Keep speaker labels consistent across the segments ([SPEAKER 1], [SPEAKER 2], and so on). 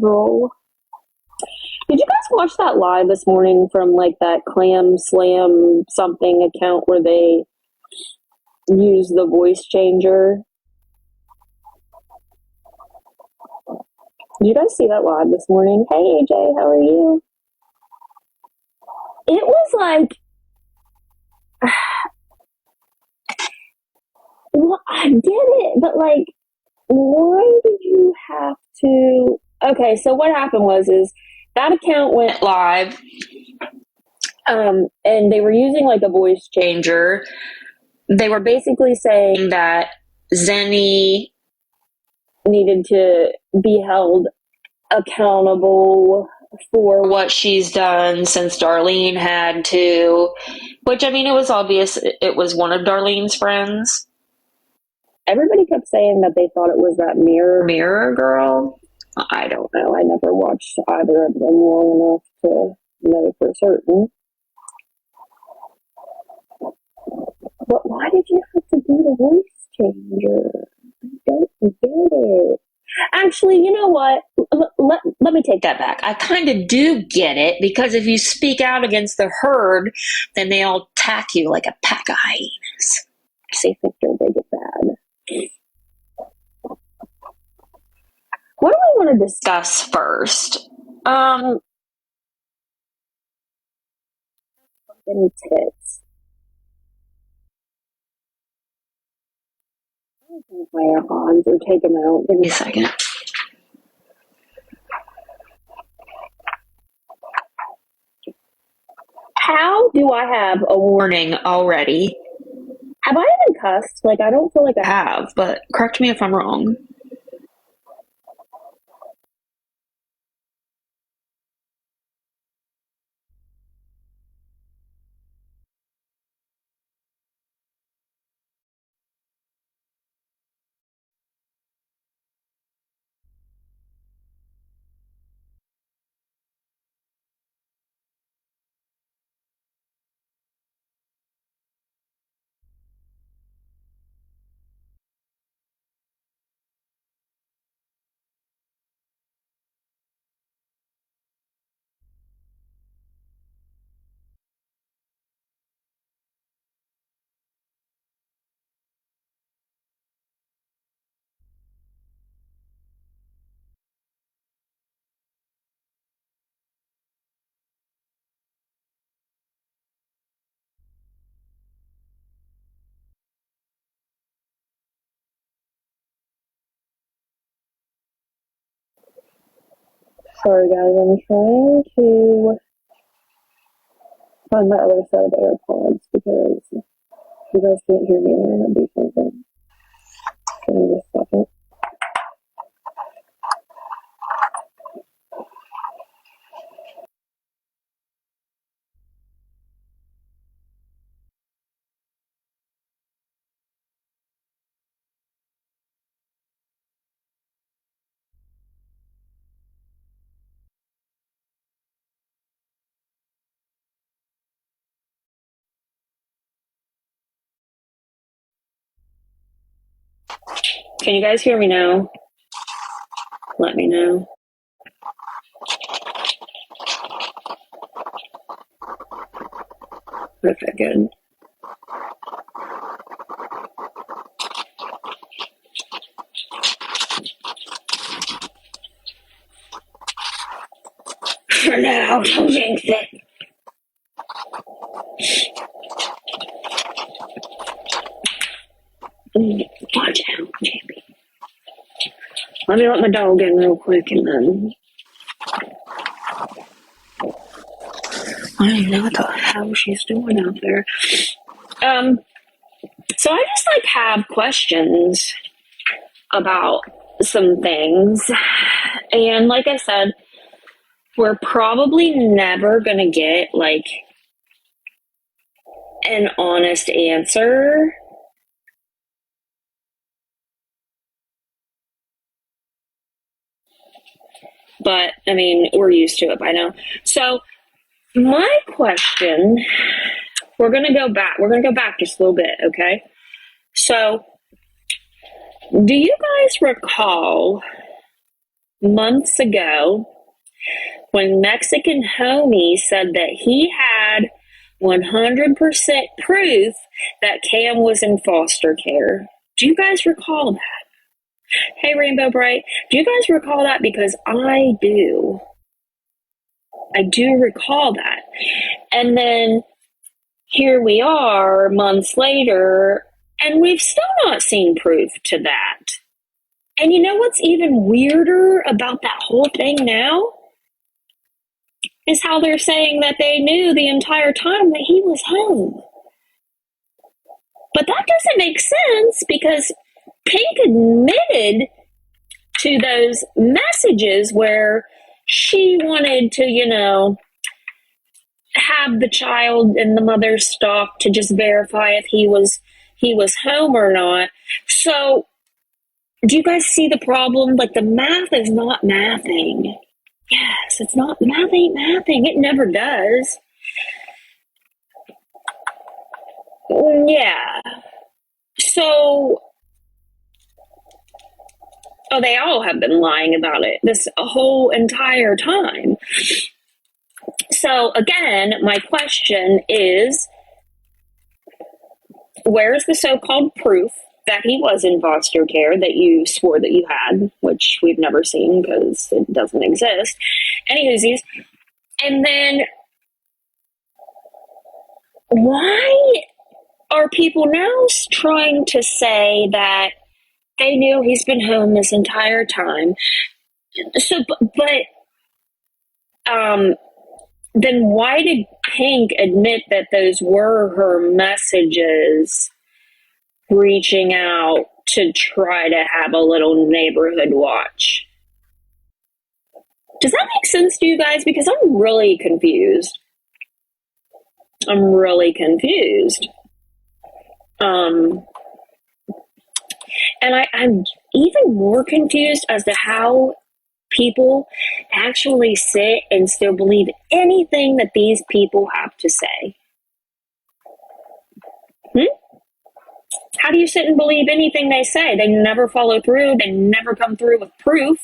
[SPEAKER 1] Girl. Did you guys watch that live this morning from like that Clam Slam something account where they use the voice changer? Did you guys see that live this morning? Hey AJ, how are you? It was like, well, I get it, but like, why did you have to? Okay, so what happened is that account went live, and they were using like a voice changer. They were basically saying that Zenny needed to be held accountable for what she's done since Darlene had to, which I mean, it was obvious it was one of Darlene's friends. Everybody kept saying that they thought it was that mirror girl. I don't know. I never watched either of them long enough to know for certain. But why did you have to do the voice changer? I don't get it. Actually, you know what? Let me take that back. I kind of do get it, because if you speak out against the herd, then they all attack you like a pack of hyenas. Say Victor, they get bad. What do we want to discuss first? Any tits? My AirPods, or take them out. Give me a second. How do I have a warning already? Have I even cussed? Like, I don't feel like I have, but correct me if I'm wrong. Sorry guys, I'm trying to find my other set of AirPods, because if you guys can't hear me, I'm gonna do something. Give me just a second. Can you guys hear me now? Let me know. Okay, good. For now, don't jinx it. Watch out, Jamie. Let me let my dog in real quick, and then I don't even know what the hell she's doing out there. So I just like have questions about some things, and like I said, we're probably never gonna get like an honest answer. But I mean, we're used to it by now. So my question, we're gonna go back just a little bit, okay? So do you guys recall months ago when Mexican homie said that he had 100% proof that Cam was in foster care. Do you guys recall that? Hey, Rainbow Bright, do you guys recall that? Because I do. I do recall that. And then here we are months later, and we've still not seen proof to that. And you know what's even weirder about that whole thing now? Is how they're saying that they knew the entire time that he was home. But that doesn't make sense because Pink admitted to those messages where she wanted to, have the child and the mother stalk to just verify if he was home or not. So do you guys see the problem? Like, the math is not mathing. Yes, it's not. The math ain't mathing. It never does. Yeah. So, they all have been lying about it this whole entire time. So, again, my question is, where's the so-called proof that he was in foster care that you swore that you had, which we've never seen because it doesn't exist? Anywhoosies. And then, why are people now trying to say that they knew he's been home this entire time? So, then why did Pink admit that those were her messages reaching out to try to have a little neighborhood watch? Does that make sense to you guys? Because I'm really confused. And I'm even more confused as to how people actually sit and still believe anything that these people have to say. How do you sit and believe anything they say? They never follow through. They never come through with proof.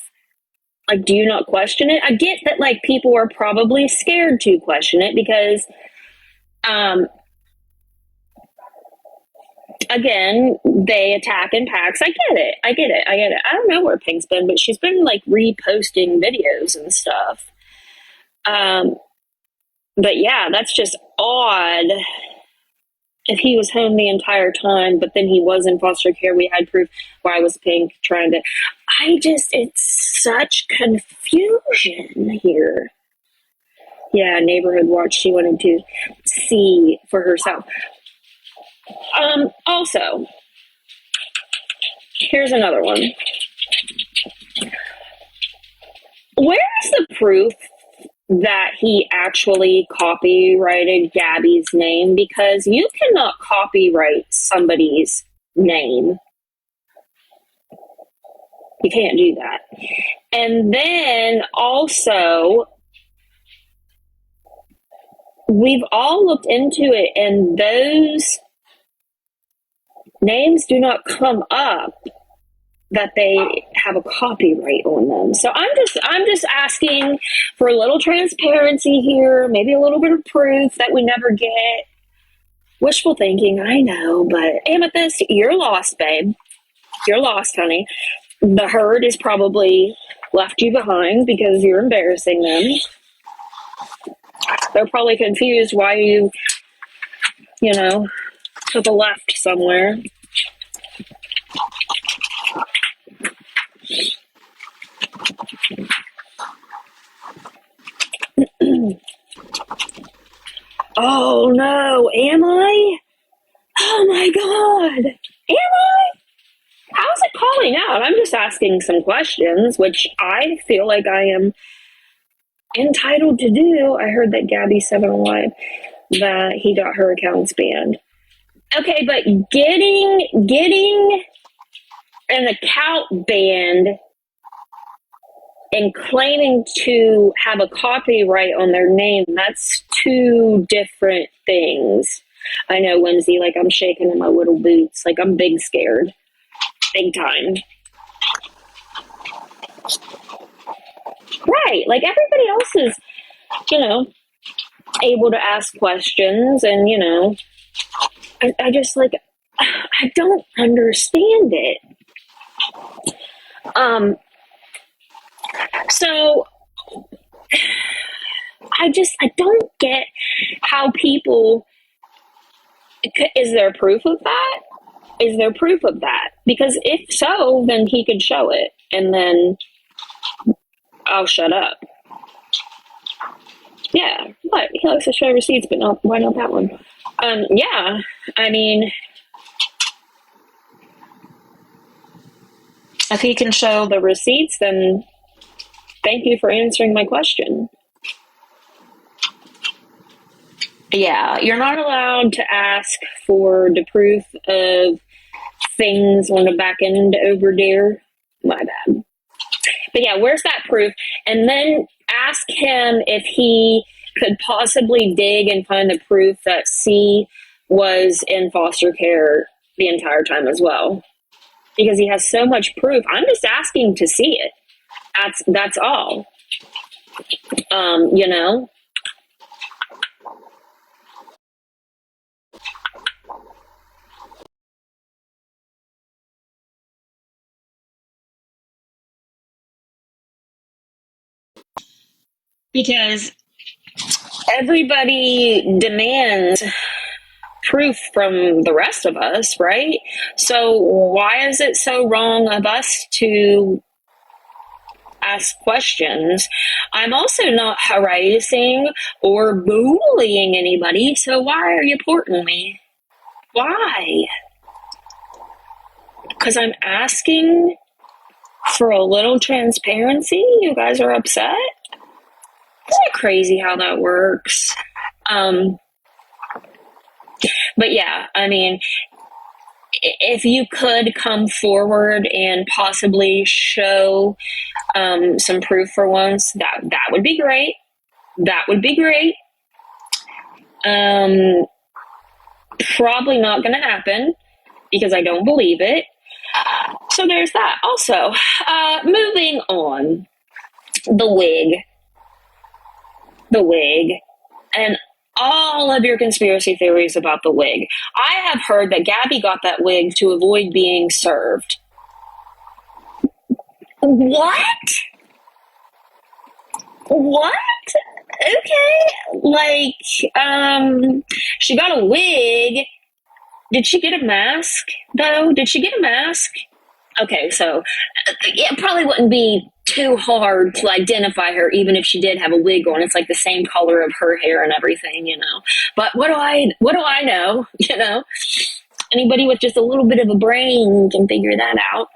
[SPEAKER 1] Like, do you not question it? I get that, like, people are probably scared to question it because, again, they attack in packs. I get it. I don't know where Pink's been, but she's been, like, reposting videos and stuff. But yeah, that's just odd. If he was home the entire time, but then he was in foster care, we had proof. Why was Pink trying to... it's such confusion here. Yeah, neighborhood watch. She wanted to see for herself. Also, here's another one. Where's the proof that he actually copyrighted Gabby's name? Because you cannot copyright somebody's name. You can't do that. And then also, we've all looked into it, and those names do not come up that they have a copyright on them. So I'm just asking for a little transparency here, maybe a little bit of proof that we never get. Wishful thinking, I know, but Amethyst, you're lost, babe. You're lost, honey. The herd has probably left you behind because you're embarrassing them. They're probably confused why you took a left somewhere. Oh no, am I? Oh my God, am I? How's it calling out? I'm just asking some questions, which I feel like I am entitled to do. I heard that Gabby said on live that he got her accounts banned. Okay, but getting an account banned and claiming to have a copyright on their name, that's two different things. I know, Whimsy, like I'm shaking in my little boots, like I'm big scared. Big time. Right. Like everybody else is, you know, able to ask questions and, I just like, I don't understand it. So I don't get how people, is there proof of that? Is there proof of that? Because if so, then he could show it and then I'll shut up. Yeah, what? He likes to show receipts, but no, why not that one? Yeah, I mean, if he can show the receipts, then thank you for answering my question. Yeah, you're not allowed to ask for the proof of things on the back end over there. My bad. But yeah, where's that proof? And then ask him if he could possibly dig and find the proof that C was in foster care the entire time as well. Because he has so much proof. I'm just asking to see it. That's all. You know? Because everybody demands proof from the rest of us, right? So why is it so wrong of us to ask questions? I'm also not harassing or bullying anybody, so why are you porting me? Why? Because I'm asking for a little transparency? You guys are upset? Isn't it crazy how that works? But yeah, I mean, if you could come forward and possibly show some proof for once, that would be great. That would be great. Probably not going to happen because I don't believe it. So there's that. Also, moving on, the wig, and all of your conspiracy theories about the wig. I have heard that Gabby got that wig to avoid being served. What? What? Okay. Like, she got a wig. Did she get a mask, though? Did she get a mask? Okay, so it probably wouldn't be too hard to identify her, even if she did have a wig on. It's like the same color of her hair and everything, But what do I know? Anybody with just a little bit of a brain can figure that out.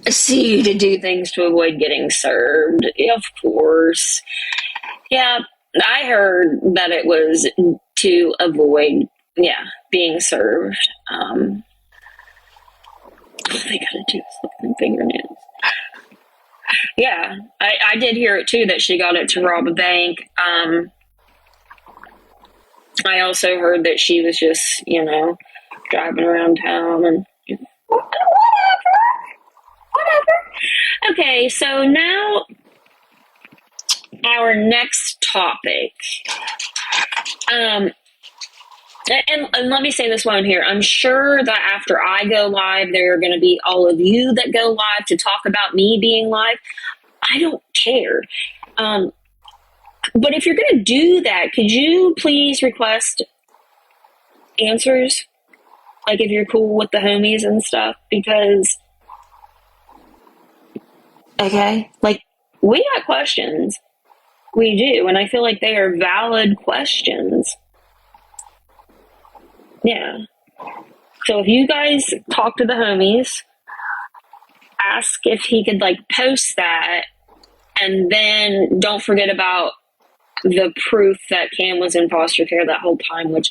[SPEAKER 1] See, to do things to avoid getting served, of course. Yeah, I heard that it was to avoid, being served. All they gotta do is look at fingernails. Yeah, I did hear it too, that she got it to rob a bank. I also heard that she was just, driving around town and whatever. Okay, so now our next topic. And let me say this while I'm here. I'm sure that after I go live, there are going to be all of you that go live to talk about me being live. I don't care. But if you're going to do that, could you please request answers? Like if you're cool with the homies and stuff, because, okay, like we got questions. We do. And I feel like they are valid questions. Yeah. So if you guys talk to the homies, ask if he could post that, and then don't forget about the proof that Cam was in foster care that whole time, which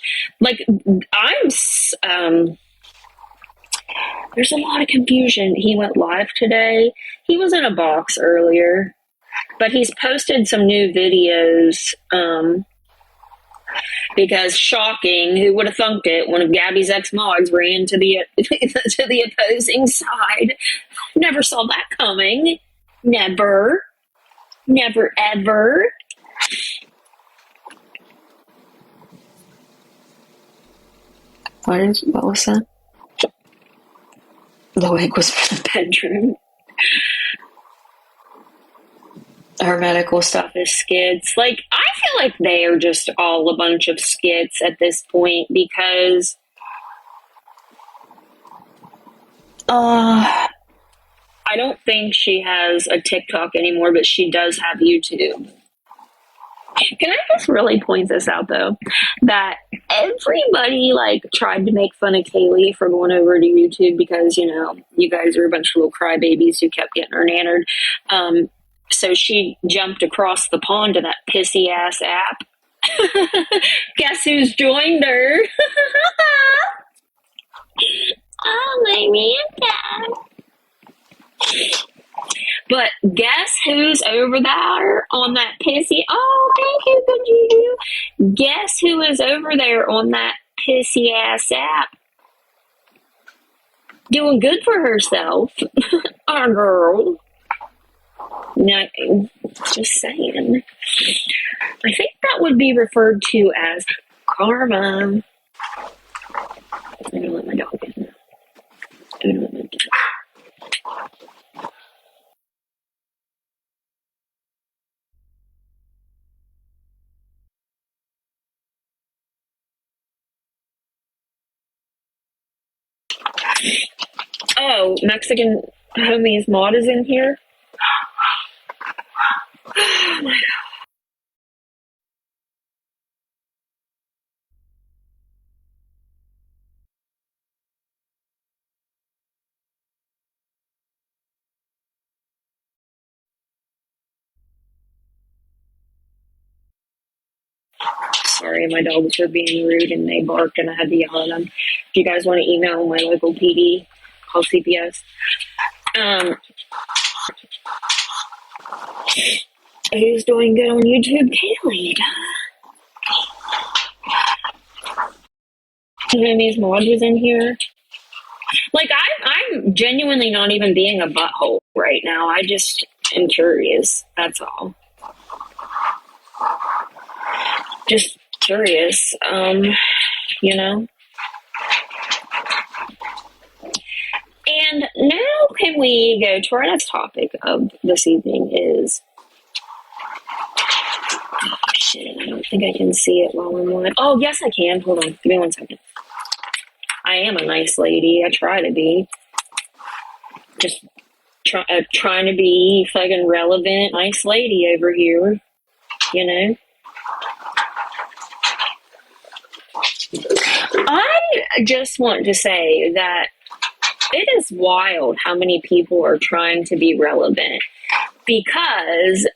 [SPEAKER 1] there's a lot of confusion. He went live today. He was in a box earlier, but he's posted some new videos. Because shocking, who would have thunk it? One of Gabby's ex-mods ran to the to the opposing side. Never saw that coming. Never. Never ever. What was that? The wig was for the bedroom. Her medical stuff is skits. Like, I feel like they are just all a bunch of skits at this point because I don't think she has a TikTok anymore, but she does have YouTube. Can I just really point this out though? That everybody like tried to make fun of Kaylee for going over to YouTube because, you know, you guys are a bunch of little crybabies who kept getting her nannered. So she jumped across the pond to that pissy ass app. Guess who's joined her? Oh, my man. But guess who's over there on that pissy? Oh, thank you, good Juju. Guess who is over there on that pissy ass app? Doing good for herself. Our girl. No, just saying. I think that would be referred to as karma. I'm gonna let my dog in. Oh, Mexican homie's mod is in here. Oh my God. Sorry, my dogs were being rude and they barked and I had to yell at them. If you guys want to email my local PD, call CPS. Who's doing good on YouTube? Kaylee. Homies mod was in here. Like, I'm genuinely not even being a butthole right now. I just am curious. That's all. Just curious. You know? And now can we go to our next topic of this evening is... Oh, shit. I don't think I can see it while I'm on. Oh, yes, I can. Hold on. Give me 1 second. I am a nice lady. I try to be. Just trying to be fucking relevant, nice lady over here. You know? I just want to say that it is wild how many people are trying to be relevant because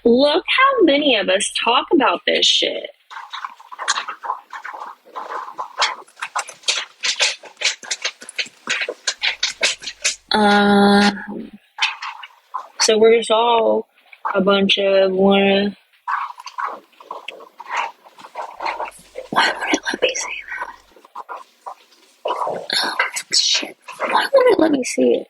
[SPEAKER 1] look how many of us talk about this shit. So we're just all a bunch of wanna. Why won't it let me see that? Oh, shit. Why won't it let me see it?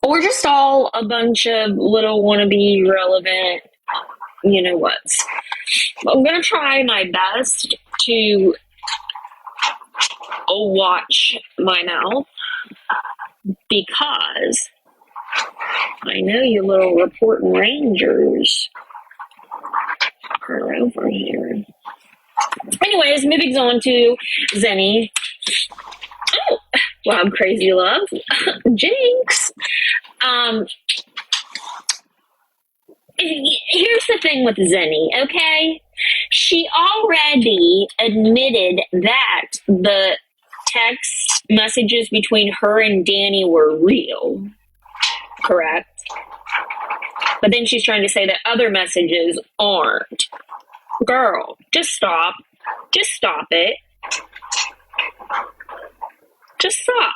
[SPEAKER 1] We're just all a bunch of little wannabe relevant, you know what's. I'm going to try my best to watch my mouth because I know you little reporting rangers are over here. Anyways, moving on to Zenny. Oh, wow, crazy love. Jinx. Here's the thing with Zenny, okay? She already admitted that the text messages between her and Danny were real, correct? But then she's trying to say that other messages aren't. Girl, just stop. Just stop it. Just stop.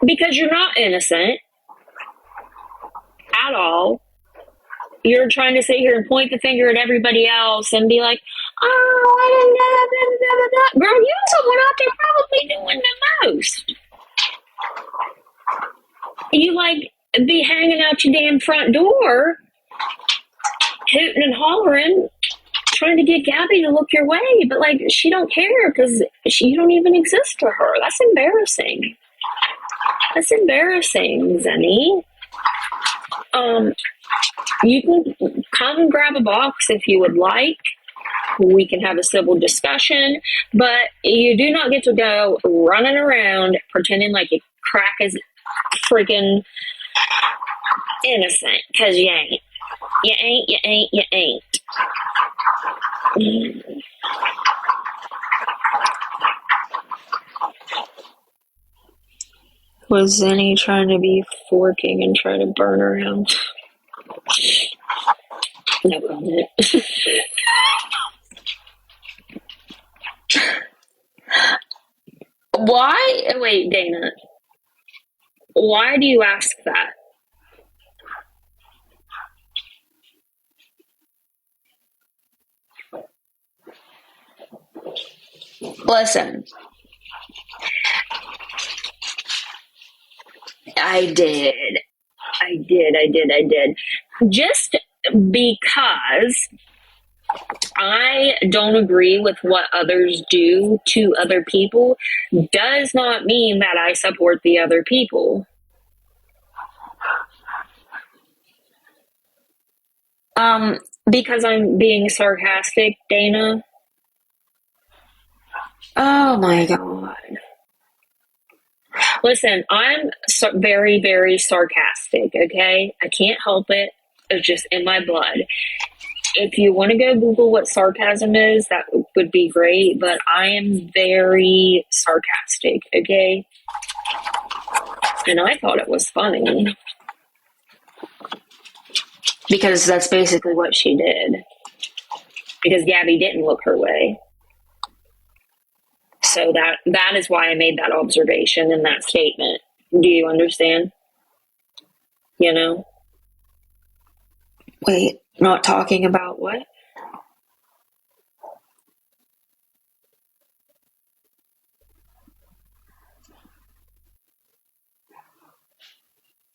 [SPEAKER 1] Because you're not innocent. at all. You're trying to sit here and point the finger at everybody else and be like, oh, I didn't know, blah, blah, blah, blah. Girl, you're the one out there probably doing the most. You like be hanging out your damn front door, hooting and hollering, trying to get Gabby to look your way, but like she don't care because you don't even exist to her. That's embarrassing. That's embarrassing, Zenny. You can come and grab a box if you would like. We can have a civil discussion, but you do not get to go running around pretending like your crack is freaking innocent, because you ain't. You ain't, you ain't, you ain't. Was Zenny trying to be forking and try to burn her house? No comment. Why? Wait, Dana. Why do you ask that? Listen. I did. Just because I don't agree with what others do to other people does not mean that I support the other people. Because I'm being sarcastic, Dana. Oh my God. Listen, I'm very, very sarcastic, okay? I can't help it. It's just in my blood. If you want to go Google what sarcasm is, that would be great, but I am very sarcastic, okay? And I thought it was funny. Because that's basically what she did. Because Gabby didn't look her way. So that is why I made that observation and that statement. Do you understand? You know? Wait, not talking about what?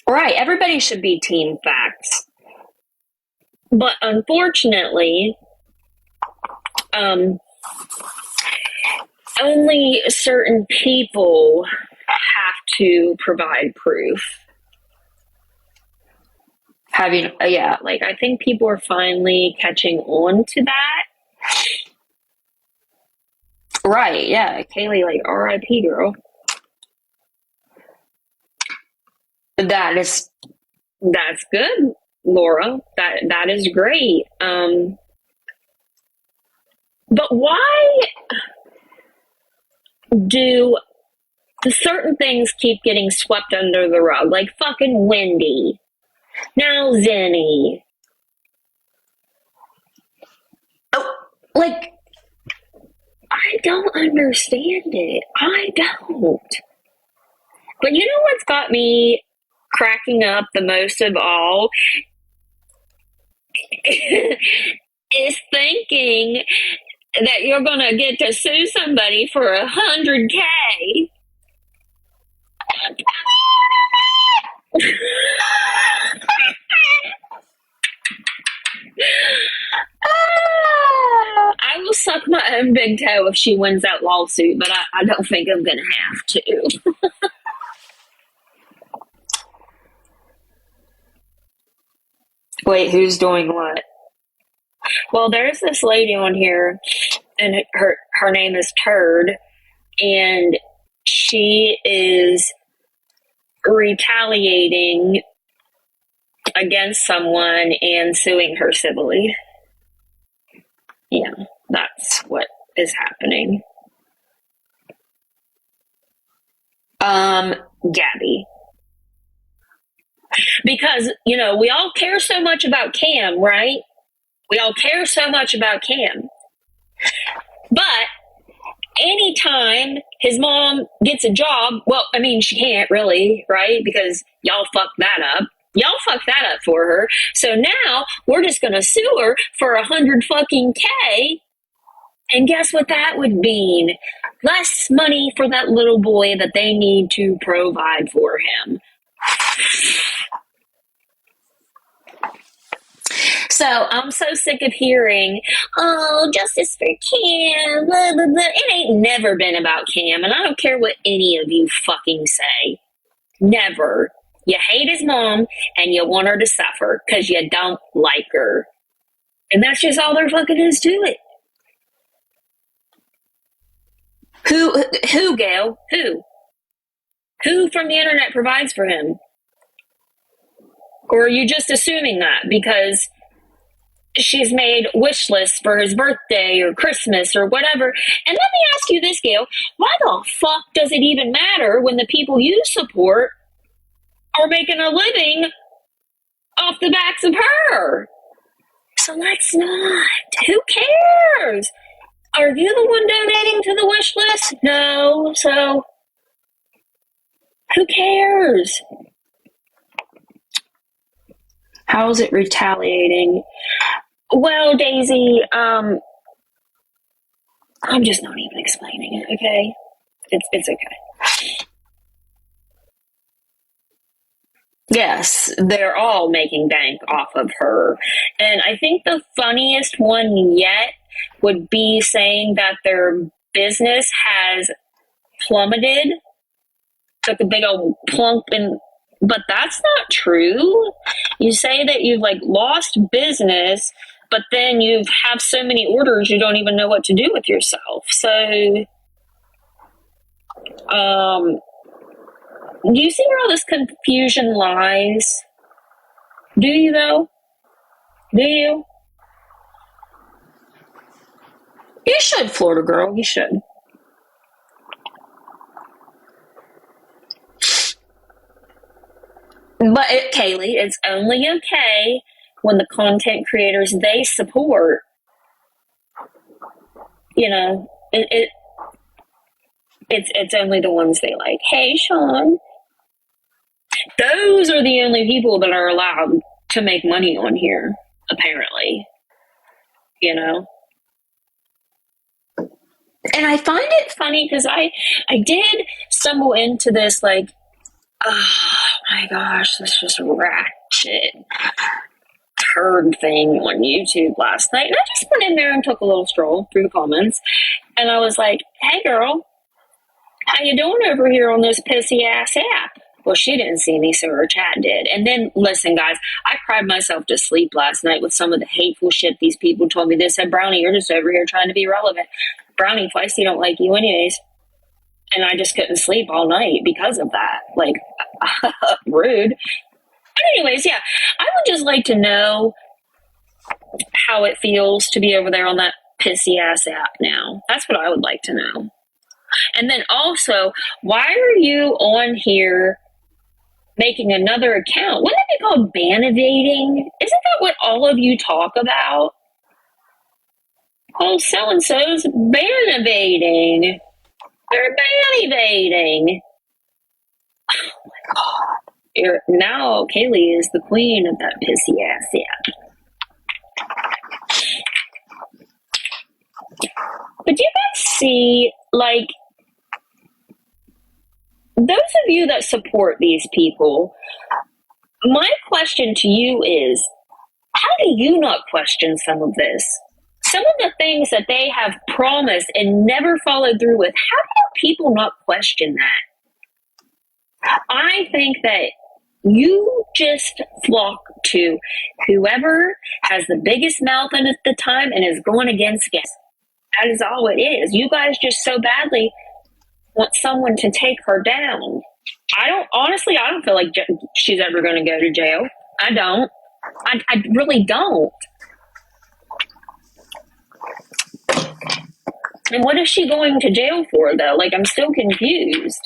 [SPEAKER 1] Right, everybody should be team facts. But unfortunately, only certain people have to provide proof. I think people are finally catching on to that. Right, yeah, Kaylee, like, R.I.P. girl. That's good, Laura. That is great. But why do certain things keep getting swept under the rug? Like fucking Wendy. Now Zenny. Oh, like, I don't understand it. I don't. But you know what's got me cracking up the most of all? Is thinking that you're gonna get to sue somebody for $100K. I will suck my own big toe if she wins that lawsuit, but I don't think I'm gonna have to. Wait, who's doing what? Well, there's this lady on here, and her name is Turd, and she is retaliating against someone and suing her civilly. Yeah, that's what is happening. Gabby. Because, we all care so much about Cam, right? We all care so much about Cam. But anytime his mom gets a job, well, I mean, she can't really, right? Because y'all fucked that up. Y'all fucked that up for her. So now we're just gonna sue her for 100 fucking K. And guess what that would mean? Less money for that little boy that they need to provide for him. So I'm so sick of hearing, oh, justice for Cam, blah, blah, blah. It ain't never been about Cam, and I don't care what any of you fucking say. Never. You hate his mom, and you want her to suffer, because you don't like her. And that's just all there fucking is to it. Who, Gail? Who? Who from the internet provides for him? Or are you just assuming that because she's made wish lists for his birthday or Christmas or whatever? And let me ask you this, Gail. Why the fuck does it even matter when the people you support are making a living off the backs of her? So let's not. Who cares? Are you the one donating to the wish list? No. So who cares? How's it retaliating? Well, Daisy, I'm just not even explaining it, okay? It's okay. Yes, they're all making bank off of her. And I think the funniest one yet would be saying that their business has plummeted, took a big old plump, but that's not true. You say that you've like lost business, but then you have so many orders you don't even know what to do with yourself. So, do you see where all this confusion lies? Do you though? Do you? You should, Florida girl. You should. But Kaylee, it's only okay when the content creators they support, it's only the ones they like. Hey, Sean. Those are the only people that are allowed to make money on here, apparently. And I find it funny because I did stumble into this like, oh my gosh, this just ratchet turd thing on YouTube last night. And I just went in there and took a little stroll through the comments. And I was like, hey girl, how you doing over here on this pissy ass app? Well, she didn't see me, so her chat did. And then, listen, guys, I cried myself to sleep last night with some of the hateful shit these people told me. They said, Brownie, you're just over here trying to be relevant. Brownie, Feisty don't like you anyways. And I just couldn't sleep all night because of that. Like, rude. But anyways, yeah, I would just like to know how it feels to be over there on that pissy ass app now. That's what I would like to know. And then also, why are you on here making another account? Wouldn't it be called ban evading? Isn't that what all of you talk about? Oh, so-and-so's ban evading. They're ban evading. Oh my God. Now Kaylee is the queen of that pissy ass app. But do you guys see, like, those of you that support these people, my question to you is, how do you not question some of this? Some of the things that they have promised and never followed through with, how do people not question that? I think that you just flock to whoever has the biggest mouth at the time and is going against us. That is all it is. You guys just so badly want someone to take her down. I don't feel like she's ever going to go to jail. I don't. I really don't. And what is she going to jail for, though? Like, I'm still confused.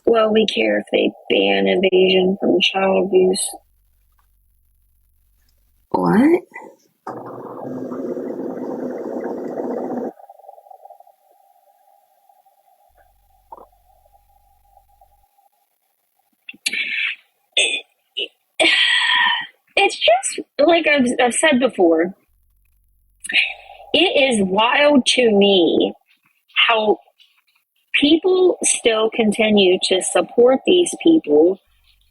[SPEAKER 1] Well, we care if they ban evasion from child abuse. What? it's just like I've said before, it is wild to me how people still continue to support these people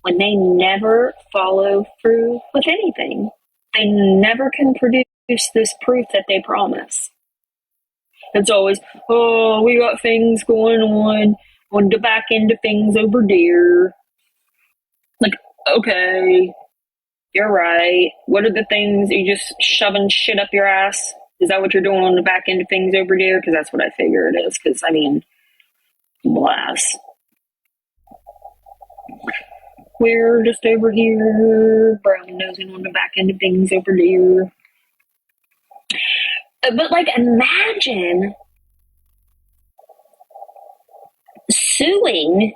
[SPEAKER 1] when they never follow through with anything. They never can produce this proof that they promise. It's always, oh, we got things going on the back end of things over there. Like, okay, you're right. What are the things? Are you just shoving shit up your ass? Is that what you're doing on the back end of things over there? Because that's what I figure it is. Because, I mean, bless. We're just over here, brown nosing on the back end of things over there. But, like, imagine suing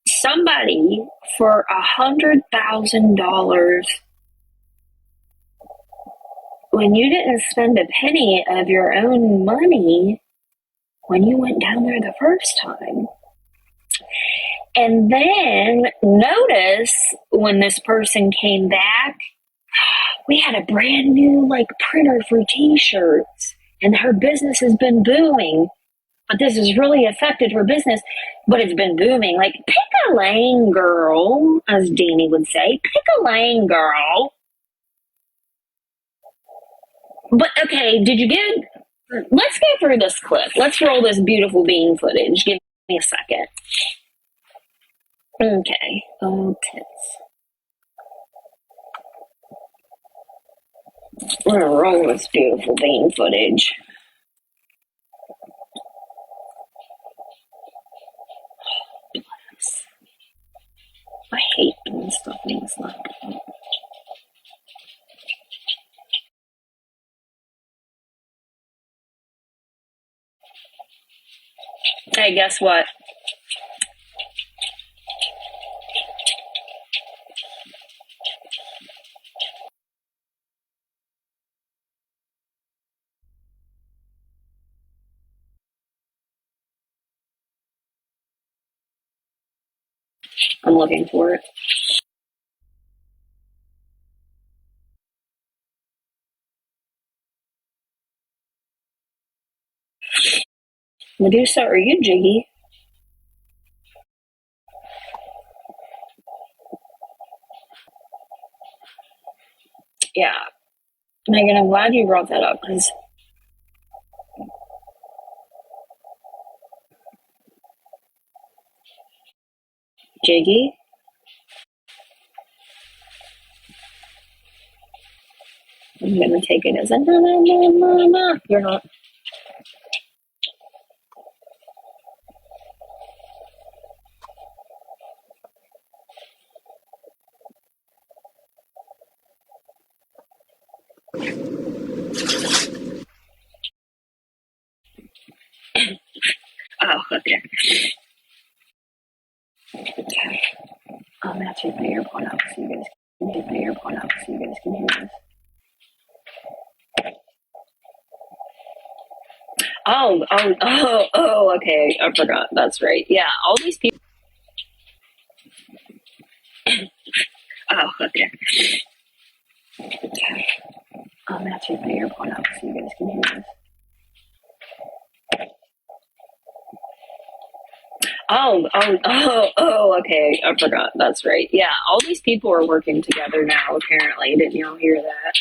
[SPEAKER 1] somebody for $100,000 when you didn't spend a penny of your own money when you went down there the first time. And then notice when this person came back, we had a brand new like printer for t-shirts and her business has been booming. But this has really affected her business, but it's been booming. Like, pick a lane, girl, as Deanie would say. Pick a lane, girl. But, okay, let's go through this clip. Let's roll this beautiful bean footage. Give me a second. Okay. Oh, tits. We're going to roll this beautiful bean footage. I hate doing stuff things like that. Hey, guess what? I'm looking for it. Medusa, are you jiggy? Yeah. Megan, I'm glad you brought that up because jiggy? I'm going to take it as a no. You're not. Oh, okay. Okay. I'm going to take my earphone out so you guys can hear this. Oh, okay. I forgot. That's right. Yeah, all these people. Oh, okay. Okay. I'm going to take my earphone out so you guys can hear this. Okay. I forgot. That's right. Yeah, all these people are working together now, apparently. Didn't y'all hear that?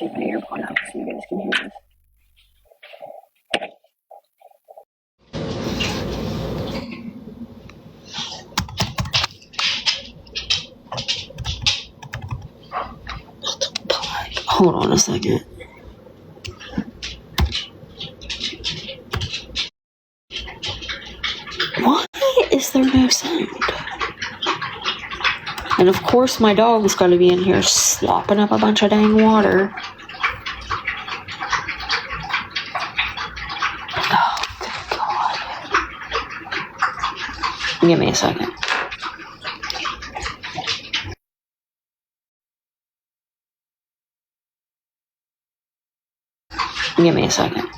[SPEAKER 1] Take my earphone out so you guys can hear this. Hold on a second. Why is there no sound? And of course my dog's gotta be in here slopping up a bunch of dang water. Oh, good God. Give me a second. Give me a second.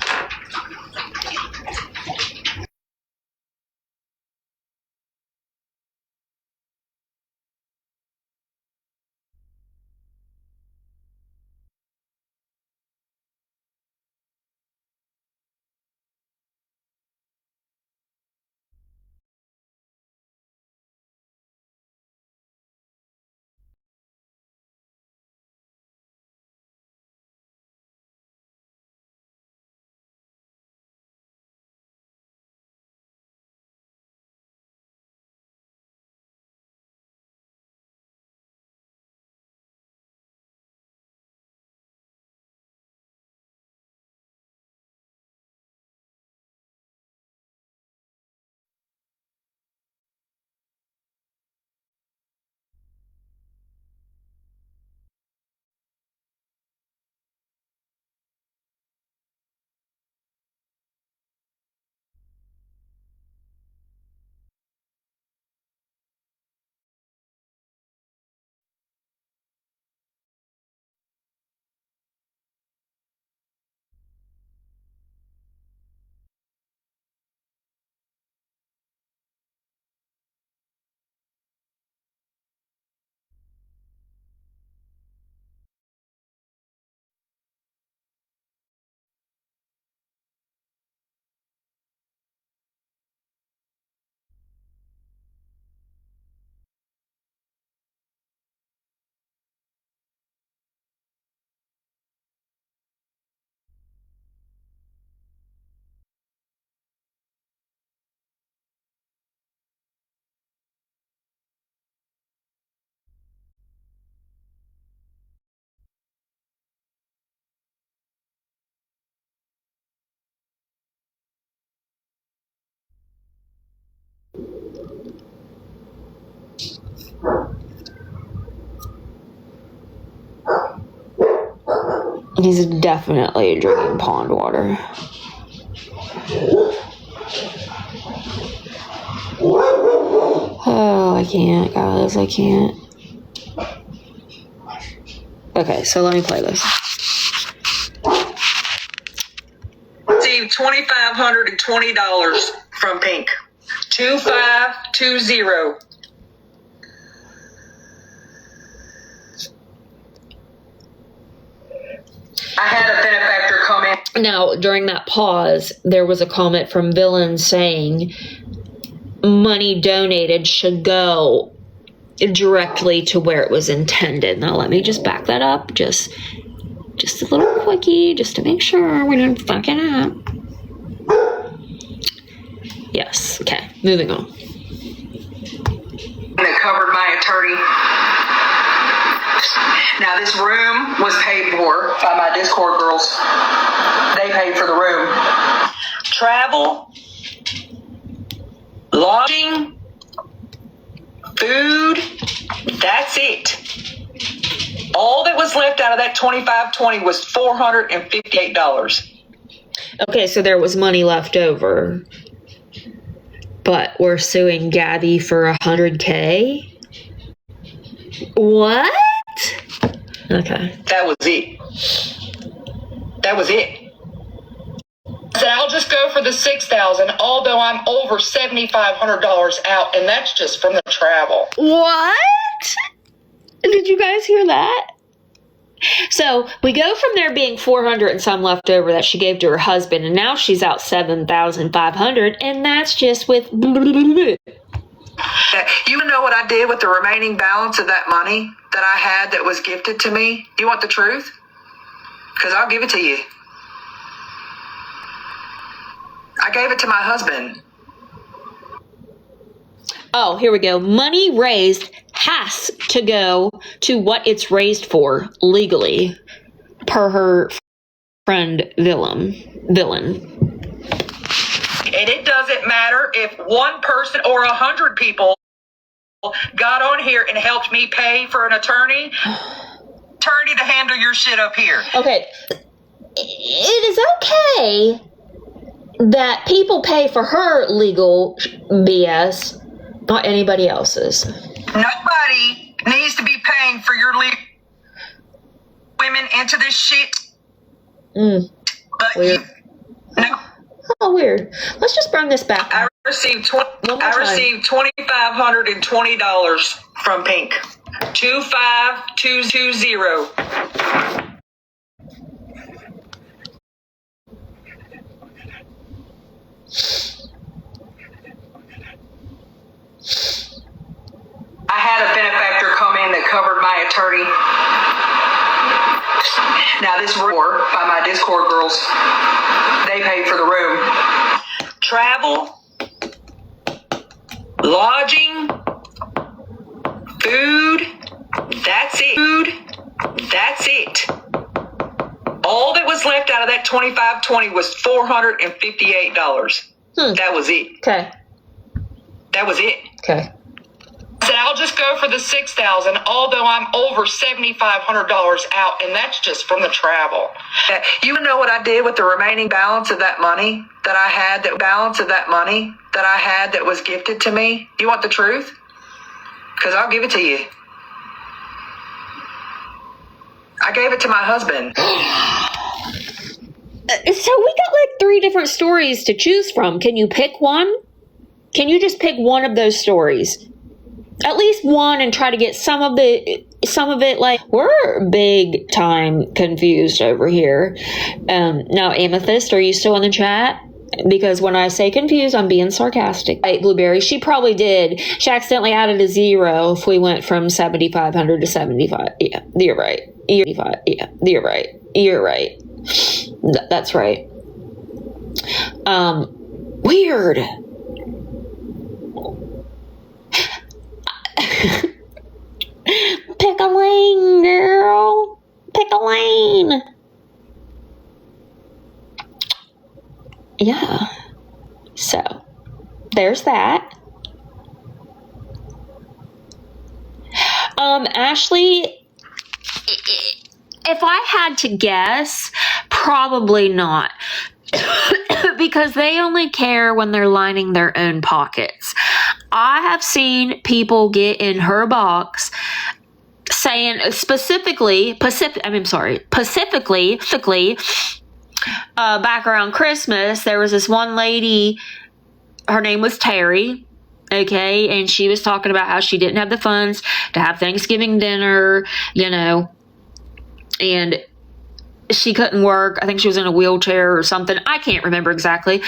[SPEAKER 1] He's definitely drinking pond water. Oh, I can't, guys. I can't. Okay, so let me play this.
[SPEAKER 2] Received $2,520 from Pink. 2520. I had a benefactor comment.
[SPEAKER 1] Now, during that pause, there was a comment from Villain saying money donated should go directly to where it was intended. Now, let me just back that up. Just a little quickie, just to make sure we didn't fuck it up. Yes. Okay. Moving on.
[SPEAKER 2] That covered my attorney. Now, this room was paid for by my Discord girls. They paid for the room. Travel, lodging, food, that's it. All that was left out of that $2,520 was $458.
[SPEAKER 1] Okay, so there was money left over. But we're suing Gabby for $100K? What? Okay.
[SPEAKER 2] That was it. That was it. I said, I'll just go for the $6,000, although I'm over $7,500 out, and that's just from the travel.
[SPEAKER 1] What? Did you guys hear that? So we go from there being 400 and some left over that she gave to her husband, and now she's out 7,500, and that's just with.
[SPEAKER 2] You know what I did with the remaining balance of that money that I had that was gifted to me? You want the truth? Because I'll give it to you. I gave it to my husband.
[SPEAKER 1] Oh, here we go. Money raised has to go to what it's raised for legally, per her friend Villain.
[SPEAKER 2] And it doesn't matter if one person or 100 people got on here and helped me pay for an attorney to handle your shit up here.
[SPEAKER 1] Okay. It is okay that people pay for her legal BS, not anybody else's.
[SPEAKER 2] Nobody needs to be paying for your women into this shit. But
[SPEAKER 1] weird.
[SPEAKER 2] No.
[SPEAKER 1] Oh, weird. Let's just bring this back.
[SPEAKER 2] I received $2,520 from Pink. 2520. I had a benefactor come in that covered my attorney. Now, this room by my Discord girls, they paid for the room. Travel, lodging, food, that's it. All that was left out of that $2,520 was $458. That was it.
[SPEAKER 1] Okay.
[SPEAKER 2] That was it.
[SPEAKER 1] Okay.
[SPEAKER 2] I said, I'll just go for the $6,000, although I'm over $7,500 out, and that's just from the travel. You know what I did with the remaining balance of that money that I had, that was gifted to me? You want the truth? Because I'll give it to you. I gave it to my husband.
[SPEAKER 1] So we got like 3 different stories to choose from. Can you pick one? Can you just pick one of those stories? At least one, and try to get some of it. Like, we're big time confused over here. Now, Amethyst, are you still in the chat? Because when I say confused, I'm being sarcastic. Right, Blueberry, she probably did. She accidentally added a 0 if we went from 7,500 to 75. Yeah, you're right. You're right. That's right. Weird. Pick a lane, girl. Pick a lane. Yeah. So, there's that. Ashley,
[SPEAKER 3] if I had to guess, probably not. Because they only care when they're lining their own pockets. I have seen people get in her box saying specifically, back around Christmas, there was this one lady, her name was Terry, okay, and she was talking about how she didn't have the funds to have Thanksgiving dinner, you know, and she couldn't work. I think she was in a wheelchair or something. I can't remember exactly.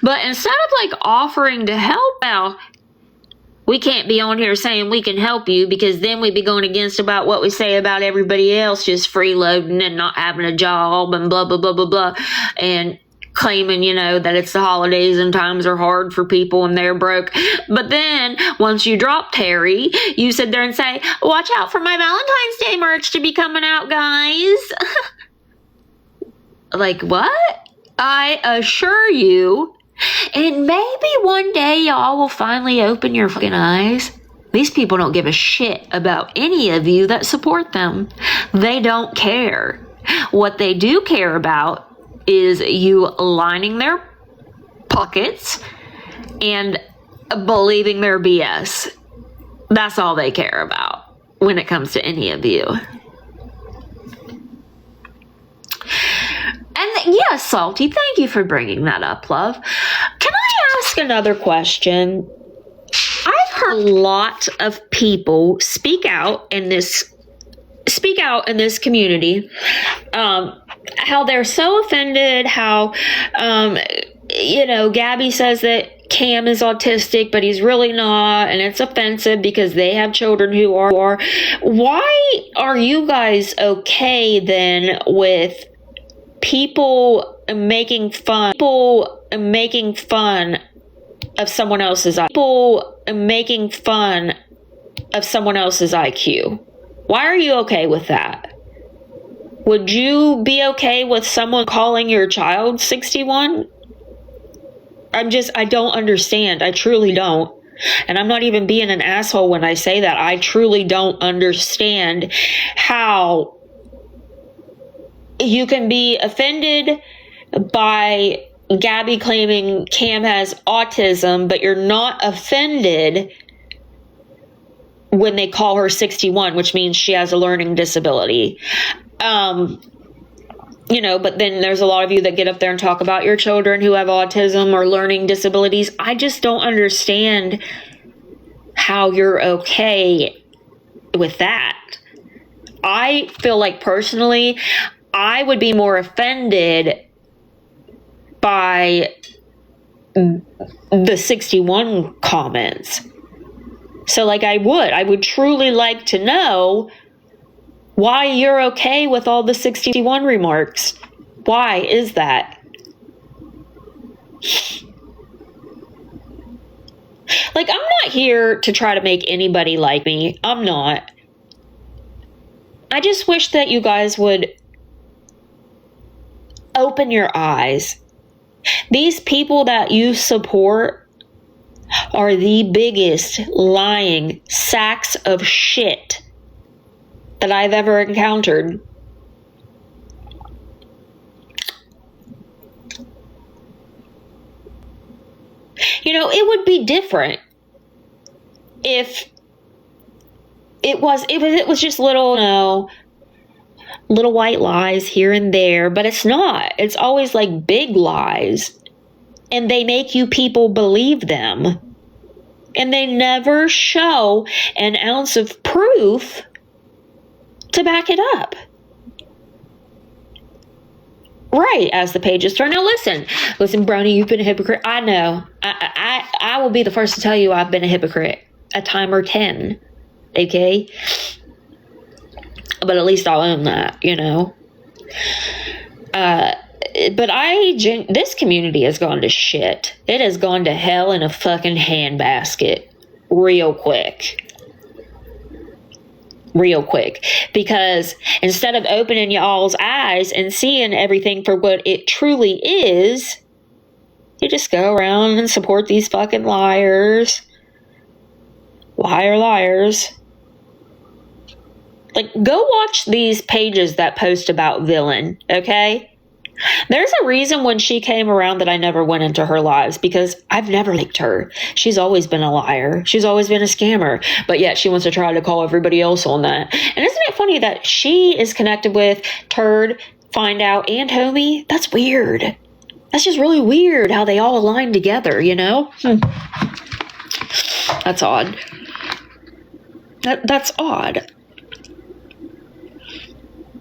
[SPEAKER 3] But instead of like offering to help out, we can't be on here saying we can help you, because then we'd be going against about what we say about everybody else just freeloading and not having a job and blah, blah, blah, blah, blah. And claiming, you know, that it's the holidays and times are hard for people and they're broke. But then once you drop Terry, you sit there and say, watch out for my Valentine's Day merch to be coming out, guys. Like, what? I assure you, and maybe one day y'all will finally open your fucking eyes. These people don't give a shit about any of you that support them. They don't care. What they do care about is you lining their pockets and believing their BS. That's all they care about when it comes to any of you. And yes, Salty, thank you for bringing that up, love. Can I ask another question? I've heard a lot of people speak out in this community, how they're so offended, how, you know, Gabby says that Cam is autistic, but he's really not, and it's offensive because they have children who are. Why are you guys okay then with people making fun of someone else's IQ? Why are you okay with that? Would you be okay with someone calling your child 61? I don't understand. I truly don't. And I'm not even being an asshole when I say that. I truly don't understand how you can be offended by Gabby claiming Cam has autism, but you're not offended when they call her 61, which means she has a learning disability. You know, but then there's a lot of you that get up there and talk about your children who have autism or learning disabilities. I just don't understand how you're okay with that. I feel like personally, I would be more offended by the 61 comments. So like I would truly like to know why you're okay with all the 61 remarks. Why is that? Like, I'm not here to try to make anybody like me. I'm not. I just wish that you guys would open your eyes. These people that you support are the biggest lying sacks of shit that I've ever encountered. You know, it would be different if it was just little white lies here and there, but it's not. It's always like big lies, and they make you people believe them, and they never show an ounce of proof to back it up. Right, as the pages turn. Now listen, Brownie, you've been a hypocrite. I know. I will be the first to tell you I've been a hypocrite a time or 10. Okay? But at least I'll own that, you know. But this community has gone to shit. It has gone to hell in a fucking handbasket real quick. Because instead of opening y'all's eyes and seeing everything for what it truly is, you just go around and support these fucking liars. Liars. Like, go watch these pages that post about Villain, okay? There's a reason when she came around that I never went into her lives, because I've never liked her. She's always been a liar. She's always been a scammer. But yet she wants to try to call everybody else on that. And isn't it funny that she is connected with Turd, Find Out, and Homie? That's weird. That's just really weird how they all align together, you know? That's odd. That's odd.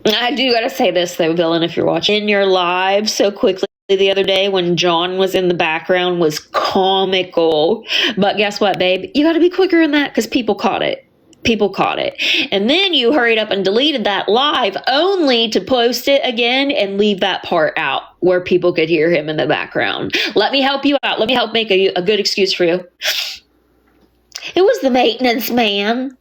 [SPEAKER 3] I do gotta say this though, Villain, if you're watching. In your live so quickly the other day when John was in the background was comical. But guess what, babe? You gotta be quicker than that because people caught it. People caught it. And then you hurried up and deleted that live only to post it again and leave that part out where people could hear him in the background. Let me help you out. Let me help make a good excuse for you. It was the maintenance man.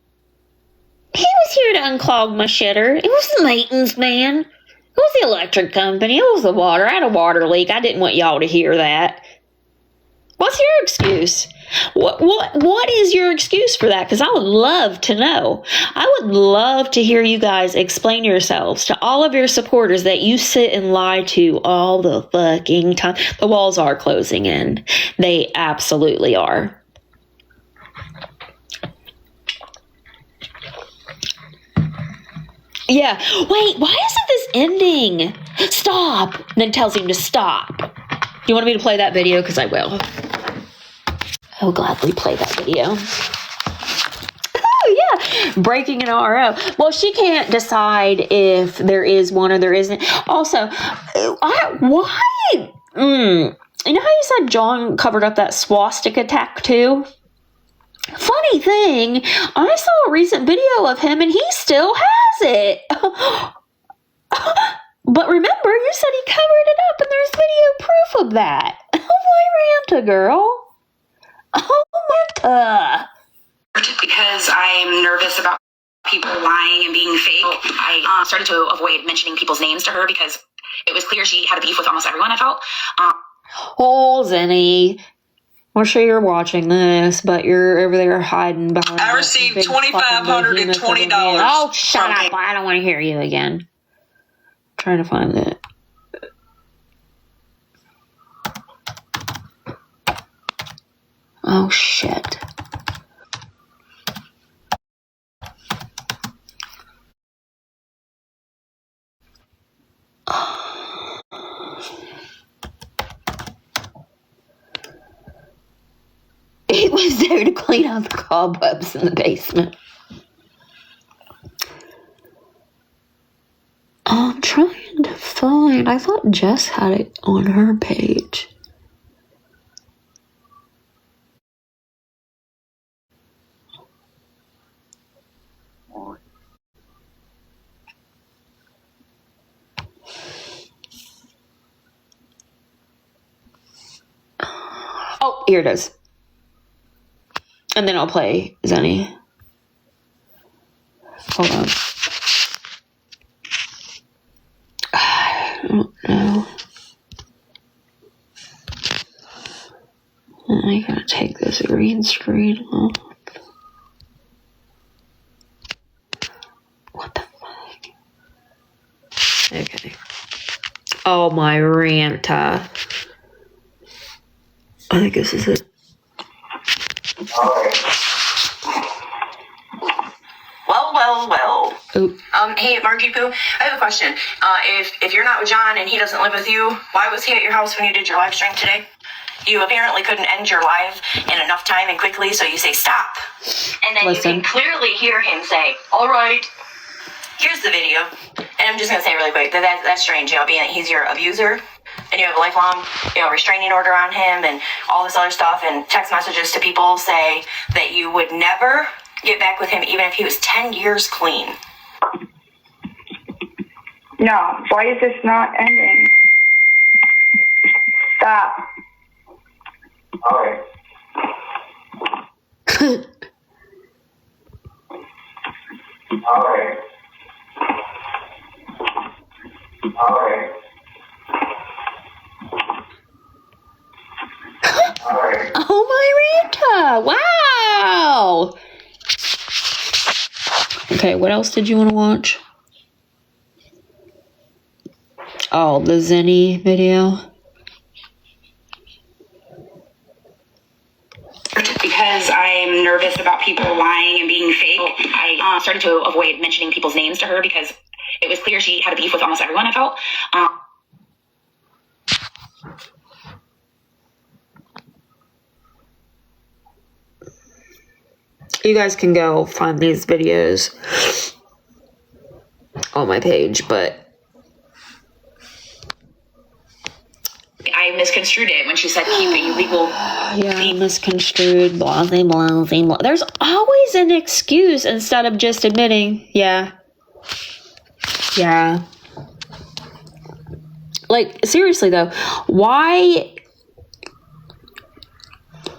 [SPEAKER 3] He was here to unclog my shitter. It was the maintenance man. It was the electric company. It was the water. I had a water leak. I didn't want y'all to hear that. What's your excuse? What is your excuse for that? Because I would love to know. I would love to hear you guys explain yourselves to all of your supporters that you sit and lie to all the fucking time. The walls are closing in. They absolutely are. Yeah. Wait, why isn't this ending? Stop. And then tells him to stop. Do you want me to play that video? Because I will. I will gladly play that video. Oh, yeah. Breaking an RO. Well, she can't decide if there is one or there isn't. Also, why? You know how you said John covered up that swastika tattoo? Funny thing, I saw a recent video of him and he still has it. But remember, you said he covered it up and there's video proof of that. Oh, my Ranta girl. Oh, Marta.
[SPEAKER 4] Because I'm nervous about people lying and being fake, I started to avoid mentioning people's names to her because it was clear she had a beef with almost everyone, I felt.
[SPEAKER 3] Oh, Zenny. I'm sure you're watching this, but you're over there hiding behind.
[SPEAKER 2] I received $2,520.
[SPEAKER 3] Oh, shut up. I don't want to hear you again. I'm trying to find it. Oh, shit. It was there to clean out the cobwebs in the basement. I'm trying to find. I thought Jess had it on her page. Oh, here it is. And then I'll play Zenny. Hold on. I don't know. I gotta take this green screen off. What the fuck? Okay. Oh, my Ranta. I think this is it.
[SPEAKER 4] Well.
[SPEAKER 3] Oop.
[SPEAKER 4] Hey, Margie Poo, I have a question. If you're not with John and he doesn't live with you, why was he at your house when you did your live stream today? You apparently couldn't end your live in enough time and quickly, so you say stop. And then
[SPEAKER 3] Listen.
[SPEAKER 4] you can clearly hear him say, all right. Here's the video. And I'm just going to say really quick that that's strange, being that he's your abuser. And you have a lifelong, restraining order on him and all this other stuff. And text messages to people say that you would never get back with him even if he was 10 years clean.
[SPEAKER 5] No, why is this not ending? Stop.
[SPEAKER 6] Alright. Alright. Alright. Alright.
[SPEAKER 3] Oh, my Ranta! Wow! Okay. Okay, what else did you want to watch? Oh, the Zenny video.
[SPEAKER 7] Because I'm nervous about people lying and being fake, I started to avoid mentioning people's names to her because it was clear she had a beef with almost everyone, I felt.
[SPEAKER 3] You guys can go find these videos on my page, but
[SPEAKER 7] I misconstrued it when she said keep it illegal.
[SPEAKER 3] yeah, misconstrued, blah, blah, blah, blah. There's always an excuse instead of just admitting, yeah. Like, seriously though, why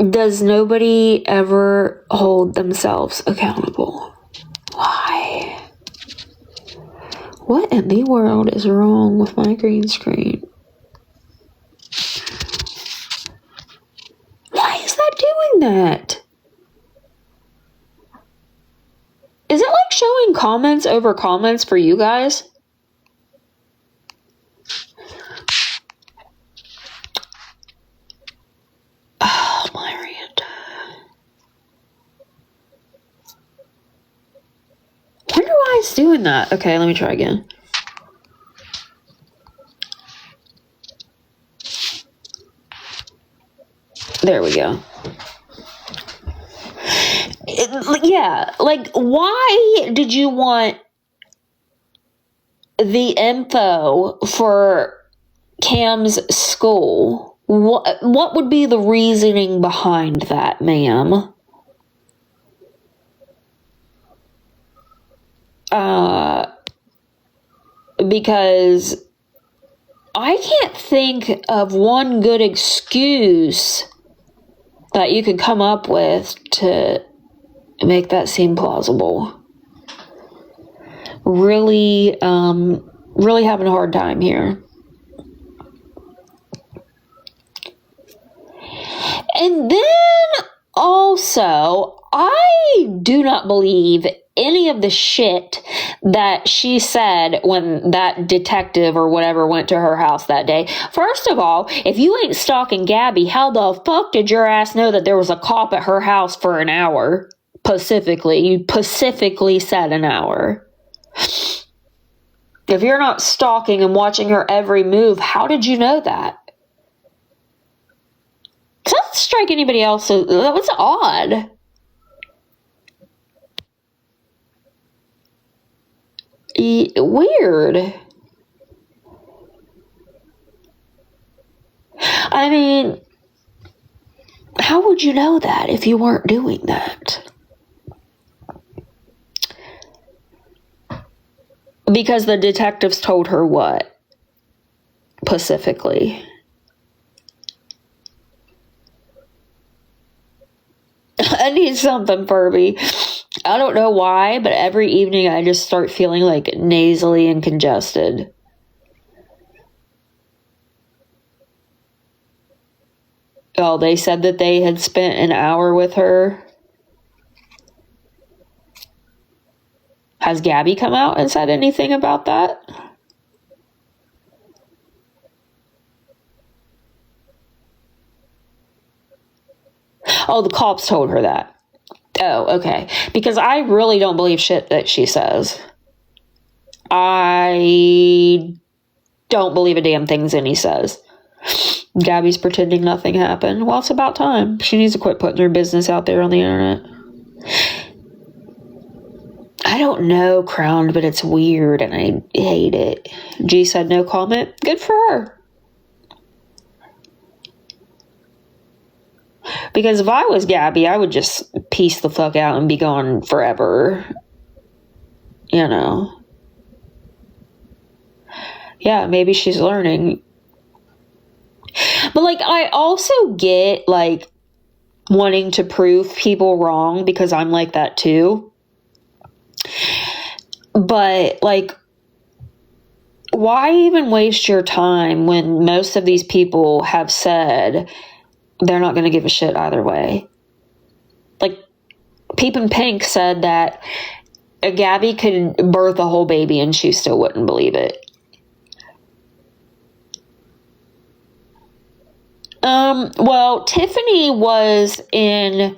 [SPEAKER 3] does nobody ever hold themselves accountable? Why? What in the world is wrong with my green screen? Why is that doing that? Is it like showing comments over comments for you guys? Oh, Miranda. Wonder why it's doing that. Okay, let me try again. There we go. Yeah, like, why did you want the info for Cam's school? What would be the reasoning behind that, ma'am? Because I can't think of one good excuse that you could come up with to make that seem plausible. Really having a hard time here. And then also, I do not believe any of the shit that she said when that detective or whatever went to her house that day. First of all, if you ain't stalking Gabby, how the fuck did your ass know that there was a cop at her house for an hour? Pacifically. You pacifically said an hour. If you're not stalking and watching her every move, how did you know that? It doesn't strike anybody else. That was odd. Weird. I mean, how would you know that if you weren't doing that? Because the detectives told her what? Pacifically. I need something, Furby. I don't know why, but every evening I just start feeling like nasally and congested. Oh, they said that they had spent an hour with her. Has Gabby come out and said anything about that? Oh, the cops told her that. Oh, okay. Because I really don't believe shit that she says. I don't believe a damn thing Zenny says. Gabby's pretending nothing happened. Well, it's about time. She needs to quit putting her business out there on the internet. I don't know, Crowned, but it's weird and I hate it. G said no comment. Good for her. Because if I was Gabby, I would just piece the fuck out and be gone forever. You know. Yeah, maybe she's learning. But, like, I also get, like, wanting to prove people wrong because I'm like that too. But, like, why even waste your time when most of these people have said they're not going to give a shit either way? Like, Peep and Pink said that Gabby could birth a whole baby and she still wouldn't believe it. Well, Tiffany was in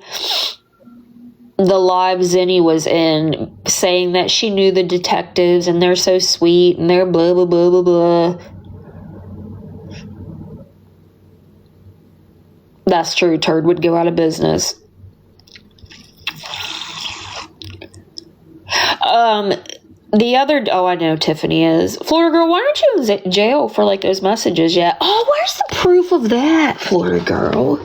[SPEAKER 3] the live Zenny was in, saying that she knew the detectives and they're so sweet and they're blah, blah, blah, blah, blah. That's true. Turd would go out of business. I know Tiffany is. Florida girl, why aren't you in jail for like those messages yet? Oh, where's the proof of that, Florida girl?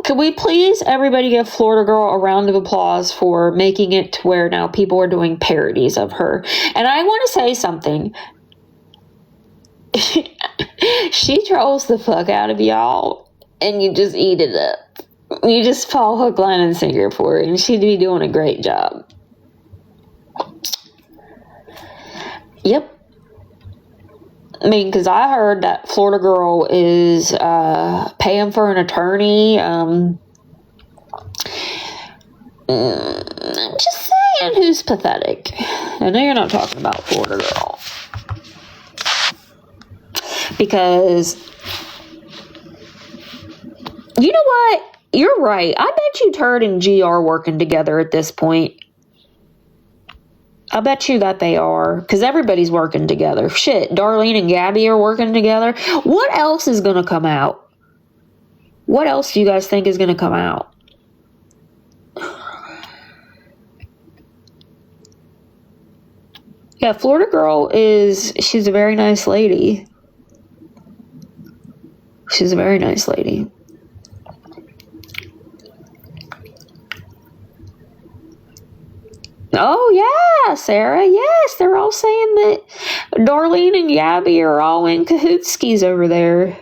[SPEAKER 3] Could we please, everybody, give Florida girl a round of applause for making it to where now people are doing parodies of her. And I want to say something. She trolls the fuck out of y'all, and you just eat it up. You just fall hook, line, and sinker for her, and she'd be doing a great job. Yep. I mean, because I heard that Florida girl is paying for an attorney. I'm just saying, who's pathetic? I know you're not talking about Florida girl. Because, you know what? You're right. I bet you Turd and G are working together at this point. I bet you that they are, because everybody's working together. Shit, Darlene and Gabby are working together. What else is going to come out? What else do you guys think is going to come out? Yeah, Florida girl she's a very nice lady. She's a very nice lady. Oh, yeah, Sarah. Yes, they're all saying that Darlene and Gabby are all in cahootskis over there.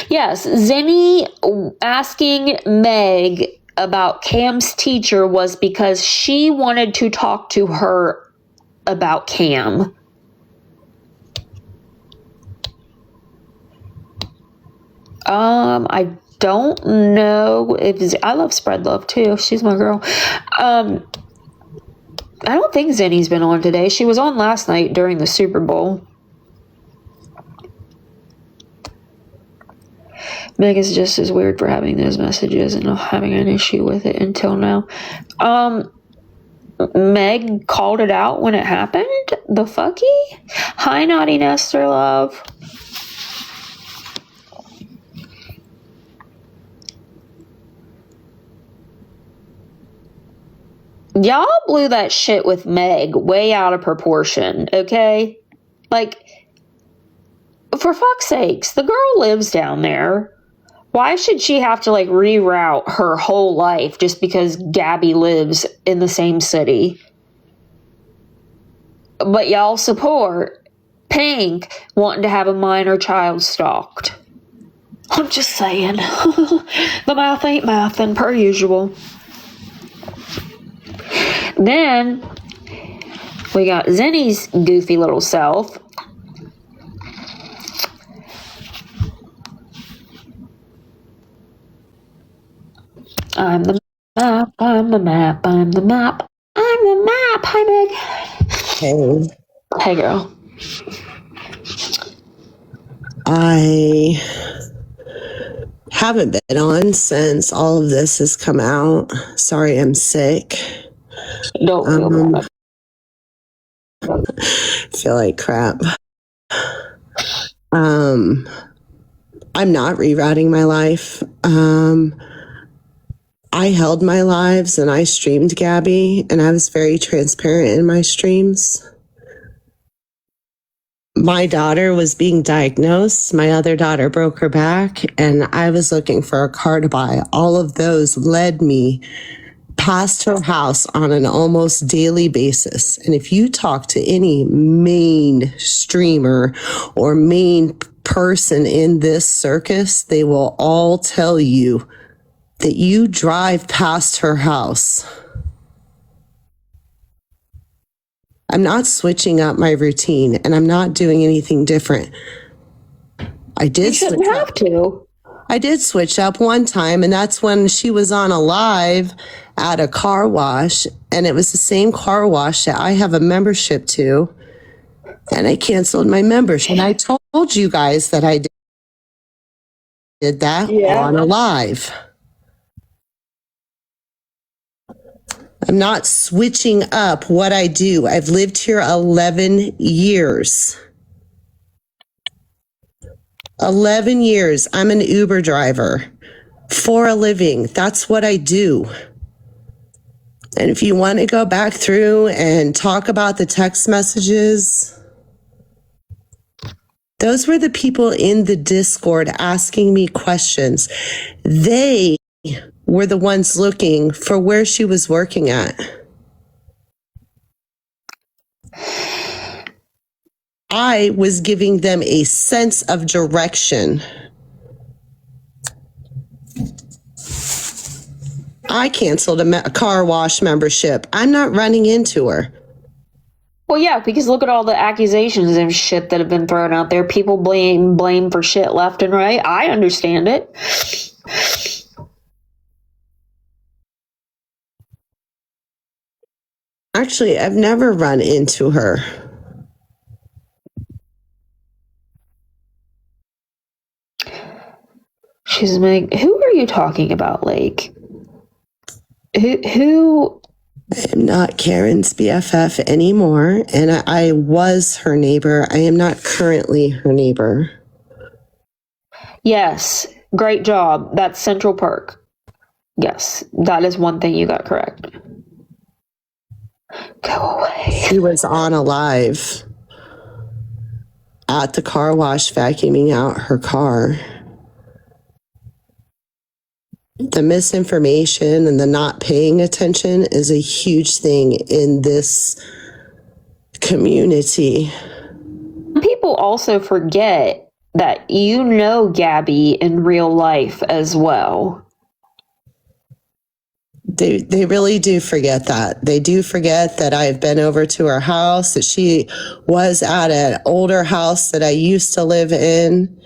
[SPEAKER 3] Yes, Zenny asking Meg about Cam's teacher was because she wanted to talk to her about Cam. I don't know if I love Spread Love too. She's my girl. I don't think Zenny's been on today. She was on last night during the Super Bowl. Meg is just as weird for having those messages and not having an issue with it until now. Meg called it out when it happened. The fucky? Hi, Naughty Nestor Love. Y'all blew that shit with Meg way out of proportion, okay? Like, for fuck's sakes, the girl lives down there. Why should she have to, like, reroute her whole life just because Gabby lives in the same city? But y'all support Pink wanting to have a minor child stalked. I'm just saying. The math ain't mathin', per usual. Then we got Zenny's goofy little self. I'm the map, I'm the map, I'm the map, I'm the map. Hi, Meg.
[SPEAKER 8] Hey.
[SPEAKER 3] Hey, girl.
[SPEAKER 8] I haven't been on since all of this has come out. Sorry, I'm sick.
[SPEAKER 3] Don't feel bad.
[SPEAKER 8] Feel like crap. I'm not rerouting my life. I held my lives and I streamed Gabby, and I was very transparent in my streams. My daughter was being diagnosed. My other daughter broke her back, and I was looking for a car to buy. All of those led me past her house on an almost daily basis. And if you talk to any main streamer or main person in this circus, they will all tell you that you drive past her house. I'm not switching up my routine, and I'm not doing anything different. I did
[SPEAKER 3] You shouldn't
[SPEAKER 8] switch
[SPEAKER 3] have
[SPEAKER 8] up.
[SPEAKER 3] to.
[SPEAKER 8] I did switch up one time, and that's when she was on a live at a car wash, and it was the same car wash that I have a membership to, and I canceled my membership. And I told you guys that I did that on a live. I'm not switching up what I do. I've lived here 11 years. 11 years. I'm an Uber driver for a living. That's what I do. And if you want to go back through and talk about the text messages, those were the people in the Discord asking me questions. They were the ones looking for where she was working at. I was giving them a sense of direction. I canceled a car wash membership. I'm not running into her.
[SPEAKER 3] Well, yeah, because look at all the accusations and shit that have been thrown out there. People blame for shit left and right. I understand it.
[SPEAKER 8] Actually, I've never run into her.
[SPEAKER 3] She's like, who are you talking about, Lake? Who?
[SPEAKER 8] I'm not Karen's BFF anymore, and I was her neighbor. I am not currently her neighbor.
[SPEAKER 3] Yes, great job. That's Central Perk. Yes, that is one thing you got correct. Go away.
[SPEAKER 8] She was on a live at the car wash vacuuming out her car. The misinformation and the not paying attention is a huge thing in this community.
[SPEAKER 3] People also forget that you know Gabby in real life as well.
[SPEAKER 8] They really do forget that. They do forget that I've been over to her house, that she was at an older house that I used to live in.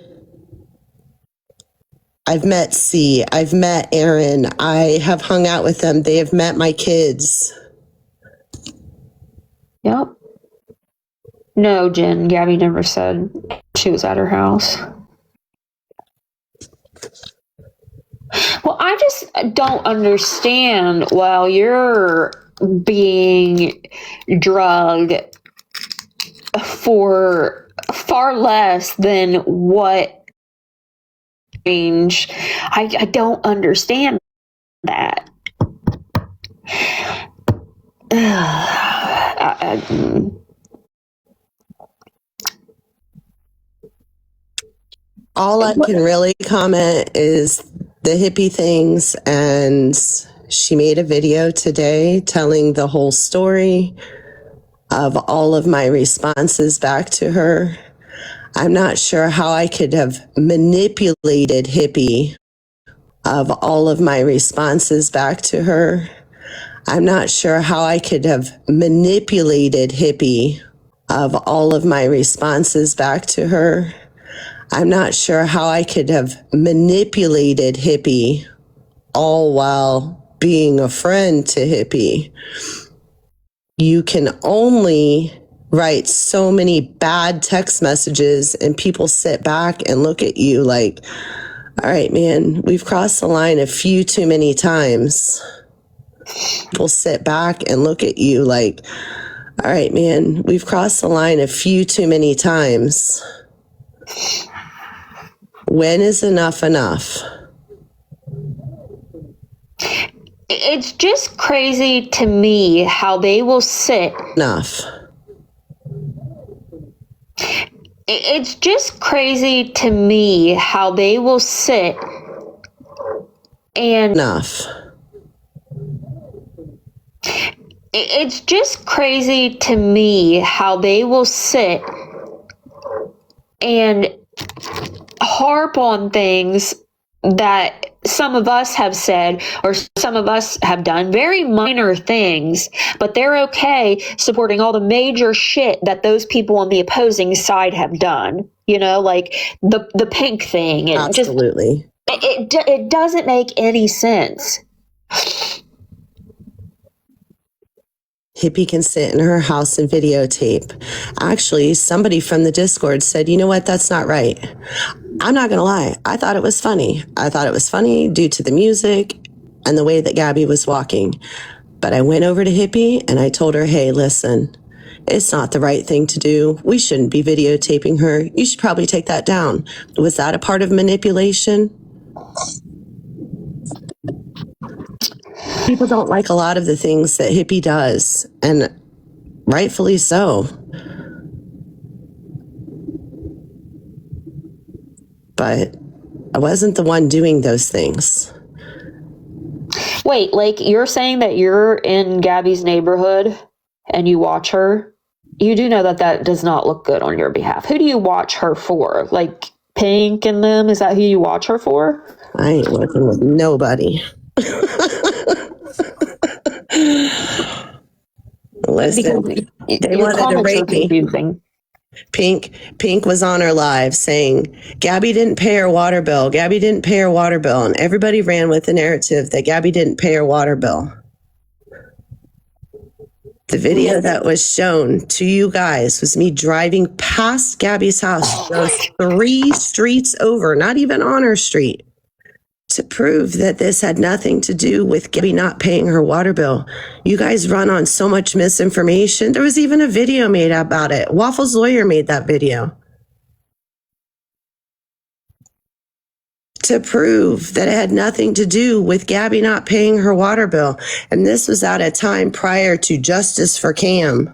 [SPEAKER 8] I've met C. I've met Aaron. I have hung out with them. They have met my kids.
[SPEAKER 3] Yep. No, Jen, Gabby never said she was at her house. Well, I just don't understand while you're being drugged for far less than what range. I don't understand that.
[SPEAKER 8] All I can really comment is the hippie things, and she made a video today telling the whole story of all of my responses back to her. I'm not sure how I could have manipulated hippie of all of my responses back to her. I'm not sure how I could have manipulated hippie of all of my responses back to her. I'm not sure how I could have manipulated hippie all while being a friend to hippie. You can only write so many bad text messages and people sit back and look at you like, all right, man, we've crossed the line a few too many times. People sit back and look at you like, all right, man, we've crossed the line a few too many times. When is enough enough?
[SPEAKER 3] It's just crazy to me how they will sit.
[SPEAKER 8] Enough.
[SPEAKER 3] It's just crazy to me how they will sit and.
[SPEAKER 8] Enough.
[SPEAKER 3] It's just crazy to me how they will sit and harp on things that some of us have said, or some of us have done, very minor things, but they're okay supporting all the major shit that those people on the opposing side have done. You know, like the pink thing.
[SPEAKER 8] Absolutely.
[SPEAKER 3] It doesn't make any sense.
[SPEAKER 8] Hippie can sit in her house and videotape. Actually, somebody from the Discord said, you know what, that's not right. I'm not going to lie. I thought it was funny. I thought it was funny due to the music and the way that Gabby was walking. But I went over to Hippie and I told her, hey, listen, it's not the right thing to do. We shouldn't be videotaping her. You should probably take that down. Was that a part of manipulation? People don't like a lot of the things that Hippie does, and rightfully so. But I wasn't the one doing those things.
[SPEAKER 3] Wait, like you're saying that you're in Gabby's neighborhood and you watch her? You do know that does not look good on your behalf. Who do you watch her for? Like Pink and them? Is that who you watch her for?
[SPEAKER 8] I ain't working with nobody. Listen, they wanted to rape me.
[SPEAKER 3] Confusing.
[SPEAKER 8] Pink was on her live saying, Gabby didn't pay her water bill. Gabby didn't pay her water bill. And everybody ran with the narrative that Gabby didn't pay her water bill. The video that was shown to you guys was me driving past Gabby's house, those 3 streets over, not even on her street, to prove that this had nothing to do with Gabby not paying her water bill. You guys run on so much misinformation. There was even a video made about it. Waffle's lawyer made that video to prove that it had nothing to do with Gabby not paying her water bill. And this was at a time prior to Justice for Cam.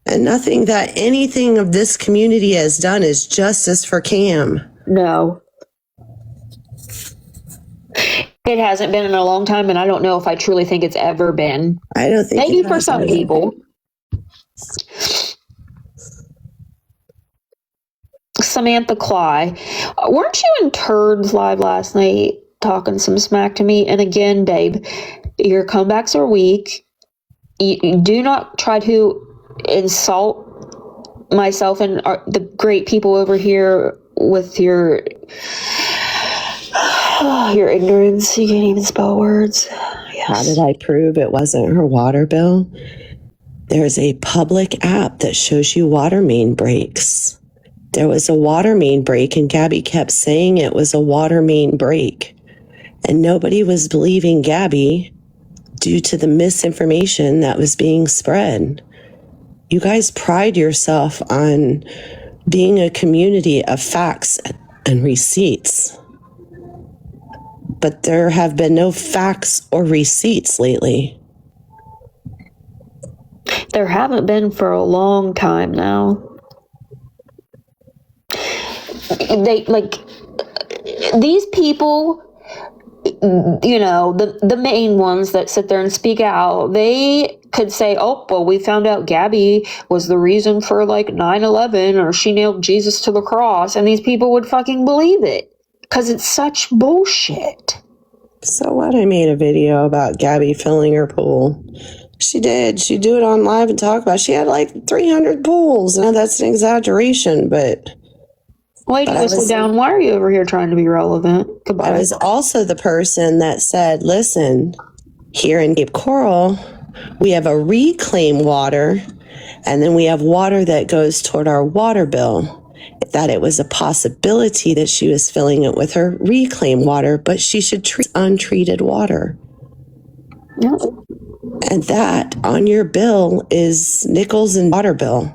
[SPEAKER 8] And nothing that anything of this community has done is justice for Cam.
[SPEAKER 3] No. It hasn't been in a long time, and I don't know if I truly think it's ever been.
[SPEAKER 8] I don't think
[SPEAKER 3] maybe for some people. Samantha Cly, weren't you in Turds Live last night talking some smack to me? And again, babe, your comebacks are weak. You do not try to insult myself and the great people over here with your ignorance. You can't even spell words. Yes.
[SPEAKER 8] How did I prove it wasn't her water bill? There's a public app that shows you water main breaks. There was a water main break, and Gabby kept saying it was a water main break. And nobody was believing Gabby due to the misinformation that was being spread. You guys pride yourself on being a community of facts and receipts. But there have been no facts or receipts lately.
[SPEAKER 3] There haven't been for a long time now. These people, you know, the main ones that sit there and speak out, they could say, oh, well, we found out Gabby was the reason for 9/11, or she nailed Jesus to the cross, and these people would fucking believe it because it's such bullshit.
[SPEAKER 8] So what? I made a video about Gabby filling her pool. She did. She'd do it on live and talk about it. She had 300 pools. Now that's an exaggeration, but...
[SPEAKER 3] Wait, sit down. Why are you over here trying to be relevant? Goodbye.
[SPEAKER 8] I was also the person that said, listen, here in Cape Coral, we have a reclaim water, and then we have water that goes toward our water bill. That it was a possibility that she was filling it with her reclaim water, but she should treat untreated water.
[SPEAKER 3] Yep.
[SPEAKER 8] And that on your bill is nickels and water bill.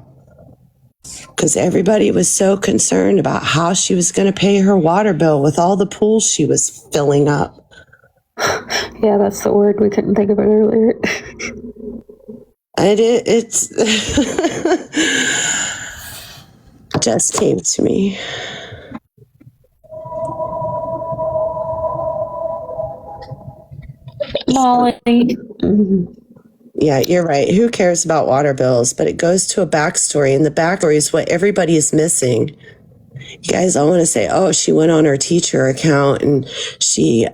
[SPEAKER 8] Because everybody was so concerned about how she was going to pay her water bill with all the pools she was filling up.
[SPEAKER 3] Yeah, that's the word we couldn't think of it earlier.
[SPEAKER 8] And it's just came to me.
[SPEAKER 3] Molly.
[SPEAKER 8] Yeah, you're right. Who cares about water bills? But it goes to a backstory, and the backstory is what everybody is missing. You guys all want to say, oh, she went on her teacher account and she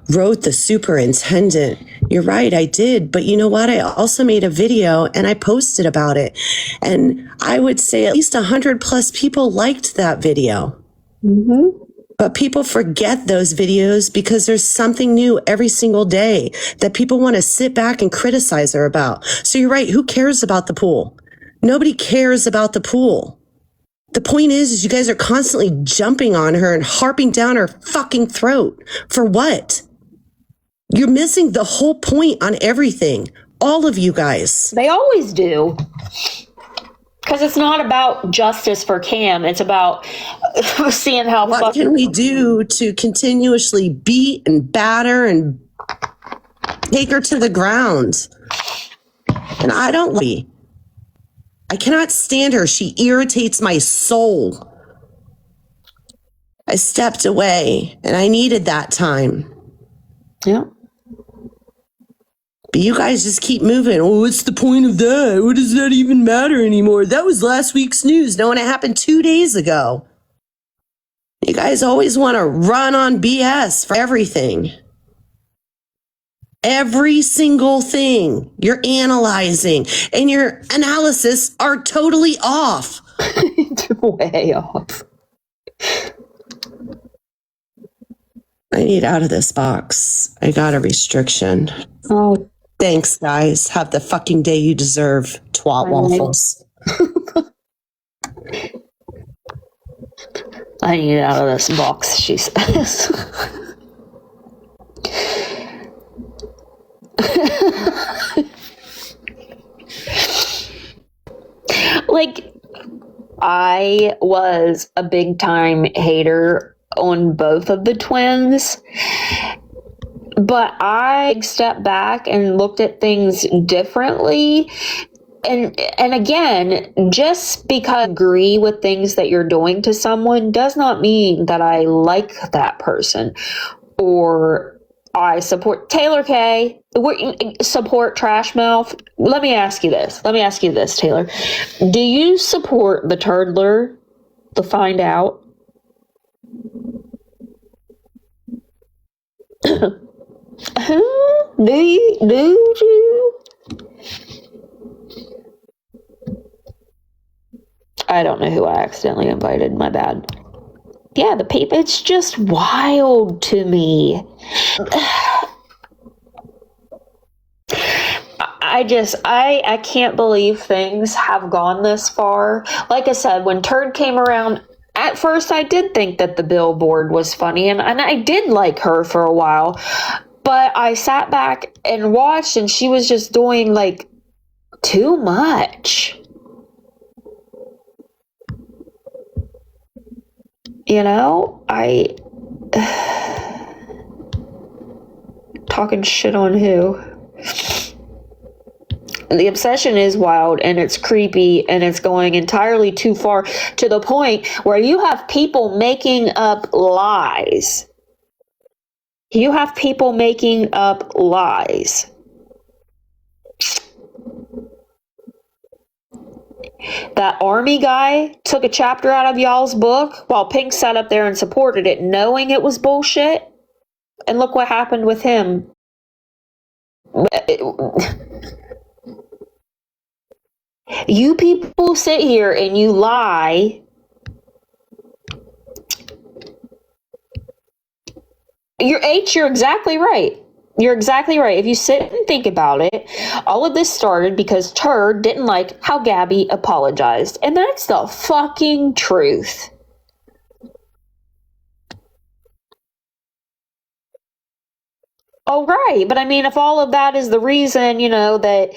[SPEAKER 8] wrote the superintendent. You're right, I did. But you know what? I also made a video and I posted about it. And I would say at least 100 plus people liked that video.
[SPEAKER 1] Mm-hmm.
[SPEAKER 8] But people forget those videos because there's something new every single day that people want to sit back and criticize her about. So you're right. Who cares about the pool? Nobody cares about the pool. The point is you guys are constantly jumping on her and harping down her fucking throat. For what? You're missing the whole point on everything. All of you guys.
[SPEAKER 3] They always do. Because it's not about justice for Cam. It's about seeing how
[SPEAKER 8] What can we do to continuously beat and batter and take her to the ground? And I cannot stand her. She irritates my soul. I stepped away and I needed that time.
[SPEAKER 3] Yeah.
[SPEAKER 8] But you guys just keep moving. Oh, what's the point of that? What does that even matter anymore? That was last week's news. No, and it happened 2 days ago. You guys always want to run on BS for everything. Every single thing you're analyzing and your analysis are totally off.
[SPEAKER 3] Way off.
[SPEAKER 8] I need out of this box. I got a restriction.
[SPEAKER 3] Oh,
[SPEAKER 8] thanks, guys. Have the fucking day you deserve, twat waffles.
[SPEAKER 3] I need out of this box, she says. Like, I was a big time hater on both of the twins, but I stepped back and looked at things differently. And again, just because I agree with things that you're doing to someone does not mean that I like that person or I support Taylor K. Support Trash Mouth. Let me ask you this, Taylor. Do you support the Turdler to find out? Do you? I don't know who I accidentally invited. My bad. Yeah, the people, it's just wild to me. I can't believe things have gone this far. Like I said, when Turd came around, at first I did think that the billboard was funny, and I did like her for a while. But I sat back and watched, and she was just doing, like, too much. You know, talking shit on who? The obsession is wild and it's creepy and it's going entirely too far to the point where you have people making up lies. That army guy took a chapter out of y'all's book while Pink sat up there and supported it, knowing it was bullshit. And look what happened with him. You people sit here and you lie. You're exactly right. You're exactly right. If you sit and think about it, all of this started because Turd didn't like how Gabby apologized. And that's the fucking truth. Oh, right. But I mean, if all of that is the reason, you know, that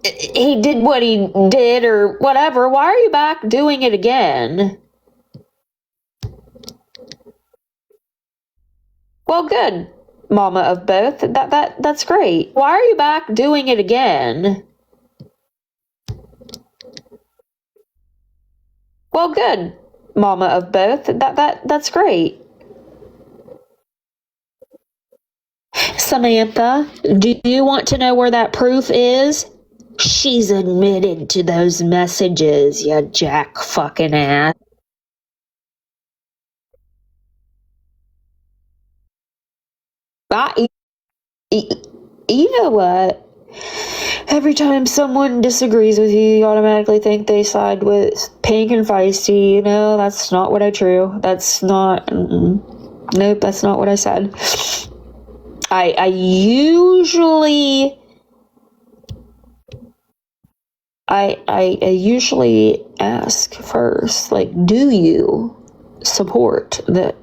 [SPEAKER 3] he did what he did or whatever, why are you back doing it again? Well, good, mama of both. That's great. Why are you back doing it again? Well, good, mama of both. That's great. Samantha, do you want to know where that proof is? She's admitted to those messages, you jack fucking ass. You know what? Every time someone disagrees with you, you automatically think they side with Pink and Feisty. You know, that's not what I drew. That's not... Nope, that's not what I said. I usually... I usually ask first, like, do you support that?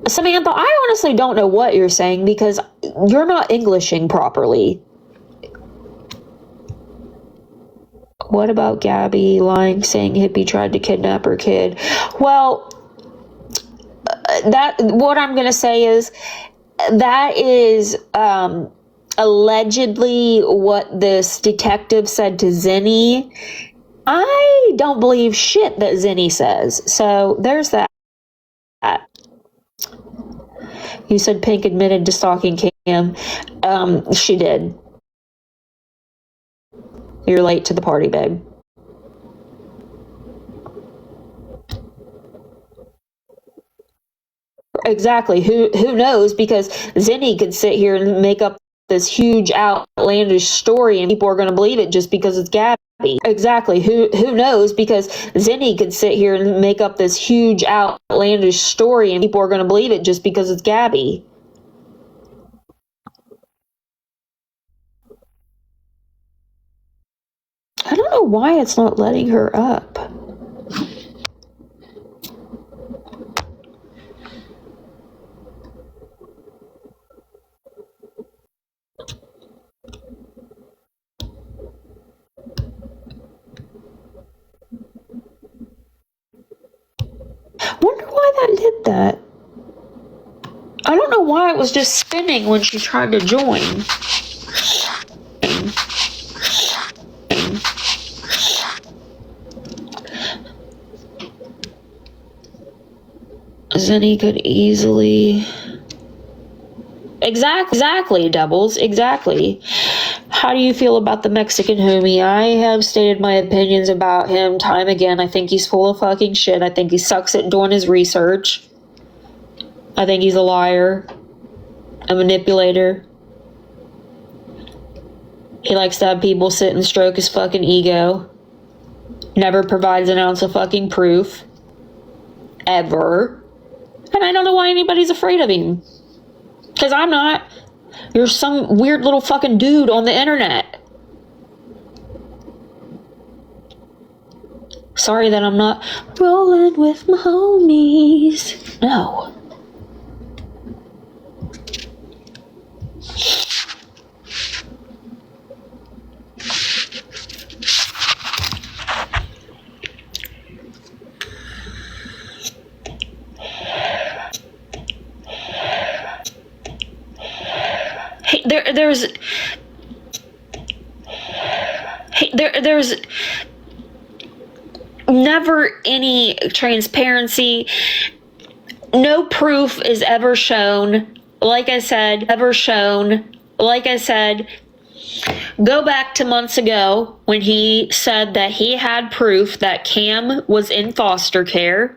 [SPEAKER 3] Samantha, I honestly don't know what you're saying because you're not Englishing properly. What about Gabby lying, saying Hippie tried to kidnap her kid? Well, what I'm going to say is that is allegedly what this detective said to Zenny. I don't believe shit that Zenny says. So there's that. You said Pink admitted to stalking Cam. She did. You're late to the party, babe. Exactly. Who knows? Because Zenny could sit here and make up this huge outlandish story and people are going to believe it just because it's Gabby. Exactly. Who knows? Because Zenny could sit here and make up this huge outlandish story and people are going to believe it just because it's Gabby. I don't know why it's not letting her up. Wonder why that did that. I don't know why it was just spinning when she tried to join. Zenny could easily... Exactly, Doubles, exactly. How do you feel about the Mexican homie? I have stated my opinions about him time again. I think he's full of fucking shit. I think he sucks at doing his research. I think he's a liar, a manipulator. He likes to have people sit and stroke his fucking ego. Never provides an ounce of fucking proof. Ever. And I don't know why anybody's afraid of him. Because I'm not. You're some weird little fucking dude on the internet. Sorry that I'm not rolling with my homies. No. There's never any transparency. No proof is ever shown. Like I said, go back to months ago when he said that he had proof that Cam was in foster care.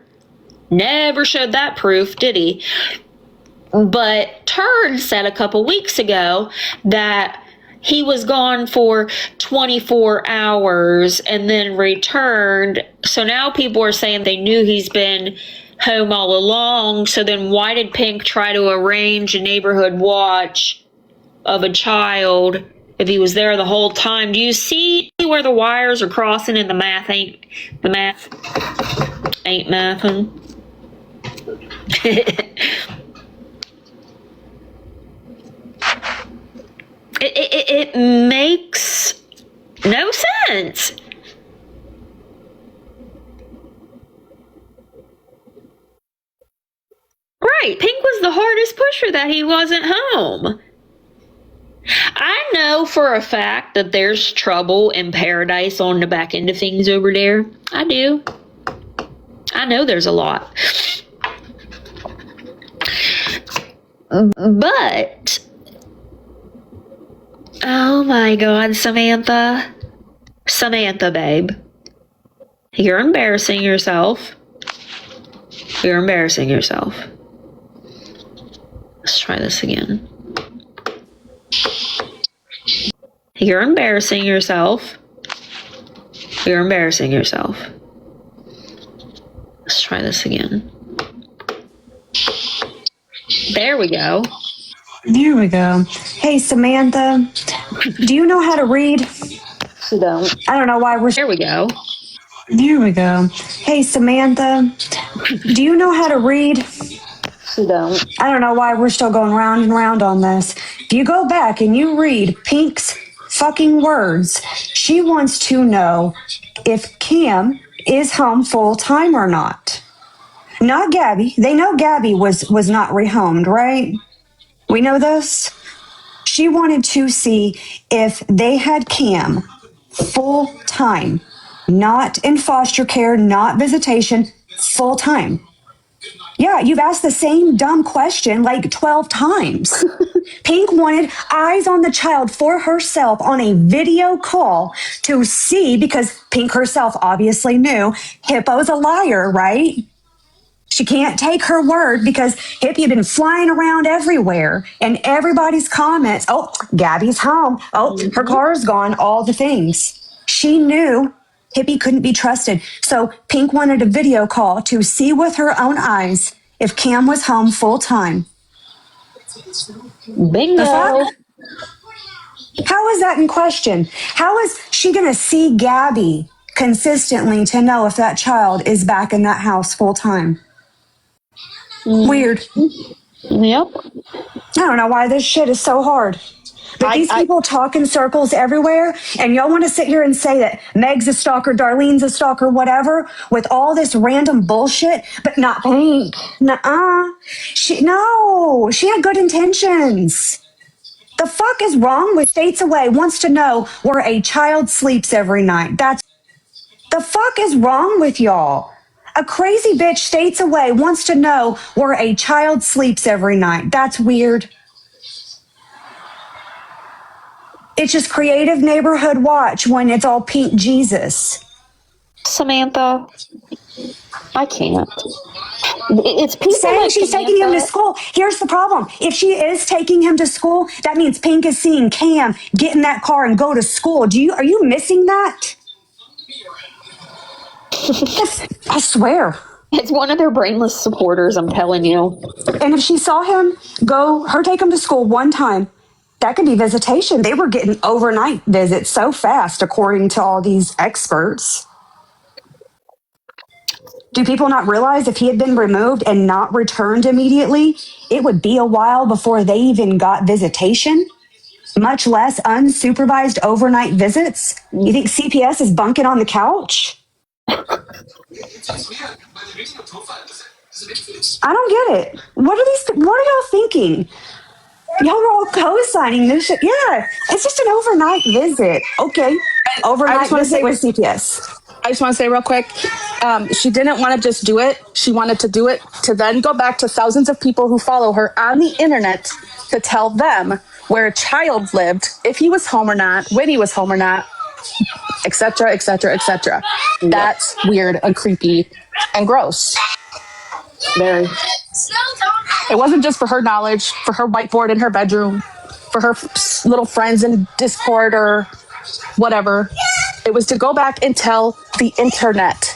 [SPEAKER 3] Never showed that proof, did he? But Turd said a couple weeks ago that he was gone for 24 hours and then returned. So now people are saying they knew he's been home all along. So then why did Pink try to arrange a neighborhood watch of a child if he was there the whole time? Do you see where the wires are crossing and the math ain't mathing? It makes no sense. Right, Pink was the hardest pusher that he wasn't home. I know for a fact that there's trouble in paradise on the back end of things over there. I do. I know there's a lot. But... oh my God, Samantha. Samantha, babe. You're embarrassing yourself. You're embarrassing yourself. Let's try this again. You're embarrassing yourself. You're embarrassing yourself. Let's try this again. There we go.
[SPEAKER 9] There we go. Hey, Samantha, do you know how to read?
[SPEAKER 3] So don't.
[SPEAKER 9] I don't know why we're.
[SPEAKER 3] There we go.
[SPEAKER 9] There we go. Hey, Samantha, do you know how to read?
[SPEAKER 3] So don't.
[SPEAKER 9] I don't know why we're still going round and round on this. If you go back and you read Pink's fucking words, she wants to know if Cam is home full time or not. Not Gabby. They know Gabby was not rehomed, right? We know this. She wanted to see if they had Cam full time, not in foster care, not visitation, full time. Yeah, you've asked the same dumb question like 12 times. Pink wanted eyes on the child for herself on a video call to see, because Pink herself obviously knew Hippo's a liar, right? She can't take her word because Hippie had been flying around everywhere and everybody's comments. Oh, Gabby's home. Oh, her car's gone. All the things. She knew Hippie couldn't be trusted. So Pink wanted a video call to see with her own eyes if Cam was home full time.
[SPEAKER 3] Bingo.
[SPEAKER 9] The fuck? How is that in question? How is she going to see Gabby consistently to know if that child is back in that house full time? Weird.
[SPEAKER 3] Yep.
[SPEAKER 9] I don't know why this shit is so hard. But these people talk in circles everywhere, and y'all want to sit here and say that Meg's a stalker, Darlene's a stalker, whatever, with all this random bullshit, but not Pink. Nuh-uh. She had good intentions. The fuck is wrong with States Away wants to know where a child sleeps every night. The fuck is wrong with y'all? A crazy bitch States Away wants to know where a child sleeps every night. That's weird. It's just creative neighborhood watch when it's all Pink Jesus.
[SPEAKER 3] Samantha, I can't. It's people
[SPEAKER 9] Saying
[SPEAKER 3] like
[SPEAKER 9] she's
[SPEAKER 3] Samantha.
[SPEAKER 9] taking him to school. Here's the problem. If she is taking him to school, that means Pink is seeing Cam get in that car and go to school. Are you missing that? I swear.
[SPEAKER 3] It's one of their brainless supporters, I'm telling you.
[SPEAKER 9] And if she saw him take him to school one time, that could be visitation. They were getting overnight visits so fast, according to all these experts. Do people not realize if he had been removed and not returned immediately, it would be a while before they even got visitation, much less unsupervised overnight visits? You think CPS is bunking on the couch? I don't get it. What are y'all thinking? Y'all were all co-signing this shit. Yeah, it's just an overnight visit. Okay, overnight visit with CPS.
[SPEAKER 10] I just want to say real quick, she didn't want to just do it. She wanted to do it to then go back to thousands of people who follow her on the internet to tell them where a child lived, if he was home or not, when he was home or not, etc., etc., etc. That's weird and creepy and gross. Very. It wasn't just for her knowledge, for her whiteboard in her bedroom, for her little friends in Discord or whatever. It was to go back and tell the internet.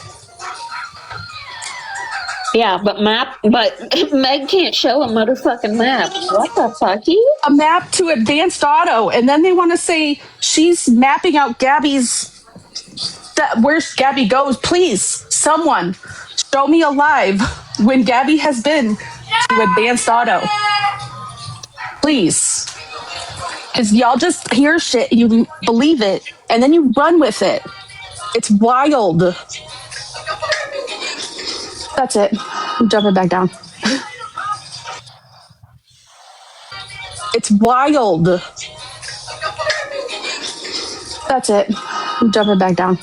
[SPEAKER 3] Yeah, but Meg can't show a motherfucking map. What the fuck?
[SPEAKER 10] A map to advanced auto, and then they want to say she's mapping out where Gabby goes. Please, someone, show me alive when Gabby has been to advanced auto. Please. Because y'all just hear shit, you believe it, and then you run with it. It's wild. That's it. I'm jumping back down. It's wild. That's it. I'm jumping back down.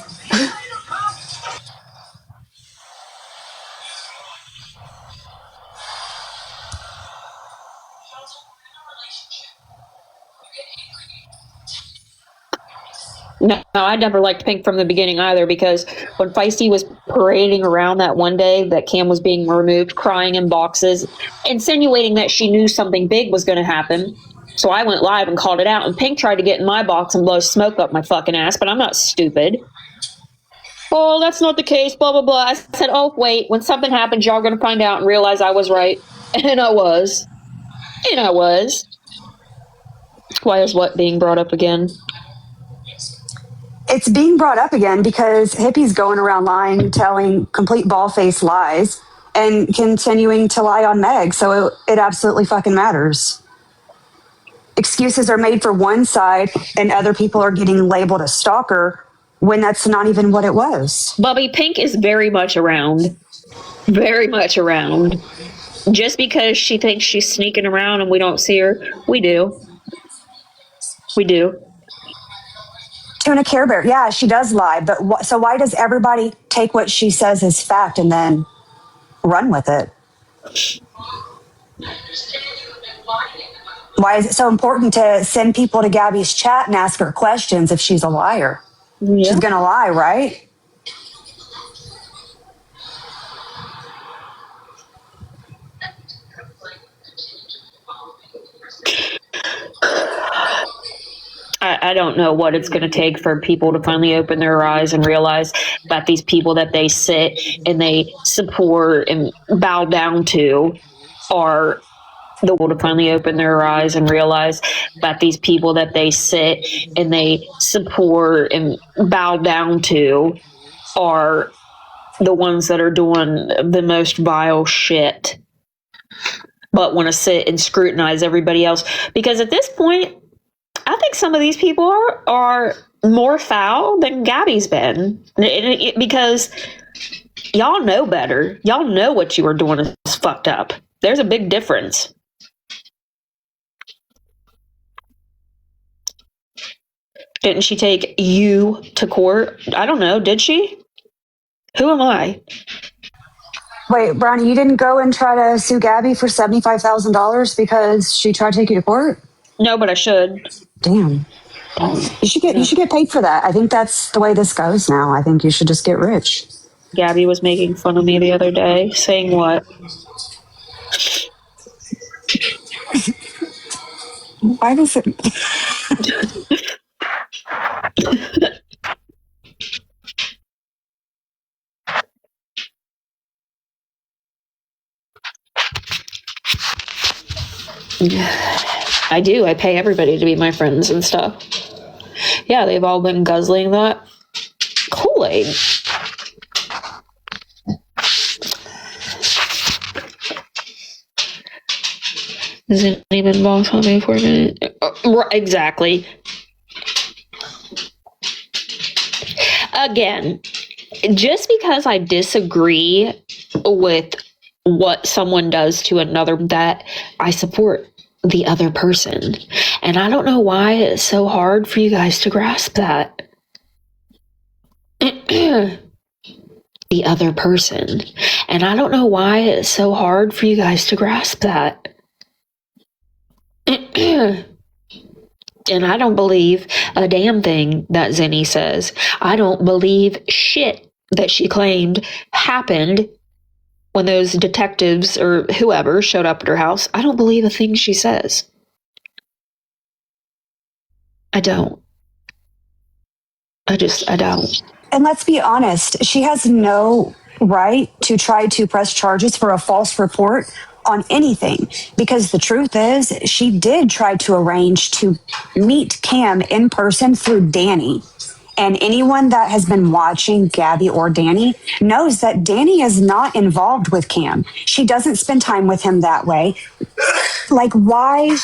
[SPEAKER 3] No, I never liked Pink from the beginning either, because when Feisty was parading around that one day that Cam was being removed, crying in boxes, insinuating that she knew something big was going to happen. So I went live and called it out, and Pink tried to get in my box and blow smoke up my fucking ass, but I'm not stupid. Oh, that's not the case, blah, blah, blah. I said, oh, wait, when something happens, y'all are going to find out and realize I was right. And I was. And I was. Why is what being brought up again?
[SPEAKER 9] It's being brought up again because Hippie's going around lying, telling complete ball-faced lies, and continuing to lie on Meg. So it absolutely fucking matters. Excuses are made for one side, and other people are getting labeled a stalker when that's not even what it was.
[SPEAKER 3] Bobby, Pink is very much around. Very much around. Just because she thinks she's sneaking around and we don't see her, we do. We do.
[SPEAKER 9] Tuna Care Bear, yeah, she does lie, but so why does everybody take what she says as fact and then run with it? Why is it so important to send people to Gabby's chat and ask her questions if she's a liar? Yeah. She's gonna lie, right?
[SPEAKER 3] I don't know what it's going to take for people to finally open their eyes and realize that these people that they sit and they support and bow down to are the world, to finally open their eyes and realize that these people that they sit and they support and bow down to are the ones that are doing the most vile shit, but want to sit and scrutinize everybody else. Because at this point, I think some of these people are more foul than Gabby's been. Because y'all know better. Y'all know what you are doing is fucked up. There's a big difference. Didn't she take you to court? I don't know. Did she? Who am I?
[SPEAKER 9] Wait, Brownie, you didn't go and try to sue Gabby for $75,000 because she tried to take you to court?
[SPEAKER 3] No, but I should.
[SPEAKER 9] Damn. You should get paid for that. I think that's the way this goes now. I think you should just get rich.
[SPEAKER 3] Gabby was making fun of me the other day, saying what?
[SPEAKER 9] Why does it?
[SPEAKER 3] I do. I pay everybody to be my friends and stuff. Yeah, they've all been guzzling that Kool-Aid. Doesn't even boss on me for a minute. Exactly. Again, just because I disagree with what someone does to another, that I support the other person. And I don't know why it's so hard for you guys to grasp that. The other person. And I don't know why it's so hard for you guys to grasp that. And I don't believe a damn thing that Zenny says. I don't believe shit that she claimed happened when those detectives or whoever showed up at her house. I don't believe a thing she says. I don't. I don't.
[SPEAKER 9] And let's be honest, she has no right to try to press charges for a false report on anything, because the truth is she did try to arrange to meet Cam in person through Danny. And anyone that has been watching Gabby or Danny knows that Danny is not involved with Cam. She doesn't spend time with him that way. Like, why?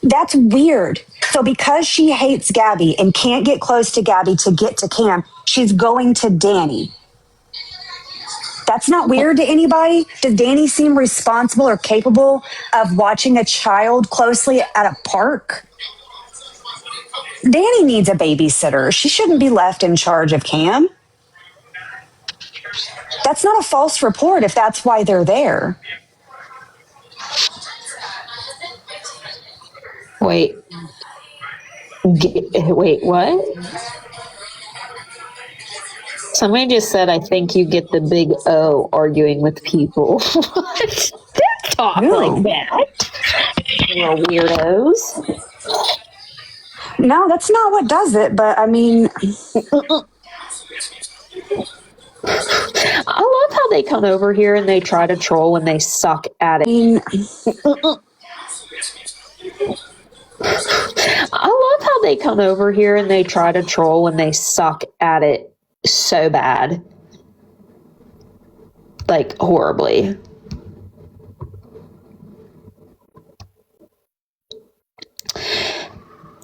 [SPEAKER 9] That's weird. So because she hates Gabby and can't get close to Gabby to get to Cam, she's going to Danny. That's not weird to anybody. Does Danny seem responsible or capable of watching a child closely at a park? Danny needs a babysitter. She shouldn't be left in charge of Cam. That's not a false report if that's why they're there.
[SPEAKER 3] Wait, what? Somebody just said, I think you get the big O arguing with people. What? Don't talk like that. Little weirdos.
[SPEAKER 9] No, that's not what does it, but I mean,
[SPEAKER 3] I love how they come over here and they try to troll when they suck at it. I love how they come over here and they try to troll when they suck at it so bad. Like, horribly.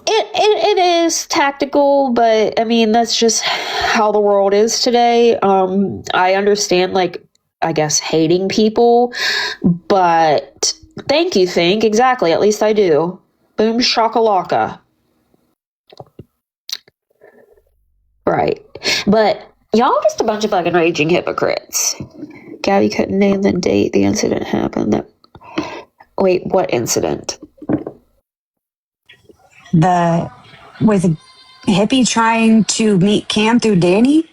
[SPEAKER 3] It is tactical, but I mean, that's just how the world is today. I understand, like, I guess hating people, but thank you, Think. Exactly, at least I do. Boom shakalaka. Right. But y'all just a bunch of fucking raging hypocrites. Gabby couldn't name the date the incident happened. Wait, what incident?
[SPEAKER 9] With Hippie trying to meet Cam through Danny?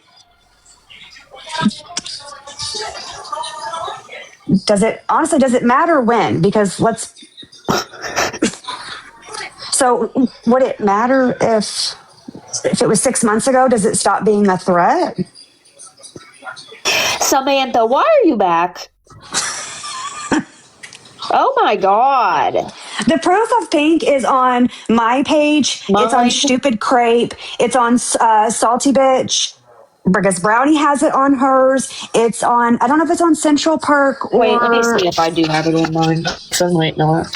[SPEAKER 9] Does it matter when? Because so would it matter if it was 6 months ago? Does it stop being a threat?
[SPEAKER 3] Samantha, why are you back? Oh my God.
[SPEAKER 9] The proof of Pink is on my page.
[SPEAKER 3] Mine?
[SPEAKER 9] It's on Stupid Crepe. It's on Salty Bitch. Because Brownie has it on hers. It's on, I don't know if it's on Central Perk or...
[SPEAKER 3] Wait, let me see if I do have it on mine. Because I might not.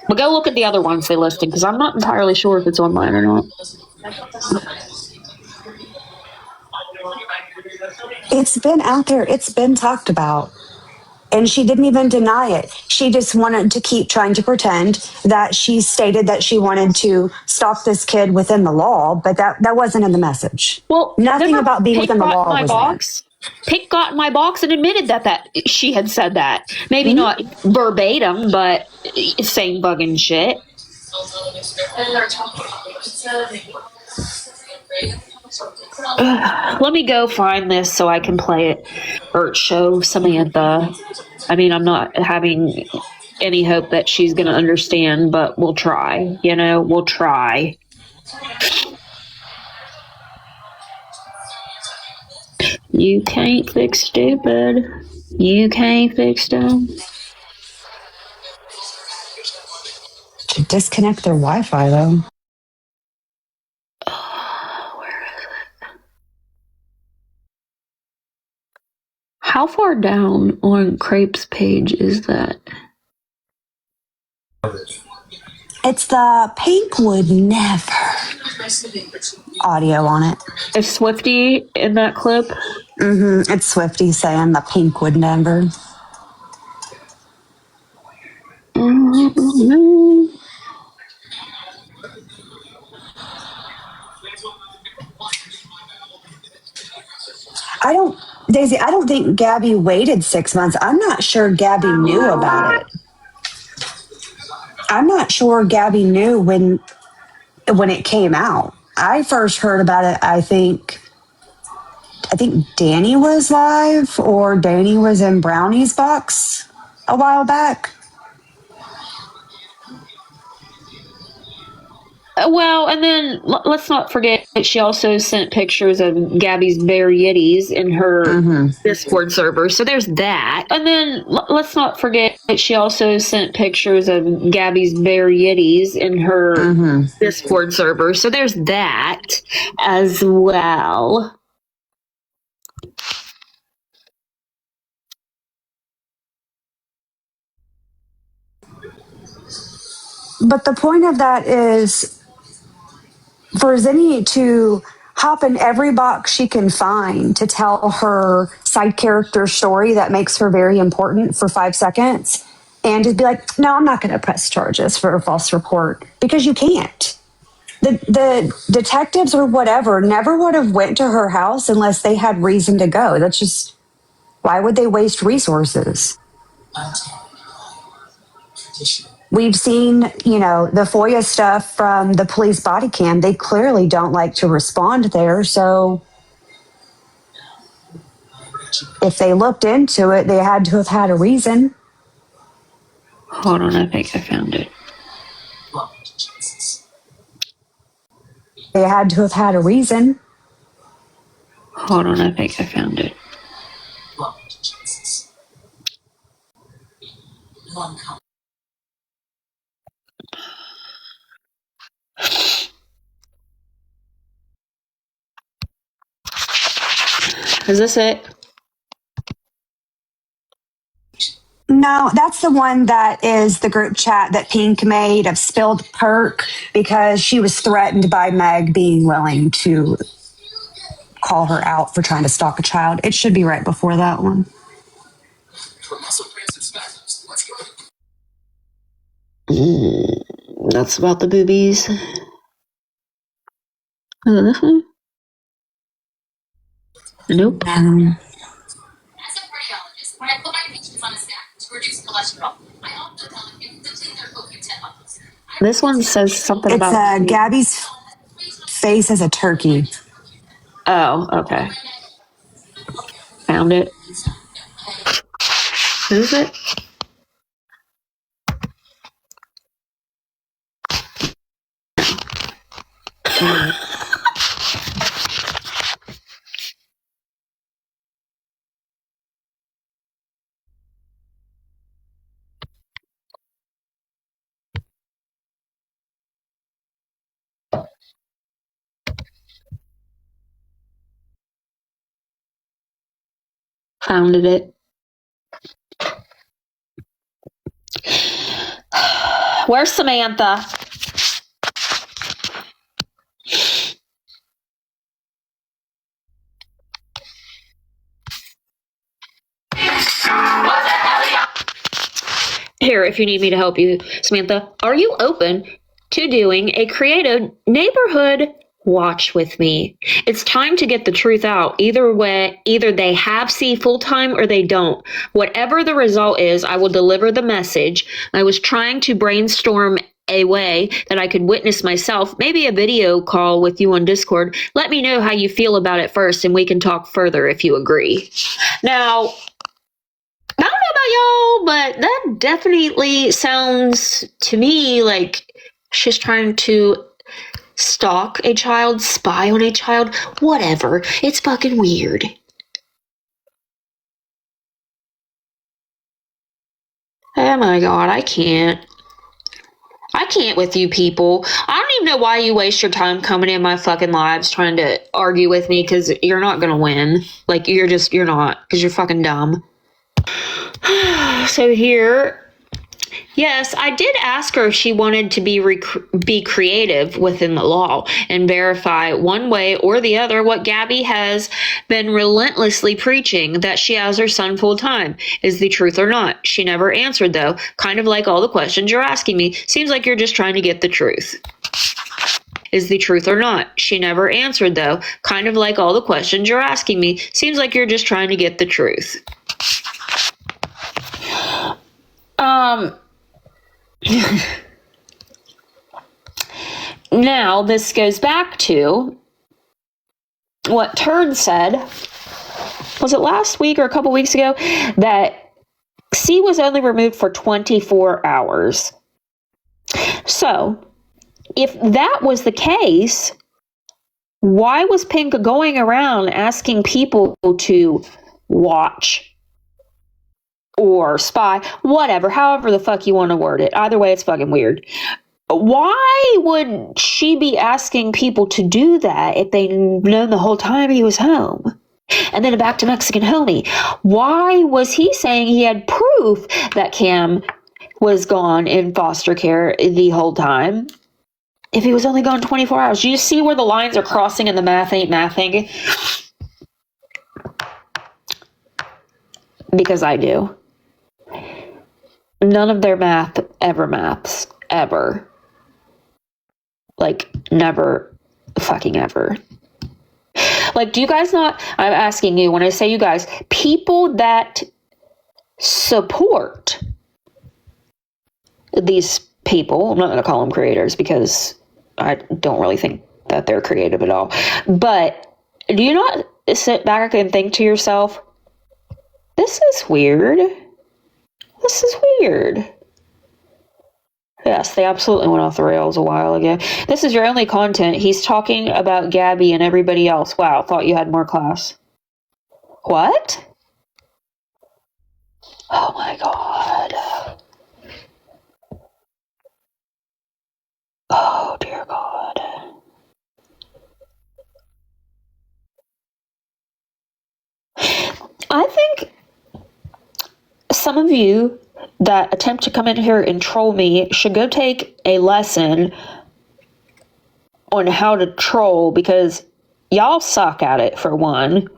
[SPEAKER 3] But go look at the other ones they listed, because I'm not entirely sure if it's on mine or not.
[SPEAKER 9] It's been out there. It's been talked about. And she didn't even deny it. She just wanted to keep trying to pretend that she stated that she wanted to stop this kid within the law, but that wasn't in the message.
[SPEAKER 3] Well,
[SPEAKER 9] nothing about being within the law was
[SPEAKER 3] box. Pink got in my box and admitted that she had said that. Maybe not verbatim, but same bugging shit. Let me go find this so I can play it or show Samantha. I mean, I'm not having any hope that she's going to understand, but we'll try. We'll try. You can't fix stupid. You can't fix dumb.
[SPEAKER 9] To disconnect their Wi-Fi, though.
[SPEAKER 3] Where is it? How far down on Crepe's page is that?
[SPEAKER 9] It's the Pink would never audio on it.
[SPEAKER 3] Is Swifty in that clip?
[SPEAKER 9] Mm-hmm. It's Swifty saying the Pink would never.
[SPEAKER 3] Mm-hmm.
[SPEAKER 9] Daisy, I don't think Gabby waited 6 months. I'm not sure Gabby knew about it. I'm not sure Gabby knew when it came out. I first heard about it, I think Danny was live or Danny was in Brownie's box a while back.
[SPEAKER 3] Well, and then let's not forget that she also sent pictures of Gabby's bare yitties in her Discord server. So there's that. And then let's not forget that she also sent pictures of Gabby's bare yitties in her Discord server. So there's that as well.
[SPEAKER 9] But the point of that is for Zinni to hop in every box she can find to tell her side character story that makes her very important for 5 seconds and just be like, no, I'm not going to press charges for a false report because you can't. The detectives or whatever never would have went to her house unless they had reason to go. That's just, why would they waste resources? We've seen, the FOIA stuff from the police body cam. They clearly don't like to respond there. So if they looked into it, they had to have had a reason.
[SPEAKER 3] Hold on, I think I found it.
[SPEAKER 9] They had to have had a reason.
[SPEAKER 3] Hold on, I think I found it. Is this it?
[SPEAKER 9] No, that's the one that is the group chat that Pink made of spilled Perk because she was threatened by Meg being willing to call her out for trying to stalk a child. It should be right before that one.
[SPEAKER 3] That's about the boobies. This one? Nope. This one says something
[SPEAKER 9] It's
[SPEAKER 3] about
[SPEAKER 9] Gabby's face as a turkey.
[SPEAKER 3] Oh, okay. Found it. Is it? Founded it. Where's Samantha? Here, if you need me to help you, Samantha, are you open to doing a creative neighborhood watch with me? It's time to get the truth out. Either way, either they have C full-time or they don't. Whatever the result is, I will deliver the message. I was trying to brainstorm a way that I could witness myself, maybe a video call with you on Discord. Let me know how you feel about it first, and we can talk further if you agree. Now, I don't know about y'all, but that definitely sounds to me like she's trying to stalk a child, spy on a child, whatever. It's fucking weird. Oh my god, I can't. I can't with you people. I don't even know why you waste your time coming in my fucking lives trying to argue with me, because you're not gonna win. Like, you're not, because you're fucking dumb. So here, yes, I did ask her if she wanted to be creative within the law and verify one way or the other what Gabby has been relentlessly preaching, that she has her son full time. Is the truth or not? She never answered, though. Kind of like all the questions you're asking me. Seems like you're just trying to get the truth. Is the truth or not? She never answered, though. Kind of like all the questions you're asking me. Seems like you're just trying to get the truth. Now, this goes back to what Turd said, was it last week or a couple weeks ago, that C was only removed for 24 hours. So, if that was the case, why was Pink going around asking people to watch or spy, whatever, however the fuck you want to word it? Either way, it's fucking weird. Why would she be asking people to do that if they'd known the whole time he was home? And then back to Mexican Homie. Why was he saying he had proof that Cam was gone in foster care the whole time if he was only gone 24 hours? Do you see where the lines are crossing and the math ain't mathing? Because I do. None of their math ever maths. Ever. Like, never fucking ever. Like, do you guys not, I'm asking you, when I say you guys, people that support these people, I'm not going to call them creators because I don't really think that they're creative at all. But do you not sit back and think to yourself, this is weird? This is weird. Yes, they absolutely went off the rails a while ago. This is your only content. He's talking about Gabby and everybody else. Wow, thought you had more class. What? Oh my God. Oh dear God. I think some of you that attempt to come in here and troll me should go take a lesson on how to troll, because y'all suck at it, for one.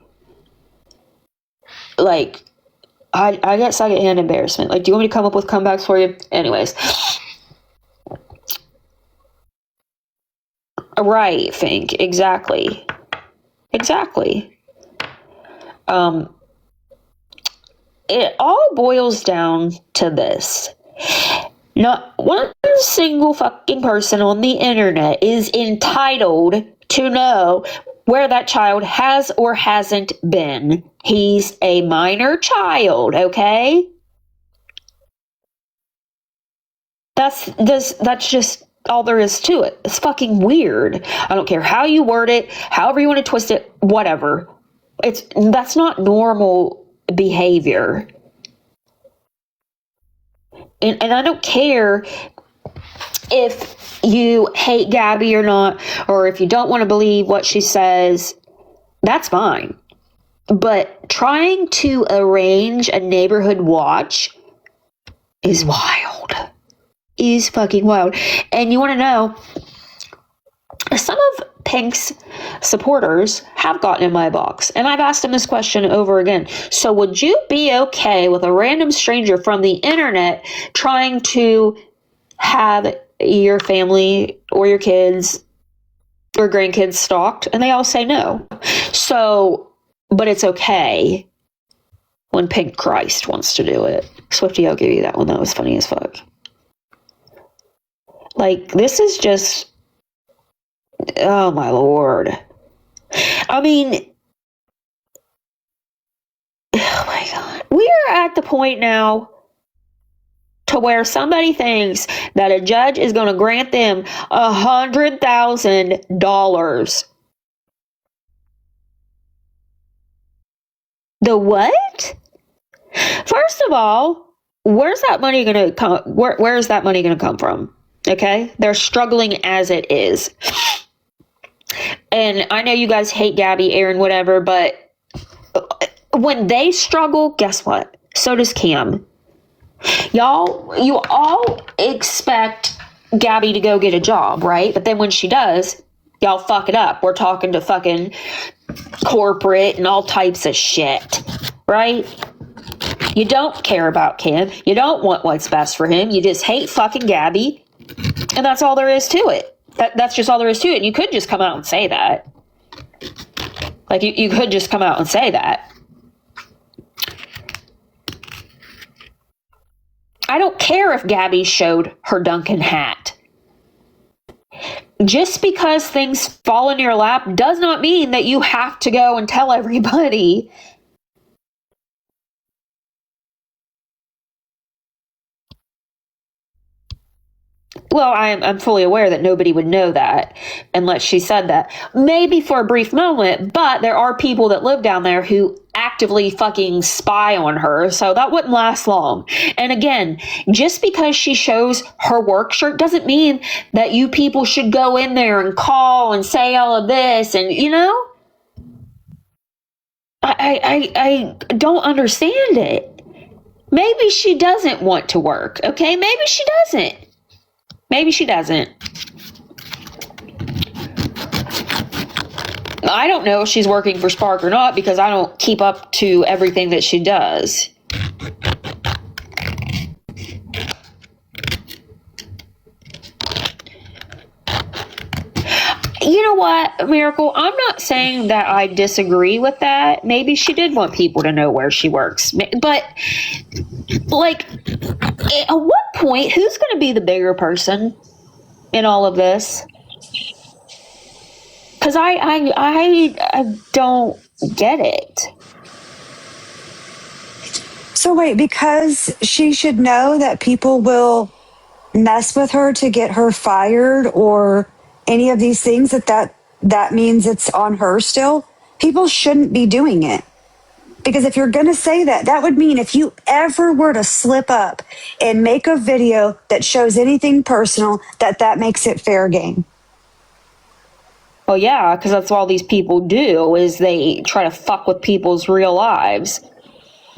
[SPEAKER 3] Like, I get secondhand embarrassment. Like, do you want me to come up with comebacks for you? Anyways. Right, Fink. Exactly. Exactly. It all boils down to this. Not one single fucking person on the internet is entitled to know where that child has or hasn't been. He's a minor child, okay? That's just all there is to it. It's fucking weird. I don't care how you word it, however you want to twist it, whatever. That's not normal behavior. And I don't care if you hate Gabby or not, or if you don't want to believe what she says, that's fine. But trying to arrange a neighborhood watch is wild. Is fucking wild. And you want to know, some of Pink's supporters have gotten in my box, and I've asked him this question over again. So would you be okay with a random stranger from the internet trying to have your family or your kids or grandkids stalked? And they all say no. So, but it's okay when Pink Christ wants to do it. Swifty, I'll give you that one. That was funny as fuck. Like, this is just, oh my Lord. I mean, oh my God. We are at the point now to where somebody thinks that a judge is going to grant them $100,000. The what? First of all, where's that money going to come? Where is that money going to come from? Okay, they're struggling as it is. And I know you guys hate Gabby, Aaron, whatever, but when they struggle, guess what? So does Cam. You all expect Gabby to go get a job, right? But then when she does, y'all fuck it up. We're talking to fucking corporate and all types of shit, right? You don't care about Cam. You don't want what's best for him. You just hate fucking Gabby. And that's all there is to it. That's just all there is to it. And you could just come out and say that. Like, you could just come out and say that. I don't care if Gabby showed her Duncan hat. Just because things fall in your lap does not mean that you have to go and tell everybody. Well, I'm fully aware that nobody would know that unless she said that. Maybe for a brief moment, but there are people that live down there who actively fucking spy on her, so that wouldn't last long. And again, just because she shows her work shirt doesn't mean that you people should go in there and call and say all of this, and you know? I don't understand it. Maybe she doesn't want to work, okay? Maybe she doesn't. Maybe she doesn't. I don't know if she's working for Spark or not because I don't keep up to everything that she does. You know what, Miracle? I'm not saying that I disagree with that. Maybe she did want people to know where she works. But, like, at what point, who's going to be the bigger person in all of this? Because I don't get it.
[SPEAKER 9] So wait, because she should know that people will mess with her to get her fired or any of these things, that means it's on her still. People shouldn't be doing it. Because if you're going to say that, that would mean if you ever were to slip up and make a video that shows anything personal, that makes it fair game.
[SPEAKER 3] Well, yeah, because that's what all these people do, is they try to fuck with people's real lives.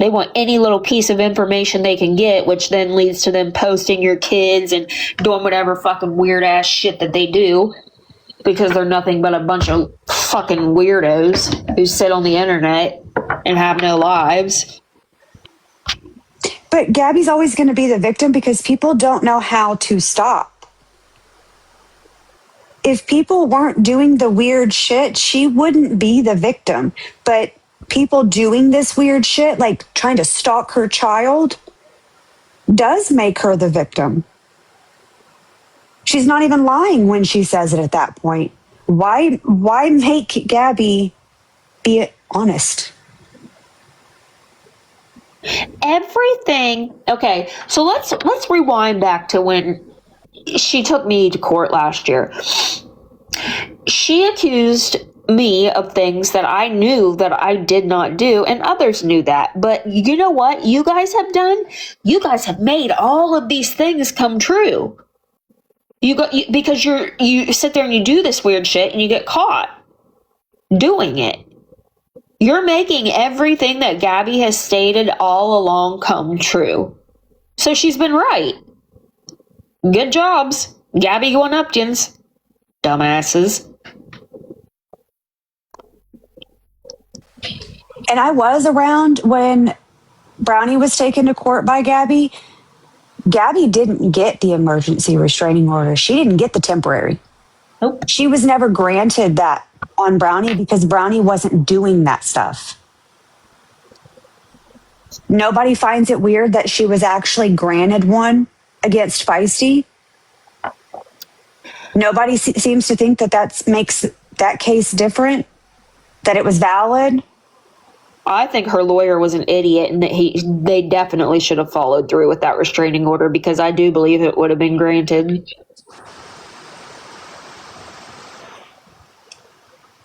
[SPEAKER 3] They want any little piece of information they can get, which then leads to them posting your kids and doing whatever fucking weird ass shit that they do, because they're nothing but a bunch of fucking weirdos who sit on the internet and have no lives.
[SPEAKER 9] But Gabby's always going to be the victim because people don't know how to stop. If people weren't doing the weird shit, she wouldn't be the victim. But people doing this weird shit, like trying to stalk her child, does make her the victim. She's not even lying when she says it at that point. Why make Gabby be honest?
[SPEAKER 3] Everything. Okay, so let's rewind back to when she took me to court last year. She accused me of things that I knew that I did not do, and others knew that. But you know what you guys have done? You guys have made all of these things come true. Because you sit there and you do this weird shit and you get caught doing it. You're making everything that Gabby has stated all along come true. So she's been right. Good jobs, Gabby Going-Uptons. Dumbasses.
[SPEAKER 9] And I was around when Brownie was taken to court by Gabby. Gabby didn't get the emergency restraining order. She didn't get the temporary.
[SPEAKER 3] Nope.
[SPEAKER 9] She was never granted that on Brownie because Brownie wasn't doing that stuff. Nobody finds it weird that she was actually granted one against Feisty. Nobody seems to think that makes that case different, that it was valid.
[SPEAKER 3] I think her lawyer was an idiot, and that they definitely should have followed through with that restraining order, because I do believe it would have been granted.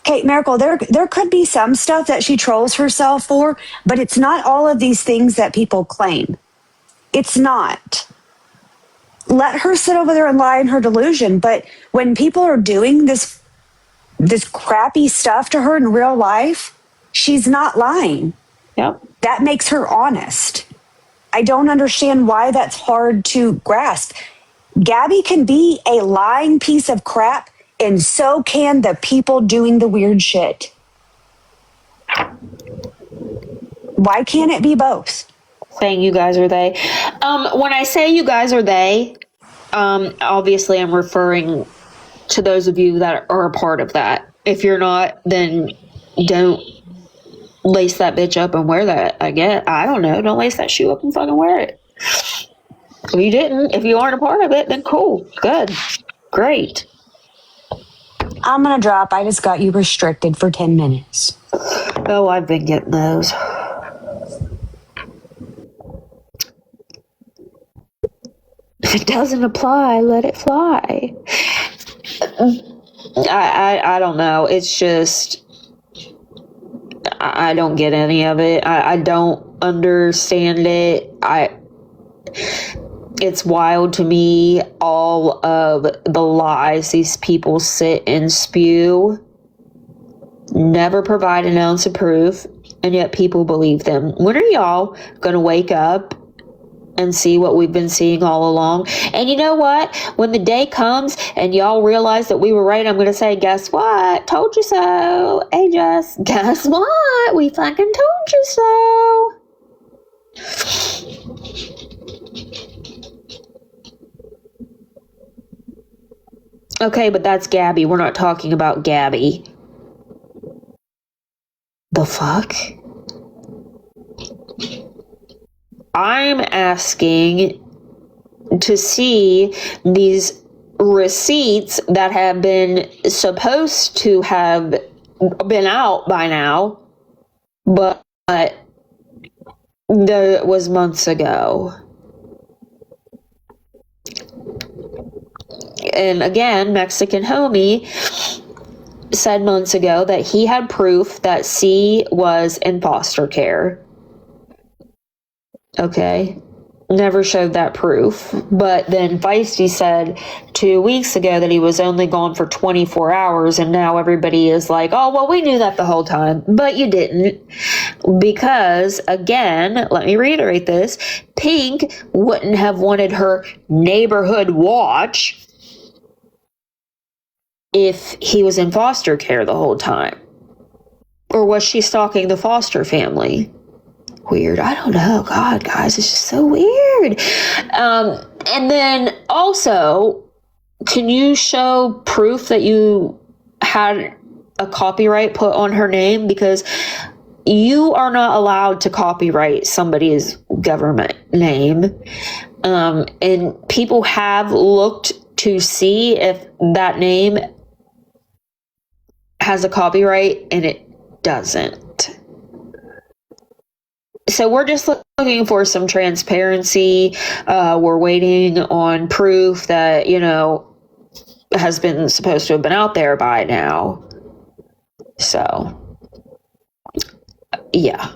[SPEAKER 9] Kate Miracle, there could be some stuff that she trolls herself for, but it's not all of these things that people claim. It's not. Let her sit over there and lie in her delusion. But when people are doing this crappy stuff to her in real life, she's not lying.
[SPEAKER 3] Yep.
[SPEAKER 9] That makes her honest. I don't understand why that's hard to grasp. Gabby can be a lying piece of crap, and so can the people doing the weird shit. Why can't it be both?
[SPEAKER 3] Saying you guys are they. When I say you guys are they, obviously I'm referring to those of you that are a part of that. If you're not, then don't lace that bitch up and wear that. I don't know. Don't lace that shoe up and fucking wear it. If you didn't, if you aren't a part of it, then cool. Good. Great.
[SPEAKER 9] I'm going to drop. I just got you restricted for 10 minutes.
[SPEAKER 3] Oh, I've been getting those. If it doesn't apply, let it fly. I don't know. It's just, I don't get any of it. I don't understand it. It's wild to me, all of the lies these people sit and spew, never provide an ounce of proof, and yet people believe them. When are y'all going to wake up and see what we've been seeing all along? And you know what? When the day comes and y'all realize that we were right, I'm going to say, guess what? Told you so. Hey, Jess, guess what? We fucking told you so. Okay, but that's Gabby. We're not talking about Gabby. The fuck? I'm asking to see these receipts that have been supposed to have been out by now, but that was months ago. And again, Mexican homie said months ago that he had proof that C was in foster care. Okay. Never showed that proof. But then Feisty said 2 weeks ago that he was only gone for 24 hours, and now everybody is like, oh, well, we knew that the whole time. But you didn't. Because, again, let me reiterate this, Pink wouldn't have wanted her neighborhood watch if he was in foster care the whole time. Or was she stalking the foster family? Weird. I don't know. God, guys, it's just so weird. And then also, can you show proof that you had a copyright put on her name? Because you are not allowed to copyright somebody's government name. And people have looked to see if that name has a copyright, and it doesn't. So we're just looking for some transparency. We're waiting on proof that, has been supposed to have been out there by now. So, yeah.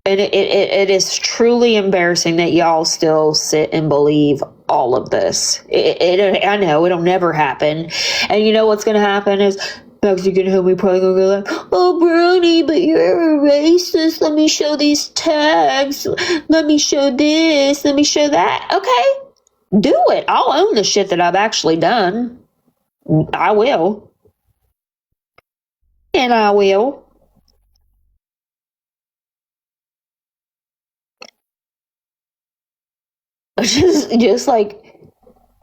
[SPEAKER 3] And it is truly embarrassing that y'all still sit and believe all of this. I know it'll never happen. And you know what's going to happen is Mexican homie probably gonna go like, oh, Brownie, but you're a racist. Let me show these tags. Let me show this. Let me show that. Okay, do it. I'll own the shit that I've actually done. I will. And I will. Just like,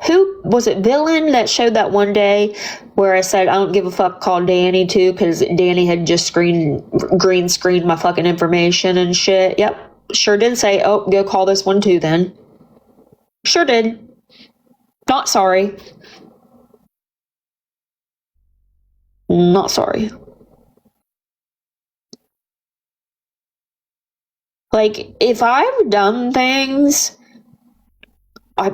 [SPEAKER 3] who was it, Villain, that showed that one day where I said I don't give a fuck, called Danny too, because Danny had just green screened my fucking information and shit. Yep, sure did say, oh, go call this one too then. Sure did. Not sorry. Not sorry. Like, if I've done things, I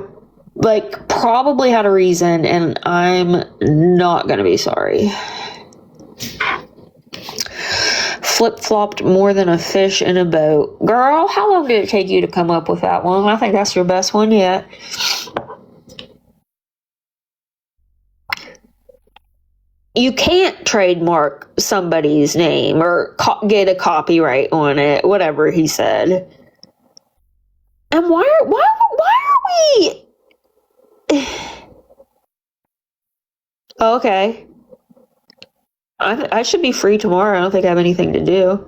[SPEAKER 3] probably had a reason, and I'm not gonna be sorry. Flip-flopped more than a fish in a boat. Girl, how long did it take you to come up with that one? I think that's your best one yet. You can't trademark somebody's name or get a copyright on it, whatever he said. And why are we... Okay. I should be free tomorrow. I don't think I have anything to do.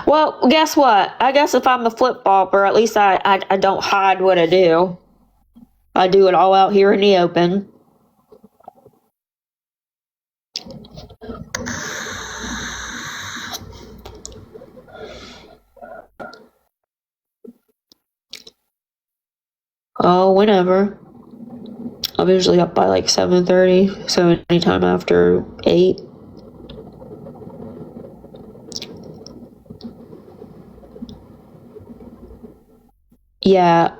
[SPEAKER 3] Well, guess what? I guess if I'm a flip-flopper, at least I don't hide what I do. I do it all out here in the open. Oh, whenever. I'm usually up by like 7:30, so anytime after 8. Yeah,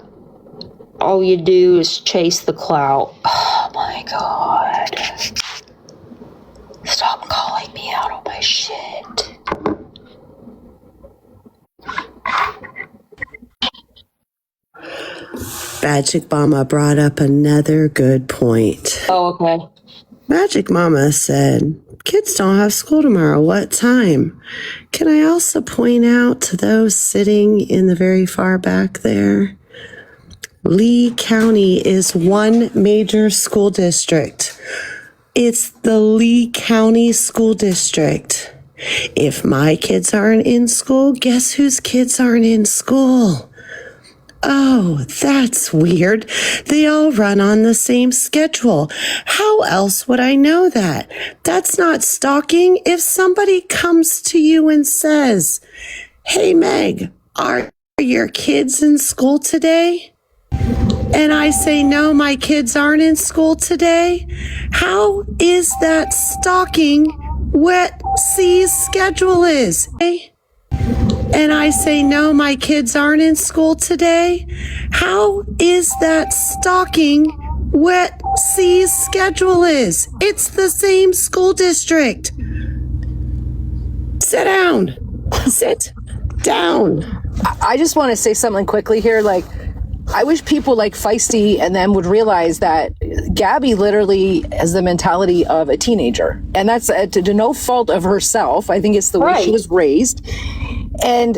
[SPEAKER 3] all you do is chase the clout. Oh my god. Stop calling me out on my shit.
[SPEAKER 8] Magic Mama brought up another good point.
[SPEAKER 3] Oh, okay.
[SPEAKER 8] Magic Mama said, kids don't have school tomorrow. What time? Can I also point out to those sitting in the very far back there, Lee County is one major school district. It's the Lee County School District. If my kids aren't in school, guess whose kids aren't in school? Oh, that's weird. They all run on the same schedule. How else would I know that? That's not stalking. If somebody comes to you and says, "Hey, Meg, are your kids in school today?" And I say, "No, my kids aren't in school today." How is that stalking what C's schedule is? And I say, "No, my kids aren't in school today." How is that stalking what C's schedule is? It's the same school district. Sit down. Sit down.
[SPEAKER 11] I just want to say something quickly here. Like, I wish people like Feisty and them would realize that Gabby literally has the mentality of a teenager. And that's to no fault of herself. I think it's the way she was raised. And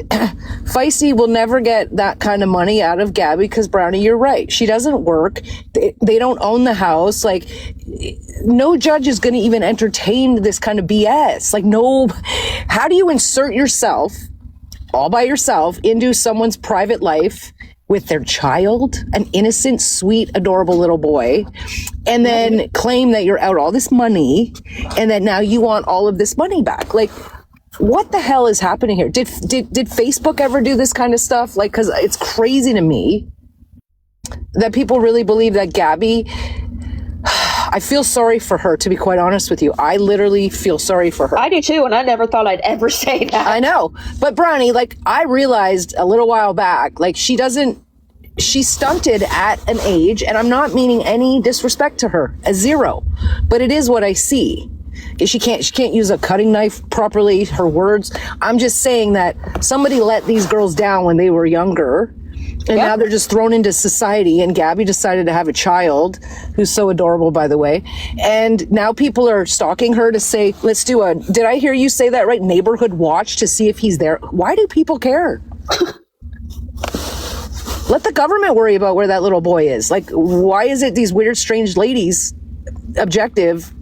[SPEAKER 11] Feisty will never get that kind of money out of Gabby because, Brownie, you're right. She doesn't work. They don't own the house. Like, no judge is going to even entertain this kind of BS. Like, no. How do you insert yourself all by yourself into someone's private life with their child, an innocent, sweet, adorable little boy, and then claim that you're out all this money and that now you want all of this money back? Like, what the hell is happening here? Did Facebook ever do this kind of stuff? Like, because it's crazy to me that people really believe that Gabby, I feel sorry for her, to be quite honest with you. I literally feel sorry for her.
[SPEAKER 3] I do too, and I never thought I'd ever say that.
[SPEAKER 11] I know. But Brownie, like, I realized a little while back, like, she's stunted at an age, and I'm not meaning any disrespect to her, a zero, but it is what I see. She can't use a cutting knife properly, her words. I'm just saying that somebody let these girls down when they were younger, and now they're just thrown into society, and Gabby decided to have a child, who's so adorable, by the way, and now people are stalking her to say, let's do did I hear you say that right, neighborhood watch to see if he's there? Why do people care? Let the government worry about where that little boy is. Like, why is it these weird, strange ladies' objective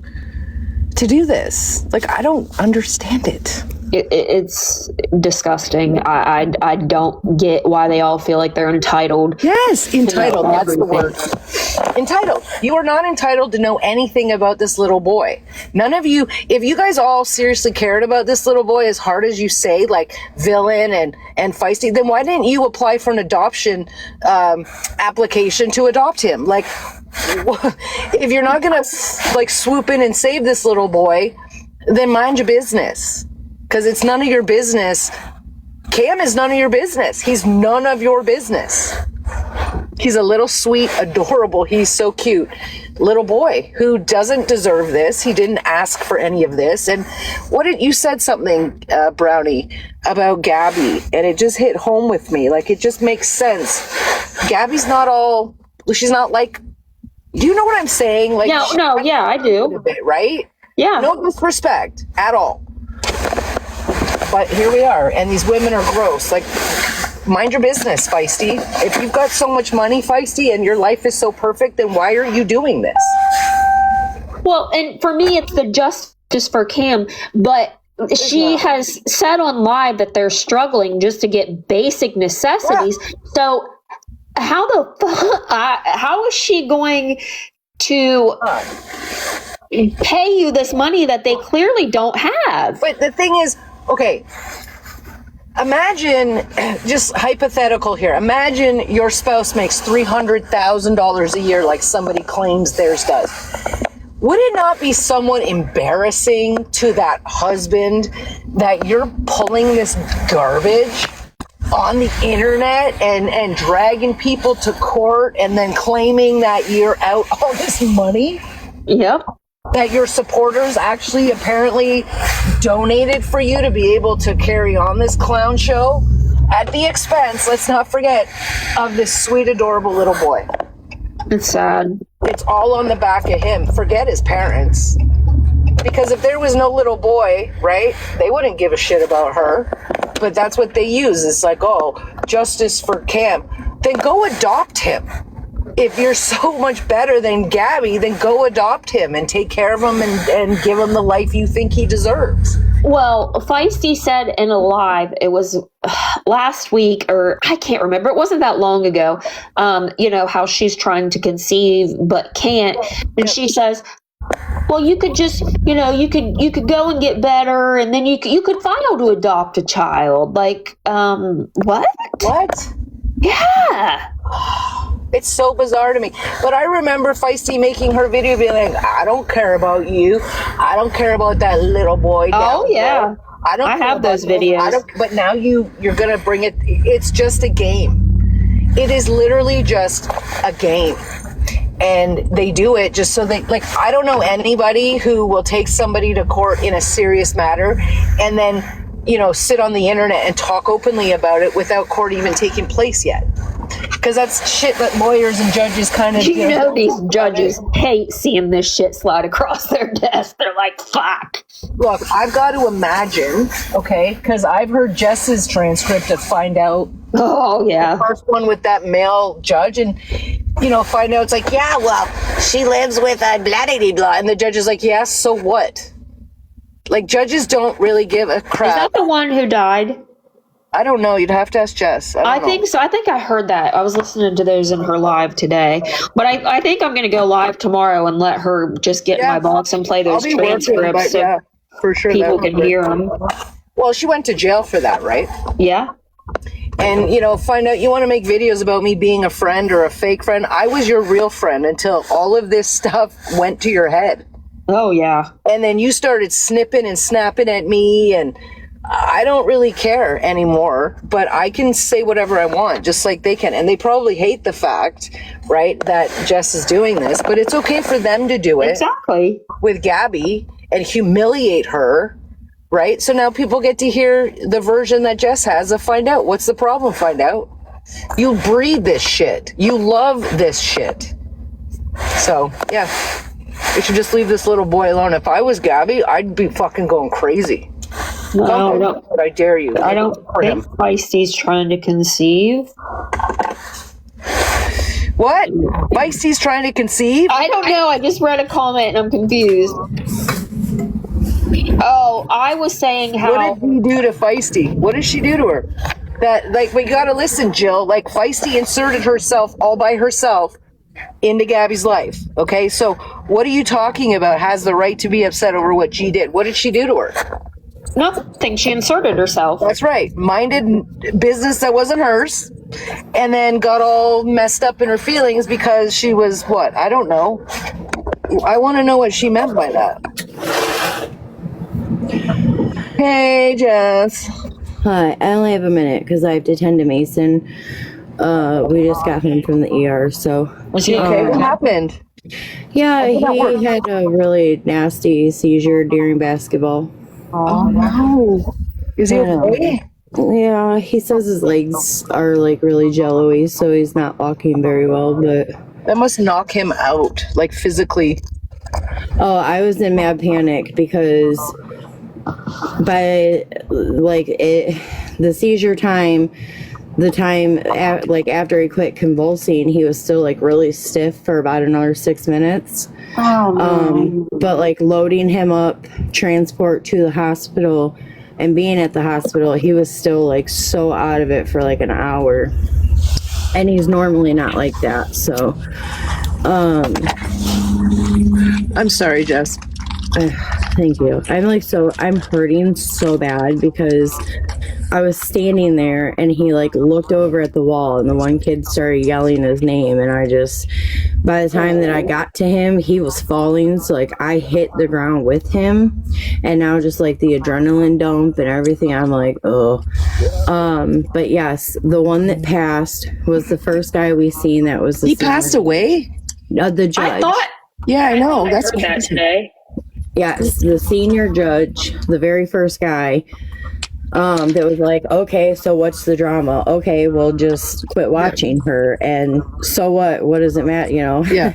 [SPEAKER 11] to do this? Like, I don't understand it.
[SPEAKER 3] It's disgusting. I don't get why they all feel like they're entitled.
[SPEAKER 11] Yes, entitled. That's the word. Entitled. You are not entitled to know anything about this little boy. None of you, if you guys all seriously cared about this little boy as hard as you say, like Villain and Feisty, then why didn't you apply for an adoption application to adopt him? Like, if you're not going to like swoop in and save this little boy, then mind your business. Because it's none of your business. Cam is none of your business. He's none of your business. He's a little sweet, adorable, he's so cute little boy who doesn't deserve this. He didn't ask for any of this. And you said something, Brownie, about Gabby, and it just hit home with me. Like, it just makes sense. Gabby's she's not like, do you know what I'm saying? Like,
[SPEAKER 3] no, yeah, I do.
[SPEAKER 11] A bit, right?
[SPEAKER 3] Yeah.
[SPEAKER 11] No disrespect at all. But here we are, and these women are gross. Like, mind your business, Feisty. If you've got so much money, Feisty, and your life is so perfect, then why are you doing this?
[SPEAKER 3] Well, and for me, it's the justice for Cam, but she has said on live that they're struggling just to get basic necessities. Yeah. So how is she going to pay you this money that they clearly don't have?
[SPEAKER 11] But the thing is, okay, imagine, just hypothetical here, imagine your spouse makes $300,000 a year like somebody claims theirs does. Would it not be somewhat embarrassing to that husband that you're pulling this garbage on the internet and dragging people to court and then claiming that you're out all this money?
[SPEAKER 3] Yep.
[SPEAKER 11] That your supporters actually apparently donated for you to be able to carry on this clown show at the expense, let's not forget, of this sweet, adorable little boy.
[SPEAKER 3] It's sad.
[SPEAKER 11] It's all on the back of him. Forget his parents. Because if there was no little boy, right, they wouldn't give a shit about her. But that's what they use. It's like, oh, justice for Cam. Then go adopt him. If you're so much better than Gabby, then go adopt him and take care of him and give him the life you think he deserves.
[SPEAKER 3] Well, Feisty said in a live, it was last week, or I can't remember. It wasn't that long ago. How she's trying to conceive but can't, and she says, "Well, you could just, you could go and get better, and then you could file to adopt a child." Like, what?
[SPEAKER 11] What?
[SPEAKER 3] Yeah.
[SPEAKER 11] It's so bizarre to me. But I remember Feisty making her video being like, I don't care about you. I don't care about that little boy.
[SPEAKER 3] Oh, yeah.
[SPEAKER 11] I
[SPEAKER 3] have those videos.
[SPEAKER 11] But now you're going to bring it. It's just a game. It is literally just a game. And they do it just so they, like, I don't know anybody who will take somebody to court in a serious matter and then, sit on the internet and talk openly about it without court even taking place yet. Because that's shit that lawyers and judges kind of...
[SPEAKER 3] These judges hate seeing this shit slide across their desk. They're like, fuck.
[SPEAKER 11] Look, I've got to imagine, okay, because I've heard Jess's transcript of Find Out.
[SPEAKER 3] Oh, yeah.
[SPEAKER 11] The first one with that male judge, and, Find Out, it's like, yeah, well, she lives with a blah-de-de-blah. And the judge is like, yeah, so what? Like, judges don't really give a crap.
[SPEAKER 3] Is that the one who died?
[SPEAKER 11] I don't know. You'd have to ask Jess.
[SPEAKER 3] I think so. I think I heard that. I was listening to those in her live today. But I think I'm going to go live tomorrow and let her just get in my box and play those transcripts
[SPEAKER 11] for sure,
[SPEAKER 3] people can hear them.
[SPEAKER 11] Well, she went to jail for that, right?
[SPEAKER 3] Yeah.
[SPEAKER 11] And, Find Out, you want to make videos about me being a friend or a fake friend. I was your real friend until all of this stuff went to your head.
[SPEAKER 3] Oh, yeah.
[SPEAKER 11] And then you started snipping and snapping at me, and I don't really care anymore, but I can say whatever I want, just like they can. And they probably hate the fact, right, that Jess is doing this, but it's okay for them to do it.
[SPEAKER 3] Exactly.
[SPEAKER 11] With Gabby and humiliate her, right? So now people get to hear the version that Jess has of Find Out. What's the problem, Find Out? You breed this shit. You love this shit. So, yeah. We should just leave this little boy alone. If I was Gabby, I'd be fucking going crazy.
[SPEAKER 3] No,
[SPEAKER 11] I dare you.
[SPEAKER 3] I don't think Feisty's trying to conceive.
[SPEAKER 11] What? Feisty's trying to conceive?
[SPEAKER 3] I don't know. I just read a comment and I'm confused. Oh, I was saying how...
[SPEAKER 11] What did he do to Feisty? What did she do to her? That, like, we gotta listen, Jill. Like, Feisty inserted herself all by herself into Gabby's life. Okay, so what are you talking about? Has the right to be upset over what she did. What did she do to her?
[SPEAKER 3] Nothing. She inserted herself.
[SPEAKER 11] That's right. Minded business that wasn't hers, and then got all messed up in her feelings because she was what? I don't know. I want to know what she meant by that. Hey, Jess.
[SPEAKER 12] Hi. I only have a minute because I have to tend to Mason. We just got him from the ER, so...
[SPEAKER 11] Was he okay? What happened?
[SPEAKER 12] Yeah, he had a really nasty seizure during basketball.
[SPEAKER 11] Oh, no. Is he okay?
[SPEAKER 12] Yeah, he says his legs are, like, really jello-y, so he's not walking very well, but...
[SPEAKER 11] That must knock him out, like, physically.
[SPEAKER 12] Oh, I was in mad panic because by, like, the seizure time... after he quit convulsing, he was still like really stiff for about another 6 minutes.
[SPEAKER 3] Oh, no.
[SPEAKER 12] But like loading him up, transport to the hospital, and being at the hospital, he was still like so out of it for like an hour. And he's normally not like that, so.
[SPEAKER 11] I'm sorry, Jess.
[SPEAKER 12] Thank you. I'm hurting so bad because I was standing there and he like looked over at the wall and the one kid started yelling his name, and by the time that I got to him, he was falling, so like I hit the ground with him, and now just like the adrenaline dump and everything, I'm like, oh. But yes, the one that passed was the first guy we seen that was
[SPEAKER 11] He passed away?
[SPEAKER 12] The judge.
[SPEAKER 11] Yeah, I know. That's
[SPEAKER 1] heard that today.
[SPEAKER 12] Yes, the senior judge, the very first guy, that was like, okay, so what's the drama? Okay, well, just quit watching her, and so what does it matter,
[SPEAKER 11] Yeah.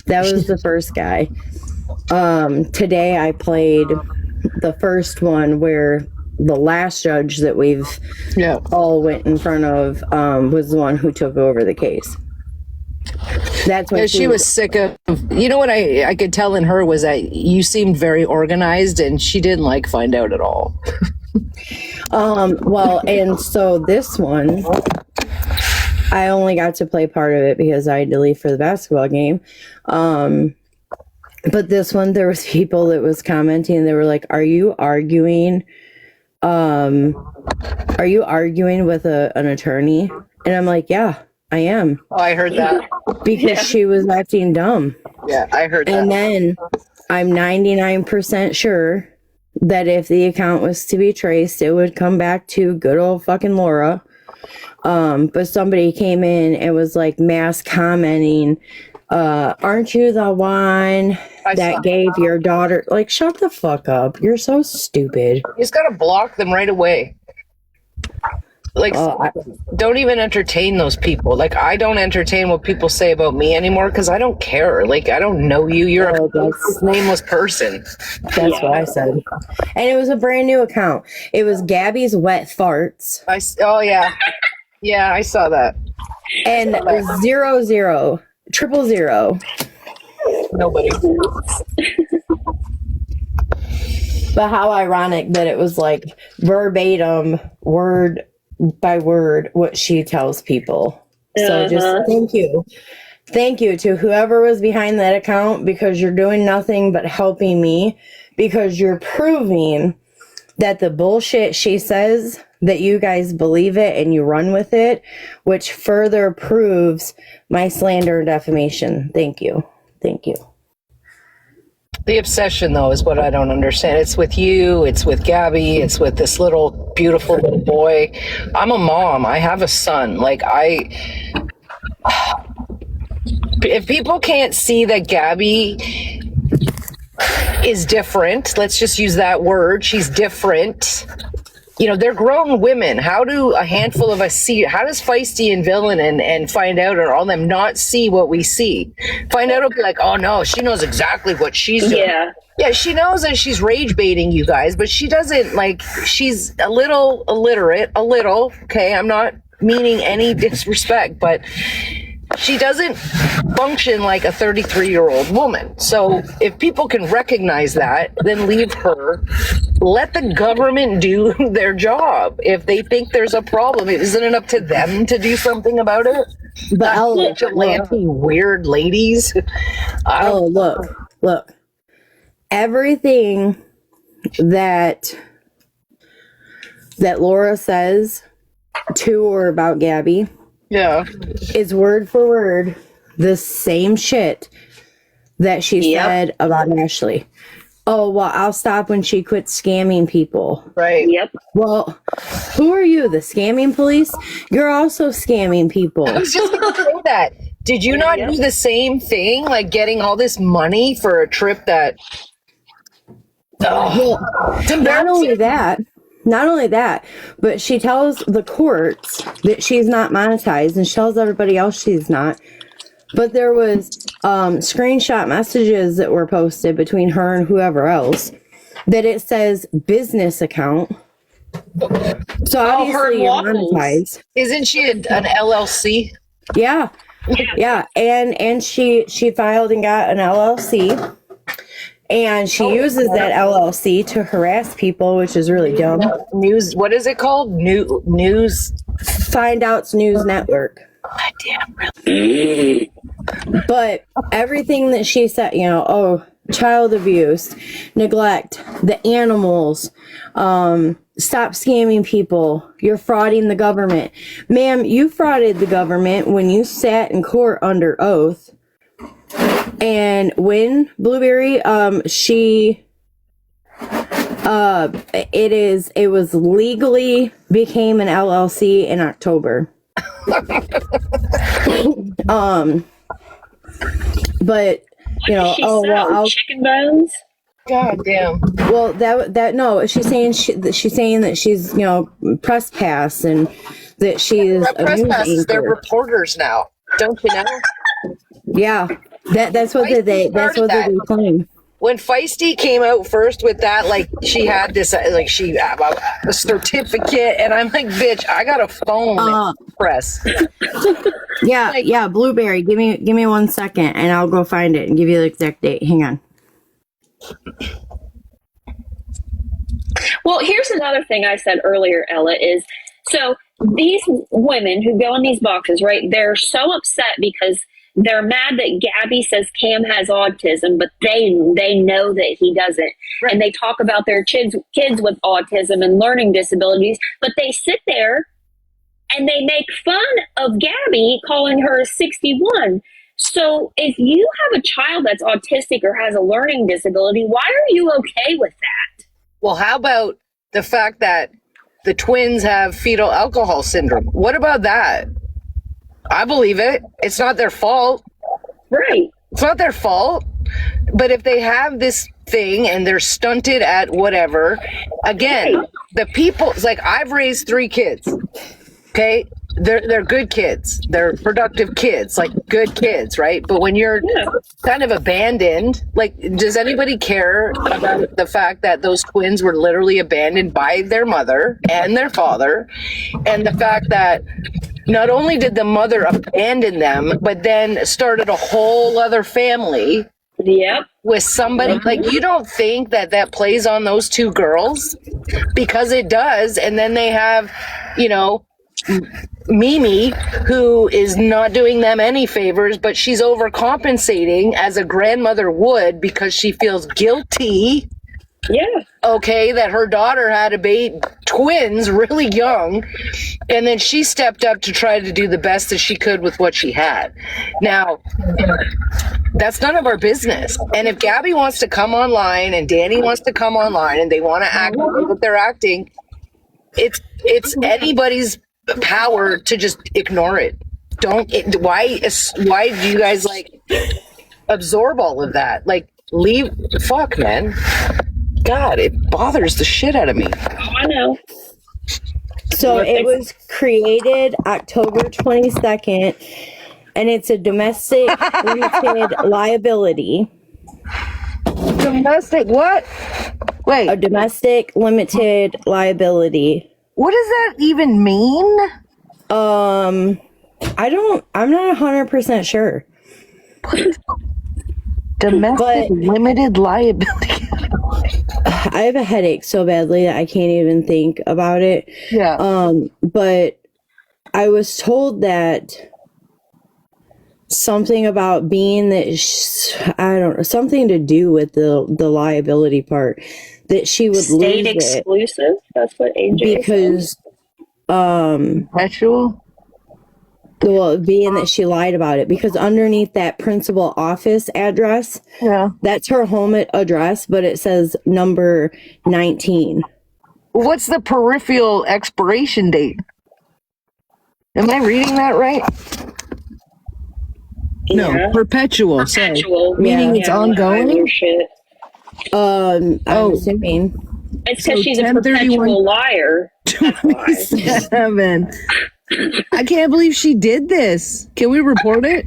[SPEAKER 12] That was the first guy. Today I played the first one where the last judge that we've all went in front of was the one who took over the case. That's what
[SPEAKER 11] She was sick of. You know what I could tell in her was that you seemed very organized, and she didn't like find out at all.
[SPEAKER 12] Well, and so this one, I only got to play part of it because I had to leave for the basketball game. But this one, there was people that was commenting, and they were like, "Are you arguing? Are you arguing with an attorney?" And I'm like, "Yeah, I am."
[SPEAKER 11] Oh, I heard that.
[SPEAKER 12] Because she was acting dumb.
[SPEAKER 11] Yeah, I heard that.
[SPEAKER 12] And then I'm 99% sure that if the account was to be traced, it would come back to good old fucking Laura. But somebody came in and was like mass commenting, aren't you the one that gave your daughter, like, shut the fuck up. You're so stupid.
[SPEAKER 11] You just gotta block them right away. Like, don't even entertain those people. Like, I don't entertain what people say about me anymore because I don't care. Like, I don't know you. You're a nameless person.
[SPEAKER 12] That's what I said. And it was a brand new account. It was Gabby's Wet Farts.
[SPEAKER 11] Oh, yeah. Yeah, I saw that.
[SPEAKER 12] And 00000.
[SPEAKER 11] Nobody.
[SPEAKER 12] But how ironic that it was like verbatim, word by word, what she tells people. So just thank you. Thank you to whoever was behind that account, because you're doing nothing but helping me, because you're proving that the bullshit she says, that you guys believe it and you run with it, which further proves my slander and defamation. Thank you. Thank you.
[SPEAKER 11] The obsession, though, is what I don't understand. It's with you, it's with Gabby, it's with this little, beautiful little boy. I'm a mom. I have a son. Like, if people can't see that Gabby is different, let's just use that word, she's different. You know, they're grown women. How do a handful of us see? How does Feisty and Villain and Find Out or all them not see what we see? Find Out will be like, oh no, she knows exactly what she's doing. Yeah, she knows that she's rage baiting you guys, but she doesn't, like, she's a little illiterate, okay? I'm not meaning any disrespect, but she doesn't function like a 33-year-old woman. So if people can recognize that, then leave her. Let the government do their job. If they think there's a problem, isn't it up to them to do something about it?
[SPEAKER 12] But
[SPEAKER 11] vigilante weird ladies.
[SPEAKER 12] Look. Everything that Laura says to or about Gabby, is word for word the same shit that she said about Ashley. Oh, well, I'll stop when she quits scamming people.
[SPEAKER 11] Right.
[SPEAKER 1] Yep.
[SPEAKER 12] Well, who are you, the scamming police? You're also scamming people.
[SPEAKER 11] I was just going to say that. Did you not do the same thing, like getting all this money for a trip that...
[SPEAKER 12] Well, not only that, but she tells the courts that she's not monetized, and she tells everybody else she's not. But there was screenshot messages that were posted between her and whoever else that it says business account. So obviously you're monetized.
[SPEAKER 11] Isn't she an LLC?
[SPEAKER 12] Yeah. And she filed and got an LLC. And she uses that LLC to harass people, which is really dumb.
[SPEAKER 11] News, what is it called? News?
[SPEAKER 12] Find Out's News Network.
[SPEAKER 11] God damn, really?
[SPEAKER 12] But everything that she said, child abuse, neglect, the animals, stop scamming people, you're frauding the government. Ma'am, you frauded the government when you sat in court under oath. And when Blueberry, it was legally became an LLC in October. But I'll
[SPEAKER 1] chicken bones.
[SPEAKER 11] God damn.
[SPEAKER 12] Well, no, she's saying that she's press pass and that she's a
[SPEAKER 11] press
[SPEAKER 12] news
[SPEAKER 11] passes.
[SPEAKER 12] anchor.
[SPEAKER 11] They're reporters now, don't you know?
[SPEAKER 12] Yeah, that's what they claim.
[SPEAKER 11] when Feisty came out first with that, like she had this, like she a certificate, and I'm like, bitch, I got a phone press.
[SPEAKER 12] Yeah, yeah, Blueberry. Give me 1 second, and I'll go find it and give you the exact date. Hang on.
[SPEAKER 1] Well, here's another thing I said earlier, Ella, is so these women who go in these boxes, right, they're so upset because they're mad that Gabby says Cam has autism, but they know that he doesn't. Right. And they talk about their kids with autism and learning disabilities, but they sit there and they make fun of Gabby, calling her a 61. So if you have a child that's autistic or has a learning disability, why are you okay with that?
[SPEAKER 11] Well, how about the fact that the twins have fetal alcohol syndrome? What about that? I believe it. It's not their fault.
[SPEAKER 1] Right.
[SPEAKER 11] It's not their fault. But if they have this thing and they're stunted at whatever, again, right. The people, it's like, I've raised 3 kids. Okay? They're good kids. They're productive kids, like good kids, right? But when you're kind of abandoned, like, does anybody care about the fact that those twins were literally abandoned by their mother and their father? And the fact that not only did the mother abandon them, but then started a whole other family.
[SPEAKER 1] Yep.
[SPEAKER 11] With somebody, like, you don't think that plays on those 2 girls? Because it does. And then they have, you know, Mimi, who is not doing them any favors, but she's overcompensating as a grandmother would because she feels guilty.
[SPEAKER 1] Yeah.
[SPEAKER 11] Okay, that her daughter had twins really young, and then she stepped up to try to do the best that she could with what she had. Now, that's none of our business. And if Gabby wants to come online and Danny wants to come online and they want to act what they're acting, it's anybody's power to just ignore it. Why do you guys like absorb all of that? Like, leave. Fuck, man. God, it bothers the shit out of me.
[SPEAKER 1] I know.
[SPEAKER 12] So it was created October 22nd, and it's a domestic limited liability.
[SPEAKER 11] Domestic what? Wait.
[SPEAKER 12] A domestic limited liability.
[SPEAKER 11] What does that even mean?
[SPEAKER 12] I'm not 100% sure.
[SPEAKER 11] Domestic limited liability.
[SPEAKER 12] I have a headache so badly that I can't even think about it.
[SPEAKER 11] Yeah.
[SPEAKER 12] But I was told that something about being that I don't know, something to do with the liability part, that she would
[SPEAKER 1] state
[SPEAKER 12] lose
[SPEAKER 1] exclusive.
[SPEAKER 12] It
[SPEAKER 1] that's what AJ
[SPEAKER 12] because
[SPEAKER 11] perpetual.
[SPEAKER 12] Well, being that she lied about it, because underneath that principal office address, that's her home address, but it says number 19.
[SPEAKER 11] What's the peripheral expiration date? Am I reading that right?
[SPEAKER 1] Yeah.
[SPEAKER 11] No, perpetual. Meaning it's ongoing.
[SPEAKER 12] I'm assuming.
[SPEAKER 1] It's because she's a perpetual liar.
[SPEAKER 11] 27. I can't believe she did this. Can we report it?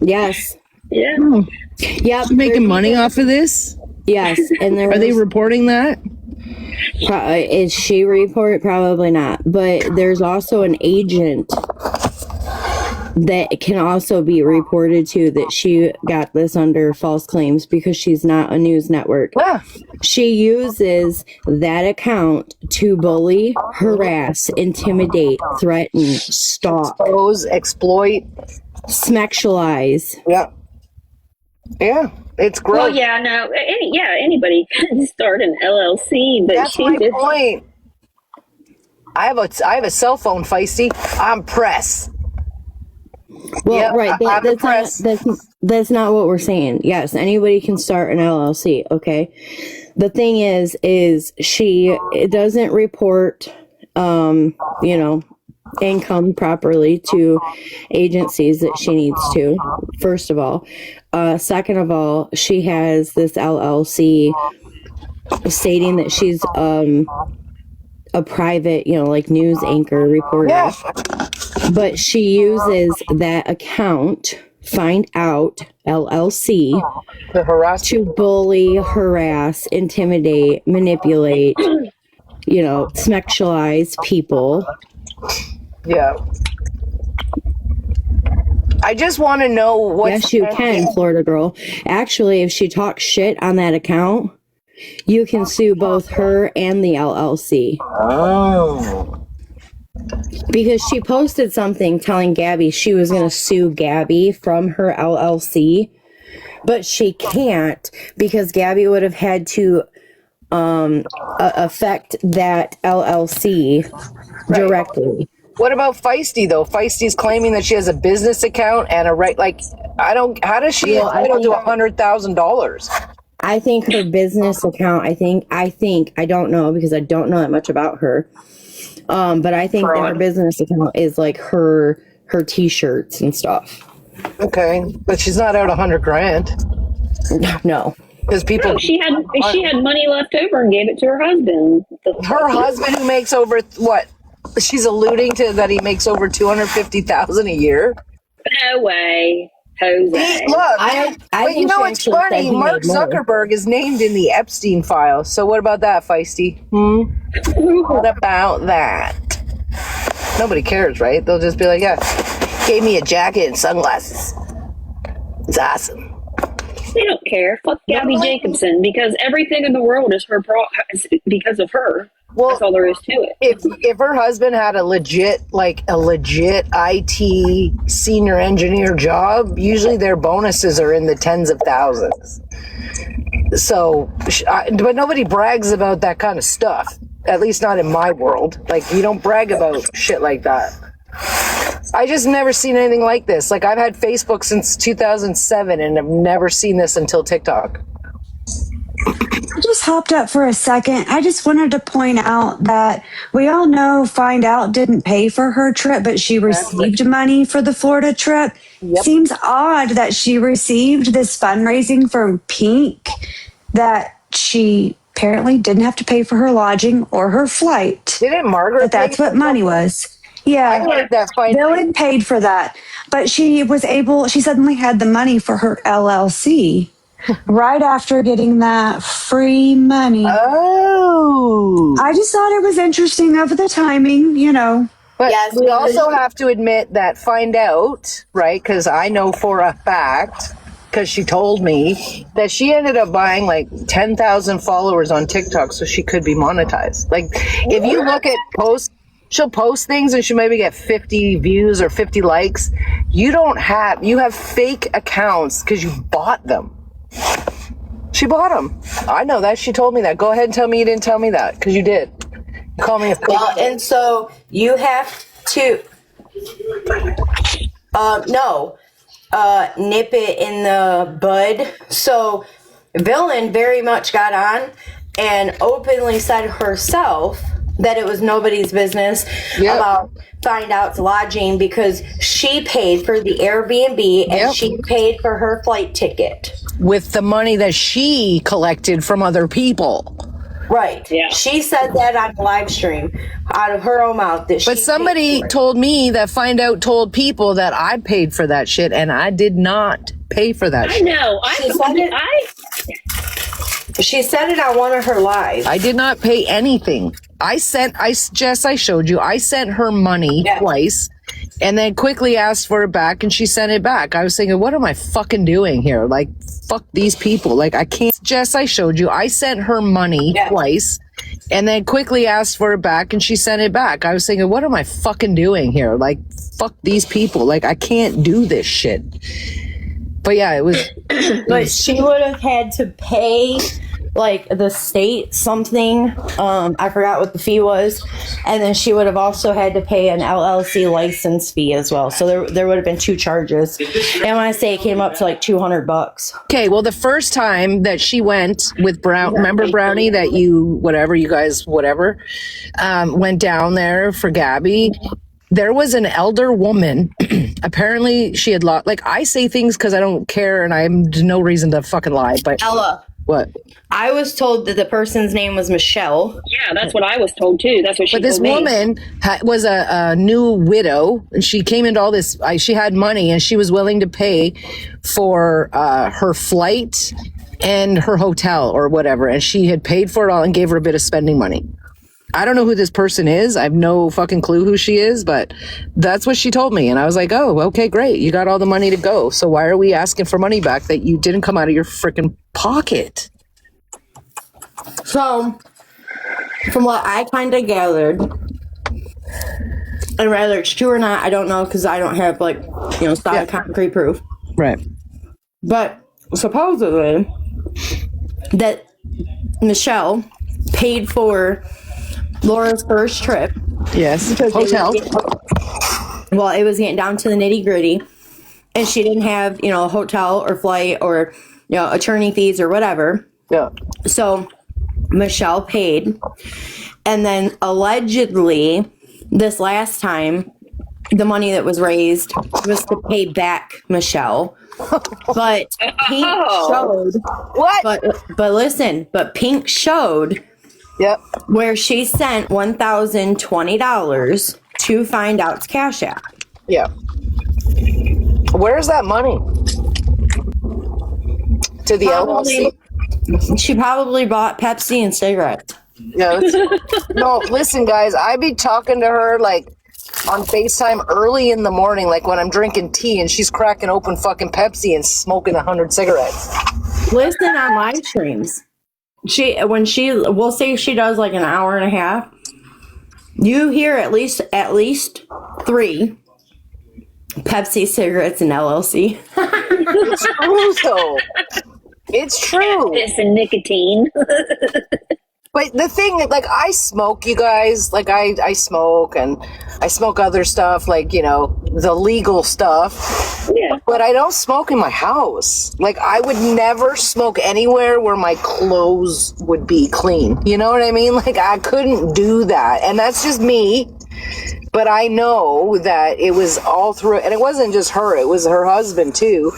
[SPEAKER 12] Yes.
[SPEAKER 1] Yeah.
[SPEAKER 12] Yeah.
[SPEAKER 11] She's making money off of this?
[SPEAKER 12] Yes. And
[SPEAKER 11] are they reporting that?
[SPEAKER 12] Is she report? Probably not. But there's also an agent that can also be reported to that she got this under false claims because she's not a news network. She uses that account to bully, harass, intimidate, threaten, stalk,
[SPEAKER 11] exploit,
[SPEAKER 12] sexualize.
[SPEAKER 11] Yeah, it's gross.
[SPEAKER 1] Well, yeah, no, anybody can start an LLC, but
[SPEAKER 11] that's my point. I have a cell phone, Feisty. I'm press.
[SPEAKER 12] Well, right. That's not what we're saying. Yes, anybody can start an LLC. Okay. The thing is she doesn't report, income properly to agencies that she needs to. First of all, second of all, she has this LLC stating that she's a private, like news anchor reporter. But she uses that account Find Out LLC
[SPEAKER 11] The harassment.
[SPEAKER 12] to bully, harass, intimidate, manipulate, sexualize people.
[SPEAKER 11] Yeah. I just want to know what.
[SPEAKER 12] Yes, you can, Florida girl. Actually, if she talks shit on that account, you can sue both her and the LLC.
[SPEAKER 11] Oh.
[SPEAKER 12] Because she posted something telling Gabby she was going to sue Gabby from her LLC, but she can't because Gabby would have had to affect that LLC directly.
[SPEAKER 11] What about Feisty though? Feisty's claiming that she has a business account and how does she entitled to $100,000?
[SPEAKER 12] I think her business account, I don't know because I don't know that much about her. But I think that her business account is like her t-shirts and stuff.
[SPEAKER 11] Okay. But she's not out $100,000.
[SPEAKER 12] No.
[SPEAKER 11] Because people
[SPEAKER 1] she had money left over and gave it to her husband.
[SPEAKER 11] Her husband who makes over what? She's alluding to that he makes over $250,000 a year.
[SPEAKER 1] No way, Jose.
[SPEAKER 11] Look, but you know what's funny? Mark Zuckerberg is named in the Epstein file. So what about that, Feisty? What about that? Nobody cares, right? They'll just be like, yeah, gave me a jacket and sunglasses. It's awesome.
[SPEAKER 1] They don't care. Fuck Gabby Jacobson because everything in the world is because of her. Well, that's all there is to it.
[SPEAKER 11] If her husband had a legit IT senior engineer job, usually their bonuses are in the tens of thousands. So, but nobody brags about that kind of stuff. At least not in my world. Like, you don't brag about shit like that. I just never seen anything like this. Like, I've had Facebook since 2007 and I've never seen this until TikTok.
[SPEAKER 9] I just hopped up for a second. I just wanted to point out that we all know Find Out didn't pay for her trip, but she received money for the Florida trip. Yep. Seems odd that she received this fundraising from Pink that she apparently didn't have to pay for her lodging or her flight.
[SPEAKER 11] Didn't Margaret?
[SPEAKER 9] But that's what money was. Yeah,
[SPEAKER 11] I heard that
[SPEAKER 9] Dylan paid for that, but she suddenly had the money for her LLC. Right after getting that free money.
[SPEAKER 11] Oh.
[SPEAKER 9] I just thought it was interesting of the timing,
[SPEAKER 11] But yes, we also have to admit that Find Out, right? Because I know for a fact, because she told me, that she ended up buying like 10,000 followers on TikTok so she could be monetized. Like, if you look at posts, she'll post things and she'll maybe get 50 views or 50 likes. You have fake accounts because you bought them. She bought them. I know that. She told me that. Go ahead and tell me you didn't tell me that, because you did. You called me a fake.
[SPEAKER 12] Well, and so you have to nip it in the bud. So Villain very much got on and openly said herself that it was nobody's business about Find Out's lodging because she paid for the Airbnb and she paid for her flight ticket.
[SPEAKER 11] With the money that she collected from other people.
[SPEAKER 12] Right. Yeah. She said that on the live stream out of her own mouth. But
[SPEAKER 11] somebody told me that Find Out told people that I paid for that shit and I did not pay for that shit.
[SPEAKER 1] I know.
[SPEAKER 12] She said it on one of her lives.
[SPEAKER 11] I did not pay anything. Jess, I showed you. I sent her money twice and then quickly asked for it back and she sent it back. I was thinking, what am I fucking doing here? Like, fuck these people. Like, I can't. Jess, I showed you. I sent her money twice and then quickly asked for it back and she sent it back. I was thinking, what am I fucking doing here? Like, fuck these people. Like, I can't do this shit. But yeah, it was.
[SPEAKER 12] But she would have had to pay like the state something. I forgot what the fee was, and then she would have also had to pay an LLC license fee as well. So there would have been two charges. And when I say it came up to like $200.
[SPEAKER 11] Okay, well, the first time that she went with remember Brownie that you guys went down there for Gabby. There was an elder woman. Apparently, she had lost. Like, I say things because I don't care, and I have no reason to fucking lie. But
[SPEAKER 12] Ella.
[SPEAKER 11] What?
[SPEAKER 12] I was told that the person's name was Michelle.
[SPEAKER 1] Yeah, that's what I was told too. That's what she
[SPEAKER 11] But this
[SPEAKER 1] told me.
[SPEAKER 11] woman was a new widow, and she came into all this. She had money, and she was willing to pay for her flight and her hotel or whatever. And she had paid for it all and gave her a bit of spending money. I don't know who this person is. I have no fucking clue who she is, but that's what she told me. And I was like, oh, okay, great. You got all the money to go. So why are we asking for money back that you didn't come out of your freaking pocket?
[SPEAKER 12] So, from what I kind of gathered, and whether it's true or not, I don't know because I don't have solid concrete proof.
[SPEAKER 11] Right.
[SPEAKER 12] But supposedly, that Michelle paid for Laura's first trip.
[SPEAKER 11] Yes. Hotel.
[SPEAKER 12] Well, it was getting down to the nitty gritty, and she didn't have a hotel or flight or attorney fees or whatever.
[SPEAKER 11] Yeah.
[SPEAKER 12] So Michelle paid, and then allegedly this last time the money that was raised was to pay back Michelle. But Pink showed
[SPEAKER 11] what?
[SPEAKER 12] But listen, Pink showed where she sent $1,020 to Find Out's Cash App.
[SPEAKER 11] Yeah. Where's that money? To the LLC?
[SPEAKER 12] She probably bought Pepsi and cigarettes.
[SPEAKER 11] No, no, listen, guys, I be talking to her like on FaceTime early in the morning, like when I'm drinking tea and she's cracking open fucking Pepsi and smoking 100 cigarettes.
[SPEAKER 12] Listen on live streams. We'll say she does like an hour and a half. You hear at least 3 Pepsi cigarettes and LLC.
[SPEAKER 11] It's true, though. It's true.
[SPEAKER 1] It's the nicotine.
[SPEAKER 11] But the thing, like, I smoke, you guys. Like, I smoke, and I smoke other stuff, like, the legal stuff. Yeah. But I don't smoke in my house. Like, I would never smoke anywhere where my clothes would be clean. You know what I mean? Like, I couldn't do that. And that's just me. But I know that it was all through, and it wasn't just her, it was her husband, too.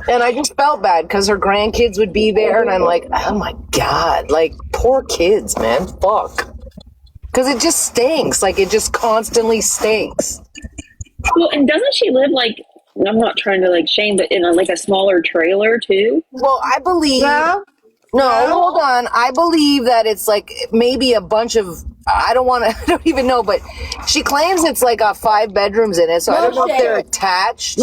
[SPEAKER 11] And I just felt bad because her grandkids would be there, and I'm like, oh my God, like, poor kids, man, fuck. Because it just stinks, like, it just constantly stinks.
[SPEAKER 1] Well, and doesn't she live, like, I'm not trying to, like, shame, but in a smaller trailer, too?
[SPEAKER 11] Well, I believe, hold on, I believe that it's, like, maybe a bunch of, I don't even know, but she claims it's, like, 5 bedrooms in it, so I don't know if they're attached.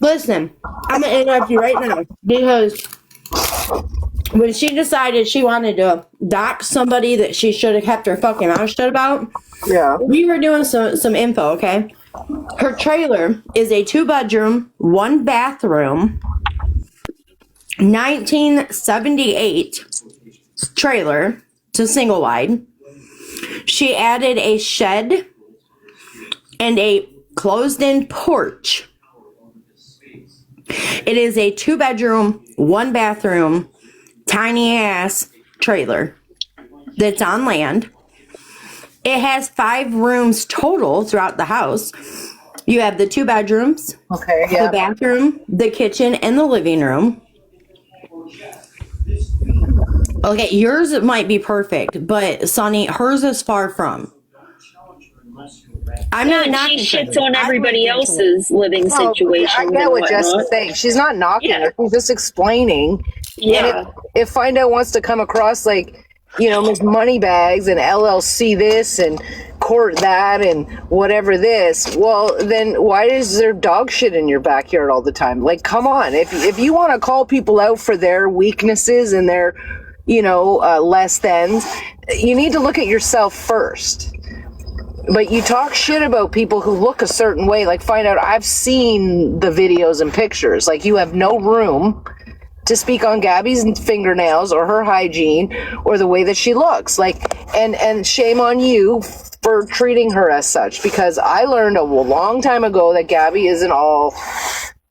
[SPEAKER 12] Listen, I'm going to interrupt you right now because when she decided she wanted to dox somebody that she should have kept her fucking mouth shut about, we were doing some info, okay? Her trailer is a 2-bedroom, 1-bathroom, 1978 trailer. It's a single wide. She added a shed and a closed-in porch. It is a 2-bedroom, 1-bathroom, tiny-ass trailer that's on land. It has 5 rooms total throughout the house. You have the 2 bedrooms, the bathroom, the kitchen, and the living room. Okay, yours might be perfect, but Sonny, hers is far from. I'm not knocking.
[SPEAKER 1] She shits on everybody else's living situation.
[SPEAKER 11] I get what Jess is saying. She's not knocking her. She's just explaining.
[SPEAKER 1] Yeah.
[SPEAKER 11] And if Find Out wants to come across like, Miss Moneybags and LLC this and court that and whatever this, well, then why is there dog shit in your backyard all the time? Like, come on. If you want to call people out for their weaknesses and their, less thans, you need to look at yourself first. But you talk shit about people who look a certain way, like Find Out. I've seen the videos and pictures. Like, you have no room to speak on Gabby's fingernails or her hygiene or the way that she looks. Like, and shame on you for treating her as such, because I learned a long time ago that Gabby isn't all,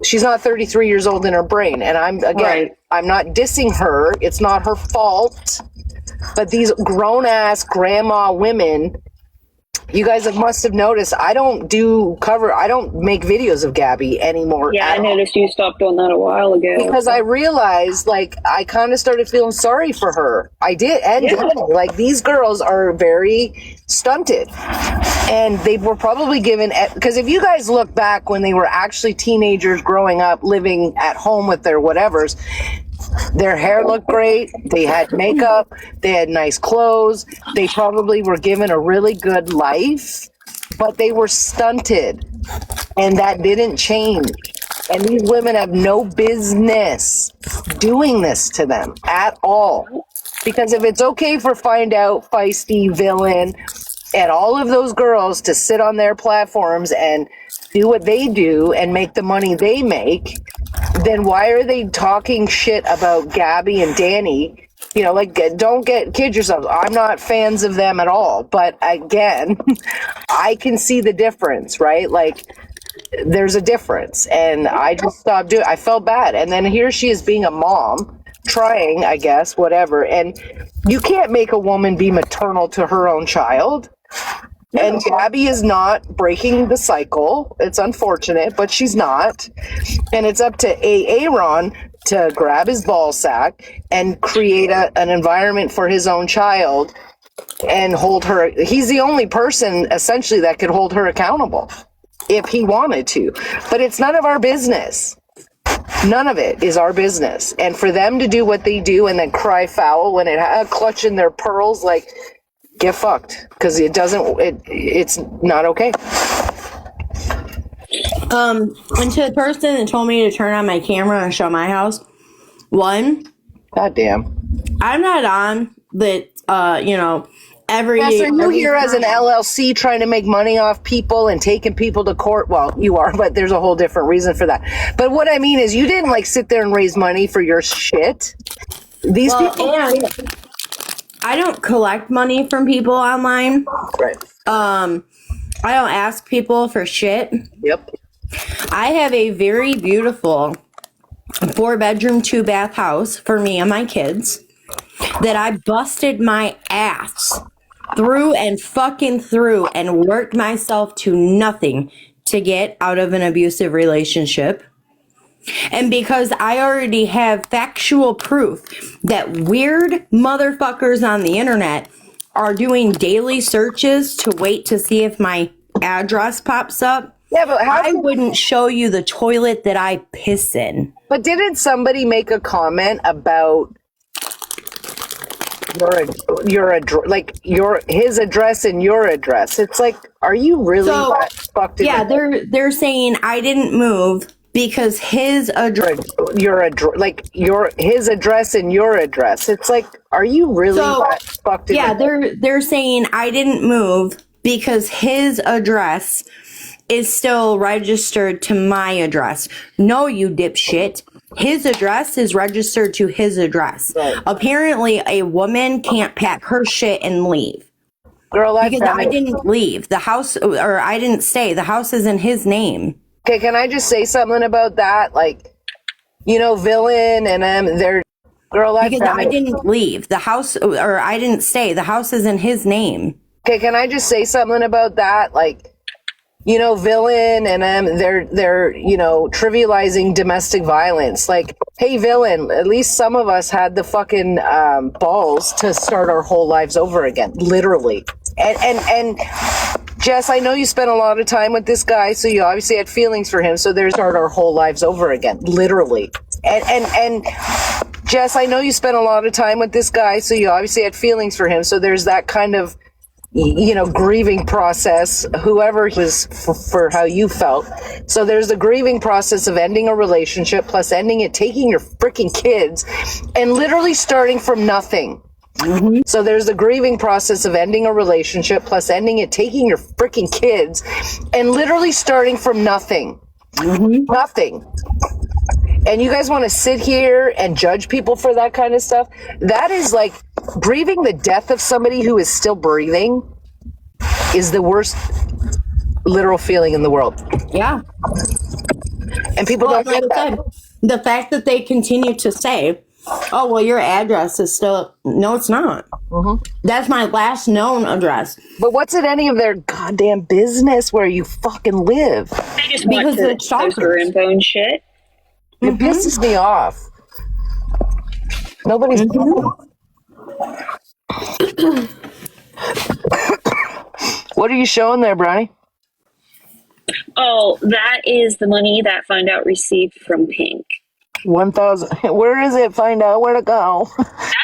[SPEAKER 11] she's not 33 years old in her brain. And I'm not dissing her. It's not her fault. But these grown ass grandma women You guys must have noticed I don't make videos of Gabby anymore.
[SPEAKER 1] Yeah, I noticed you stopped doing that a while ago.
[SPEAKER 11] Because I realized, like, I kind of started feeling sorry for her. I did. And like, these girls are very stunted. And they were probably given, because if you guys look back when they were actually teenagers growing up, living at home with their whatevers, their hair looked great. They had makeup. They had nice clothes. They probably were given a really good life, but they were stunted, and that didn't change. And these women have no business doing this to them at all. Because if it's okay for Find Out, Feisty, Villain, and all of those girls to sit on their platforms and do what they do and make the money they make, then why are they talking shit about Gabby and Danny? You know, like, don't kid yourselves. I'm not fans of them at all. But again, I can see the difference, right? Like, there's a difference. And I just stopped doing it. I felt bad. And then here she is being a mom, trying, I guess, whatever. And you can't make a woman be maternal to her own child. And Gabby is not breaking the cycle. It's unfortunate, but she's not. And it's up to Aaron to grab his ball sack and create an environment for his own child and hold her. He's the only person, essentially, that could hold her accountable if he wanted to. But it's none of our business. None of it is our business. And for them to do what they do and then cry foul when clutching their pearls, like, get fucked, because it's not okay.
[SPEAKER 12] And to the person that told me to turn on my camera and show my house, one,
[SPEAKER 11] goddamn,
[SPEAKER 12] I'm not on that. Every.
[SPEAKER 11] Yes, are you here as an LLC trying to make money off people and taking people to court? Well, you are, but there's a whole different reason for that. But what I mean is, you didn't like sit there and raise money for your shit. These people.
[SPEAKER 12] I don't collect money from people online.
[SPEAKER 11] Right.
[SPEAKER 12] I don't ask people for shit.
[SPEAKER 11] Yep.
[SPEAKER 12] I have a very beautiful 4-bedroom, 2-bath house for me and my kids that I busted my ass through and worked myself to nothing to get out of an abusive relationship. And because I already have factual proof that weird motherfuckers on the internet are doing daily searches to wait to see if my address pops up,
[SPEAKER 11] yeah, but
[SPEAKER 12] I wouldn't show you the toilet that I piss in.
[SPEAKER 11] But didn't somebody make a comment about his address and your address? It's like, are you really that fucked?
[SPEAKER 12] Yeah, they're saying I didn't move because his address,
[SPEAKER 11] his address and your address. It's like, are you really that fucked?
[SPEAKER 12] Yeah, they're saying I didn't move because his address is still registered to my address. No, you dipshit. His address is registered to his address. Right. Apparently, a woman can't pack her shit and leave.
[SPEAKER 11] Girl,
[SPEAKER 12] because I didn't leave the house, or I didn't stay. The house is in his name.
[SPEAKER 11] Okay, can I just say something about that? Like, Villain and they're girl.
[SPEAKER 12] Because I didn't leave the house, or I didn't stay. The house is in his name.
[SPEAKER 11] Okay, can I just say something about that? Like, Villain and they're trivializing domestic violence. Like, hey, Villain, at least some of us had the fucking balls to start our whole lives over again, literally. And Jess, I know you spent a lot of time with this guy, so you obviously had feelings for him. So there's start our whole lives over again, literally. And Jess, I know you spent a lot of time with this guy, so you obviously had feelings for him. So there's that kind of grieving process, whoever was for how you felt. So there's the grieving process of ending a relationship, plus ending it, taking your freaking kids and literally starting from nothing. Mm-hmm. So there's the grieving process of ending a relationship, plus ending it, taking your freaking kids and literally starting from nothing. Mm-hmm. Nothing. And you guys want to sit here and judge people for that kind of stuff? That is like grieving the death of somebody who is still breathing is the worst literal feeling in the world.
[SPEAKER 12] Yeah.
[SPEAKER 11] And people don't get that.
[SPEAKER 12] The fact that they continue to say Oh, well, your address is still... No, it's not. That's my last known address.
[SPEAKER 11] But what's in any of their goddamn business where you fucking live?
[SPEAKER 1] They just
[SPEAKER 12] Because
[SPEAKER 1] want to
[SPEAKER 12] it's
[SPEAKER 1] post their
[SPEAKER 12] stalkers.
[SPEAKER 1] info and shit.
[SPEAKER 11] It pisses me off. Nobody's. What are you showing there, Brownie?
[SPEAKER 1] Oh, that is the money that Find Out received from Pink.
[SPEAKER 11] 1,000. Where is it? Find out where to go.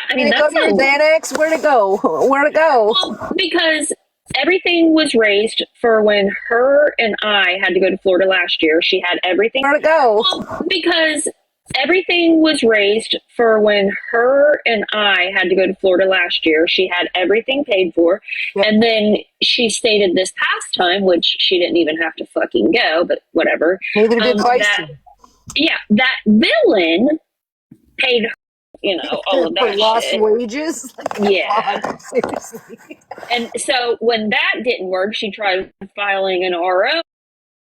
[SPEAKER 1] I mean,
[SPEAKER 11] Go
[SPEAKER 1] that's
[SPEAKER 11] to your Xanax. Where to go? Where to go?
[SPEAKER 1] well, because everything was raised for when her and I had to go to Florida last year. She had everything.
[SPEAKER 11] Where to go?
[SPEAKER 1] Well, because everything was raised for when her and I had to go to Florida last year. She had everything paid for.
[SPEAKER 11] Yep.
[SPEAKER 1] And then she stated this past time, which she didn't even have to fucking go, but whatever.
[SPEAKER 11] Neither did
[SPEAKER 1] that villain paid her, all of that
[SPEAKER 11] for lost
[SPEAKER 1] shit.
[SPEAKER 11] wages.
[SPEAKER 1] Yeah.
[SPEAKER 11] God, seriously.
[SPEAKER 1] And so when that didn't work, she tried filing an RO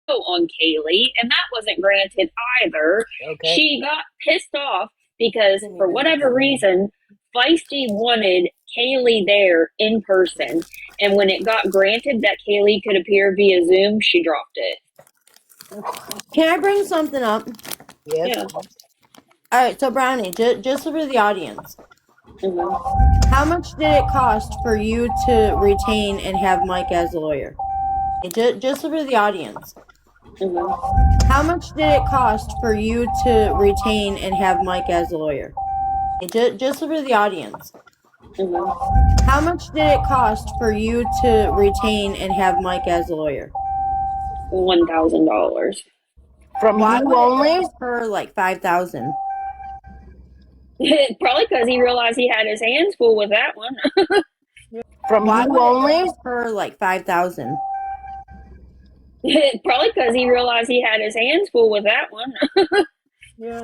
[SPEAKER 1] on Kaylee, and that wasn't granted either.
[SPEAKER 11] Okay.
[SPEAKER 1] She got pissed off because for whatever reason, Feisty wanted Kaylee there in person, and when it got granted that Kaylee could appear via Zoom, she dropped it.
[SPEAKER 12] Can I bring something up?
[SPEAKER 11] Yes.
[SPEAKER 1] Yeah.
[SPEAKER 12] All right, so Brownie, just for the audience, how much did it cost for you to retain and have Mike as a lawyer? Just for the audience, how much did it cost for you to retain and have Mike as a lawyer? Just for the audience, how much did it cost for you to retain and have Mike as a lawyer?
[SPEAKER 1] $1,000.
[SPEAKER 11] From
[SPEAKER 12] Why
[SPEAKER 11] you
[SPEAKER 12] would
[SPEAKER 11] only?
[SPEAKER 12] it cost her like $5,000?
[SPEAKER 1] Probably because he realized he had his hands full with that one.
[SPEAKER 11] From
[SPEAKER 12] Why
[SPEAKER 11] you
[SPEAKER 12] would
[SPEAKER 11] only?
[SPEAKER 12] it cost her like $5,000?
[SPEAKER 1] Probably because he realized he had his hands full with that one.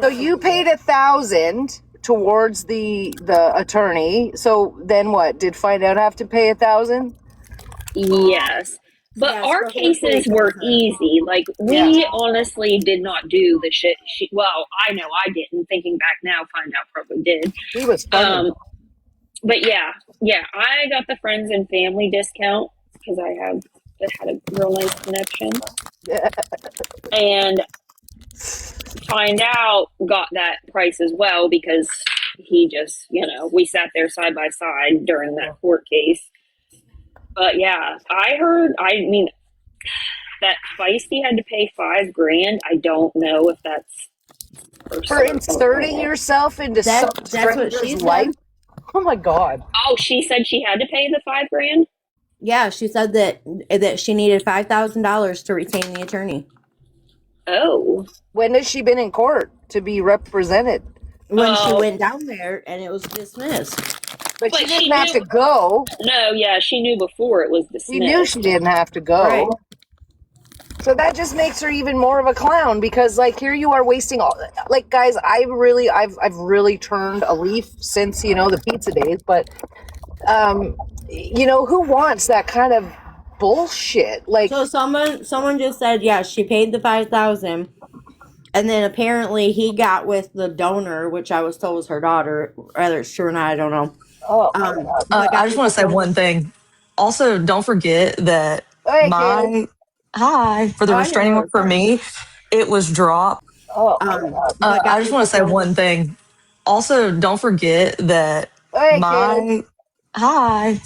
[SPEAKER 11] So you paid 1,000 towards the attorney. So then what? Did Find Out have to pay 1,000?
[SPEAKER 1] Yes. But
[SPEAKER 12] Yes,
[SPEAKER 1] our
[SPEAKER 12] but
[SPEAKER 1] cases
[SPEAKER 12] hopefully
[SPEAKER 1] were
[SPEAKER 12] it doesn't.
[SPEAKER 1] easy. Like, we honestly did not do the shit. Well, I know I didn't. Thinking back now, Find Out probably did.
[SPEAKER 11] He was funny.
[SPEAKER 1] But yeah, I got the friends and family discount because I had a real nice connection. And Find Out got that price as well because he just, we sat there side by side during that court case. But yeah, that Feisty had to pay $5,000. I don't know if that's
[SPEAKER 11] For inserting yourself into some
[SPEAKER 12] That's what she
[SPEAKER 11] stranger's
[SPEAKER 12] said.
[SPEAKER 11] life? Oh my God.
[SPEAKER 1] Oh, she said she had to pay the $5,000?
[SPEAKER 12] Yeah, she said that she needed $5,000 to retain the attorney.
[SPEAKER 1] Oh.
[SPEAKER 11] When has she been in court to be represented?
[SPEAKER 12] When she went down there and it was dismissed.
[SPEAKER 11] But she didn't have to go.
[SPEAKER 1] No, yeah, she knew before it was dismissed.
[SPEAKER 11] She knew she didn't have to go.
[SPEAKER 12] Right.
[SPEAKER 11] So that just makes her even more of a clown because, like, here you are wasting all. Like, guys, I've really turned a leaf since the pizza days. But, who wants that kind of bullshit? Like,
[SPEAKER 12] So someone just said, yeah, she paid the $5,000, and then apparently he got with the donor, which I was told was her daughter. Whether it's true or not, I don't know.
[SPEAKER 13] I just want to say one thing. Also, don't forget that for the restraining order for me, it was dropped. I just want to say one thing. Also, don't forget that for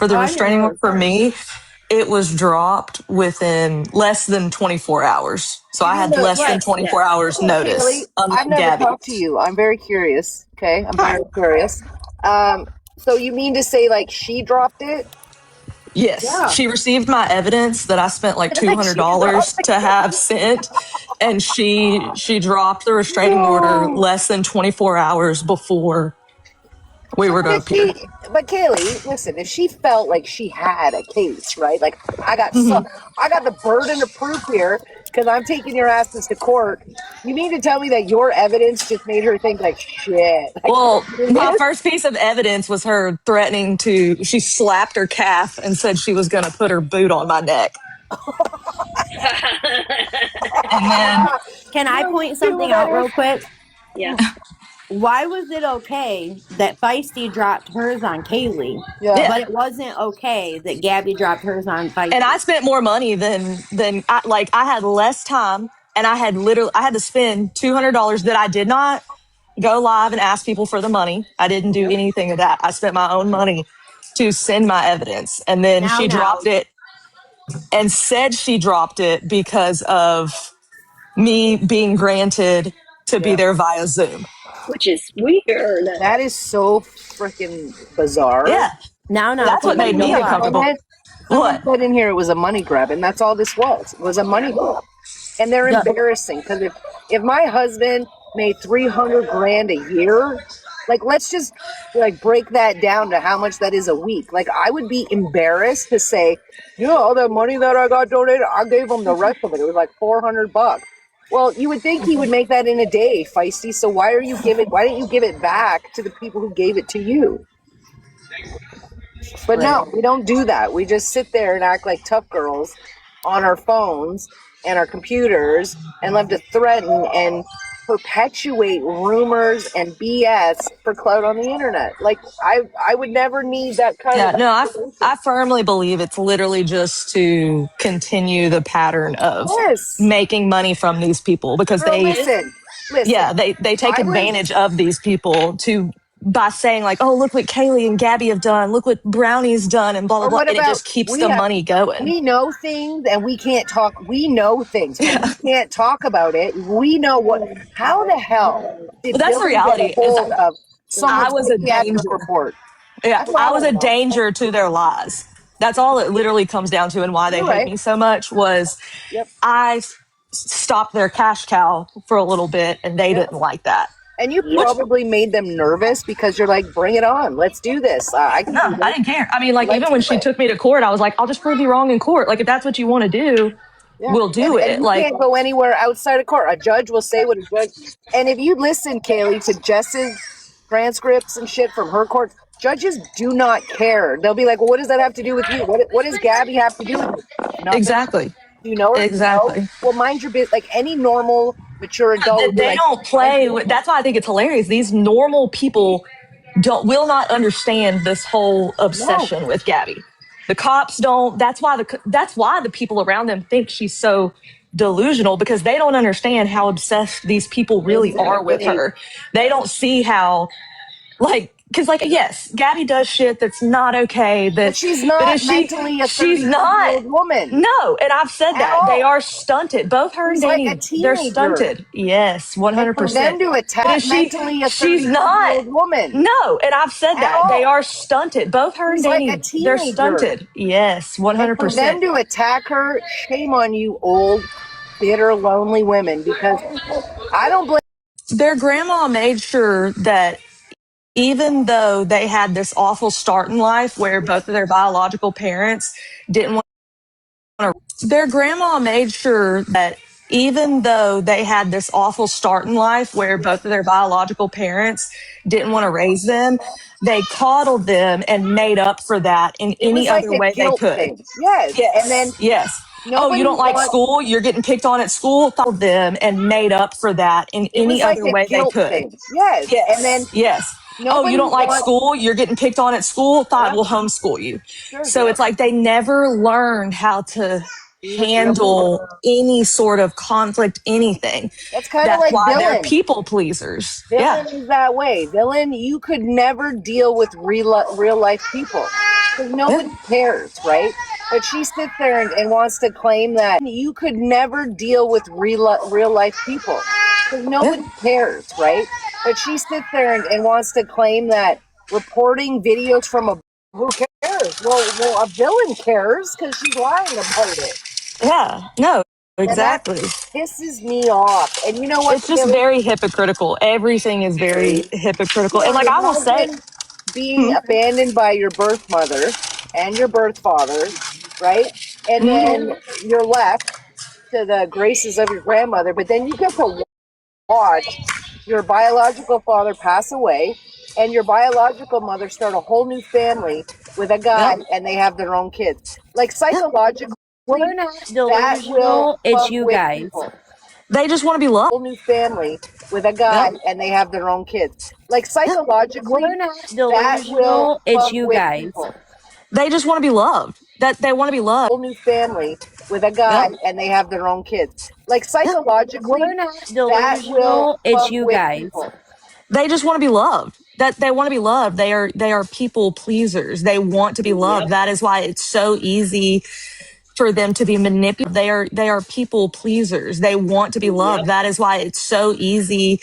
[SPEAKER 13] the restraining order for me, it was dropped within less than 24 hours. So I had less than 24 hours notice.
[SPEAKER 11] Kaylee, I've never talked to you. I'm very curious. Okay, I'm very curious. So you mean to say, like, she dropped it?
[SPEAKER 13] Yes, she received my evidence that I spent like $200 to have sent, and she dropped the restraining order less than 24 hours before we were to appear.
[SPEAKER 11] But Kaylee, listen, if she felt like she had a case, right? Like, I got the burden of proof here because I'm taking your asses to court. You mean to tell me that your evidence just made her think like, shit?
[SPEAKER 13] Well, my first piece of evidence was her threatening she slapped her calf and said she was going to put her boot on my neck.
[SPEAKER 12] And then, can I point something out real quick?
[SPEAKER 1] Yeah.
[SPEAKER 12] why was it okay that Feisty dropped hers on Kaylee, but it wasn't okay that Gabby dropped hers on Feisty?
[SPEAKER 13] And I spent more money than I had less time, and I had to spend $200 that I did not go live and ask people for the money. I didn't do anything of that. I spent my own money to send my evidence, and then she dropped it and said she dropped it because of me being granted to be there via Zoom.
[SPEAKER 1] Which is weird.
[SPEAKER 11] That is so freaking bizarre.
[SPEAKER 13] Yeah.
[SPEAKER 12] Now,
[SPEAKER 13] That's what made me uncomfortable.
[SPEAKER 11] Someone put in here it was a money grab, and that's all this was. It was a money grab. And they're embarrassing because if my husband made $300,000 a year, like let's just like break that down to how much that is a week. Like I would be embarrassed to say, all that money that I got donated, I gave him the rest of it. It was like $400. Well, you would think he would make that in a day, Feisty. So why didn't you give it back to the people who gave it to you? But no, we don't do that. We just sit there and act like tough girls on our phones and our computers and love to threaten and perpetuate rumors and BS for clout on the internet. Like I would never need that kind of.
[SPEAKER 13] No, I firmly believe it's literally just to continue the pattern of making money from these people because
[SPEAKER 11] listen.
[SPEAKER 13] they take advantage of these people by saying like, oh, look what Kaylee and Gabby have done. Look what Brownie's done and blah, blah, blah. And it just keeps the money going.
[SPEAKER 11] We know things and we can't talk. We know things. But we can't talk about it. We know how the hell did
[SPEAKER 13] that's the reality.
[SPEAKER 11] I
[SPEAKER 13] was a danger.
[SPEAKER 11] Report.
[SPEAKER 13] Yeah, I was a danger to their lies. That's all it literally comes down to, and why they hate me so much was I stopped their cash cow for a little bit, and they didn't like that.
[SPEAKER 11] And you probably made them nervous because you're like, bring it on. Let's do this. I
[SPEAKER 13] didn't care. I mean, like, even when she took me to court, I was like, I'll just prove you wrong in court. Like, if that's what you want to do, we'll do it.
[SPEAKER 11] And you can't go anywhere outside of court. A judge will say what a judge. And if you listen, Kaylee, to Jess's transcripts and shit from her court, judges do not care. They'll be like, well, what does that have to do with you? What does Gabby have to do with you? Nothing.
[SPEAKER 13] Exactly.
[SPEAKER 11] Do you know her?
[SPEAKER 13] Exactly.
[SPEAKER 11] No? Well, mind your business. Like any normal, mature adult.
[SPEAKER 13] They don't play with, that's why I think it's hilarious. These normal people will not understand this whole obsession with Gabby. The cops don't. That's why the people around them think she's so delusional, because they don't understand how obsessed these people really are with her. They don't see how, like, because, like, yes, Gabby does shit that's not okay. But
[SPEAKER 11] she's not mentally a 30-year-old woman.
[SPEAKER 13] No, and I've said that. They are stunted. Both her and Danny, they're stunted. Yes, 100%.
[SPEAKER 11] For them to attack mentally a 30-year-old woman.
[SPEAKER 13] No, and I've said that. They are stunted. Both her and Danny, they're stunted. Yes, 100%.
[SPEAKER 11] For them to attack her, shame on you, old, bitter, lonely women, because I don't blame.
[SPEAKER 13] Their grandma made sure that even though they had this awful start in life where both of their biological parents didn't want to, their grandma made sure that even though they had this awful start in life where both of their biological parents didn't want to raise them, they coddled them and made up for that in any other way they could.
[SPEAKER 11] Yes. And then
[SPEAKER 13] oh, you don't like school? You're getting picked on at school? Coddled them and made up for that in any other way they could.
[SPEAKER 11] Yes. And then
[SPEAKER 13] oh, you don't like school? You're getting picked on at school? Fine, we'll homeschool you. So it's like they never learned how to handle any sort of conflict, anything.
[SPEAKER 11] That's kind of like
[SPEAKER 13] why
[SPEAKER 11] Dylan.
[SPEAKER 13] They're people pleasers.
[SPEAKER 11] Dylan is that way. Dylan, you could never deal with real life people because nobody cares, right? But she sits there and wants to claim that you could never deal with real life people because nobody cares, right? But she sits there and wants to claim that reporting videos from who cares? Well, a villain cares because she's lying about it.
[SPEAKER 13] Yeah, no, exactly.
[SPEAKER 11] And that pisses me off. And you know what?
[SPEAKER 13] It's just very hypocritical. Everything is very hypocritical. And like I will say,
[SPEAKER 11] being abandoned by your birth mother and your birth father, right? And then you're left to the graces of your grandmother, but then you get to watch your biological father pass away and your biological mother start a whole new family with a guy and they have their own kids. Like psychologically,
[SPEAKER 12] we're not delusional. It's you guys.
[SPEAKER 13] They just want to be loved.
[SPEAKER 14] Whole new family with a guy and they have their own kids. Like psychologically,
[SPEAKER 12] We're not
[SPEAKER 14] that will
[SPEAKER 12] delusional. It's
[SPEAKER 14] fuck
[SPEAKER 12] you
[SPEAKER 14] with
[SPEAKER 12] guys.
[SPEAKER 14] people.
[SPEAKER 13] They just want to be loved. That they want to be loved.
[SPEAKER 14] Whole new family with a guy and they have their own kids. Like psychologically,
[SPEAKER 12] We're not
[SPEAKER 14] that will
[SPEAKER 12] delusional. It's
[SPEAKER 14] fuck
[SPEAKER 12] you
[SPEAKER 14] with
[SPEAKER 12] guys.
[SPEAKER 14] people.
[SPEAKER 13] They just want to be loved. That they want to be loved. They are people pleasers. They want to be loved. That is why it's so easy for them to be manipulated. They are people pleasers. They want to be loved. That is why it's so easy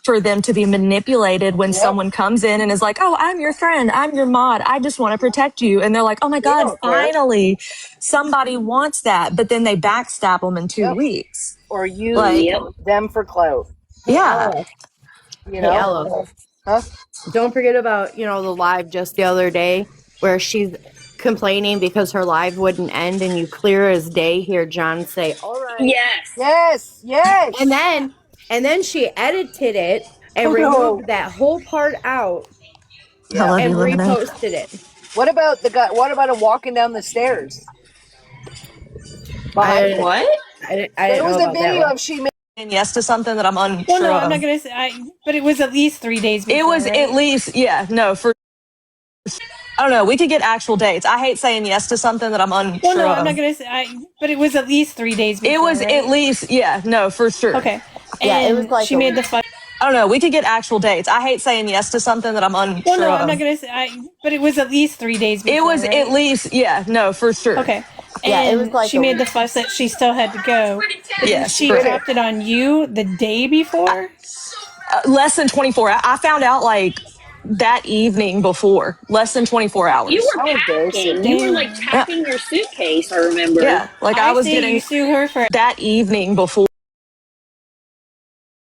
[SPEAKER 13] for them to be manipulated when someone comes in and is like, "Oh, I'm your friend. I'm your mod. I just want to protect you." And they're like, "Oh my God, finally somebody wants that." But then they backstab them in 2 weeks.
[SPEAKER 14] Or use them for clout.
[SPEAKER 13] Yeah.
[SPEAKER 14] You know?
[SPEAKER 12] Hey, Ella.
[SPEAKER 14] Huh?
[SPEAKER 12] Don't forget about, the live just the other day where she's complaining because her live wouldn't end, and you clear as day hear John say, "All right."
[SPEAKER 1] Yes.
[SPEAKER 14] Yes.
[SPEAKER 12] And then she edited it and removed that whole part out and reposted it.
[SPEAKER 14] What about the guy? What about him walking down the stairs?
[SPEAKER 1] What?
[SPEAKER 12] I
[SPEAKER 14] There
[SPEAKER 12] didn't
[SPEAKER 14] was
[SPEAKER 12] know
[SPEAKER 14] a
[SPEAKER 12] about
[SPEAKER 14] video
[SPEAKER 12] that
[SPEAKER 14] of she made
[SPEAKER 13] yes to something that I'm unsure
[SPEAKER 10] Well, no, I'm
[SPEAKER 13] of.
[SPEAKER 10] not gonna say. But it was at least 3 days before.
[SPEAKER 13] It was
[SPEAKER 10] right?
[SPEAKER 13] at least, for. I don't know. We could get actual dates. I hate saying yes to something that I'm unsure
[SPEAKER 10] Well, no,
[SPEAKER 13] of.
[SPEAKER 10] I'm not gonna say. But it was at least 3 days before.
[SPEAKER 13] It was
[SPEAKER 10] right?
[SPEAKER 13] at least, for sure.
[SPEAKER 10] Okay.
[SPEAKER 12] Yeah, it was like
[SPEAKER 10] she made the fun.
[SPEAKER 13] I don't know. We could get actual dates. I hate saying yes to something that I'm unsure
[SPEAKER 10] Well, no, I'm
[SPEAKER 13] of.
[SPEAKER 10] not gonna say. But it was at least 3 days before.
[SPEAKER 13] It was
[SPEAKER 10] right?
[SPEAKER 13] at least, for sure.
[SPEAKER 10] Okay.
[SPEAKER 12] Yeah, it was
[SPEAKER 10] And
[SPEAKER 12] like
[SPEAKER 10] she made the fuss that she still had to go. But
[SPEAKER 13] Yes,
[SPEAKER 10] she
[SPEAKER 13] correct.
[SPEAKER 10] dropped it on you the day before.
[SPEAKER 13] Less than 24. I found out like that evening before. Less than 24 hours.
[SPEAKER 1] You were packing. You were like packing your suitcase, I remember.
[SPEAKER 13] Yeah, like I was
[SPEAKER 10] say
[SPEAKER 13] getting
[SPEAKER 10] you sue her for
[SPEAKER 13] that evening before.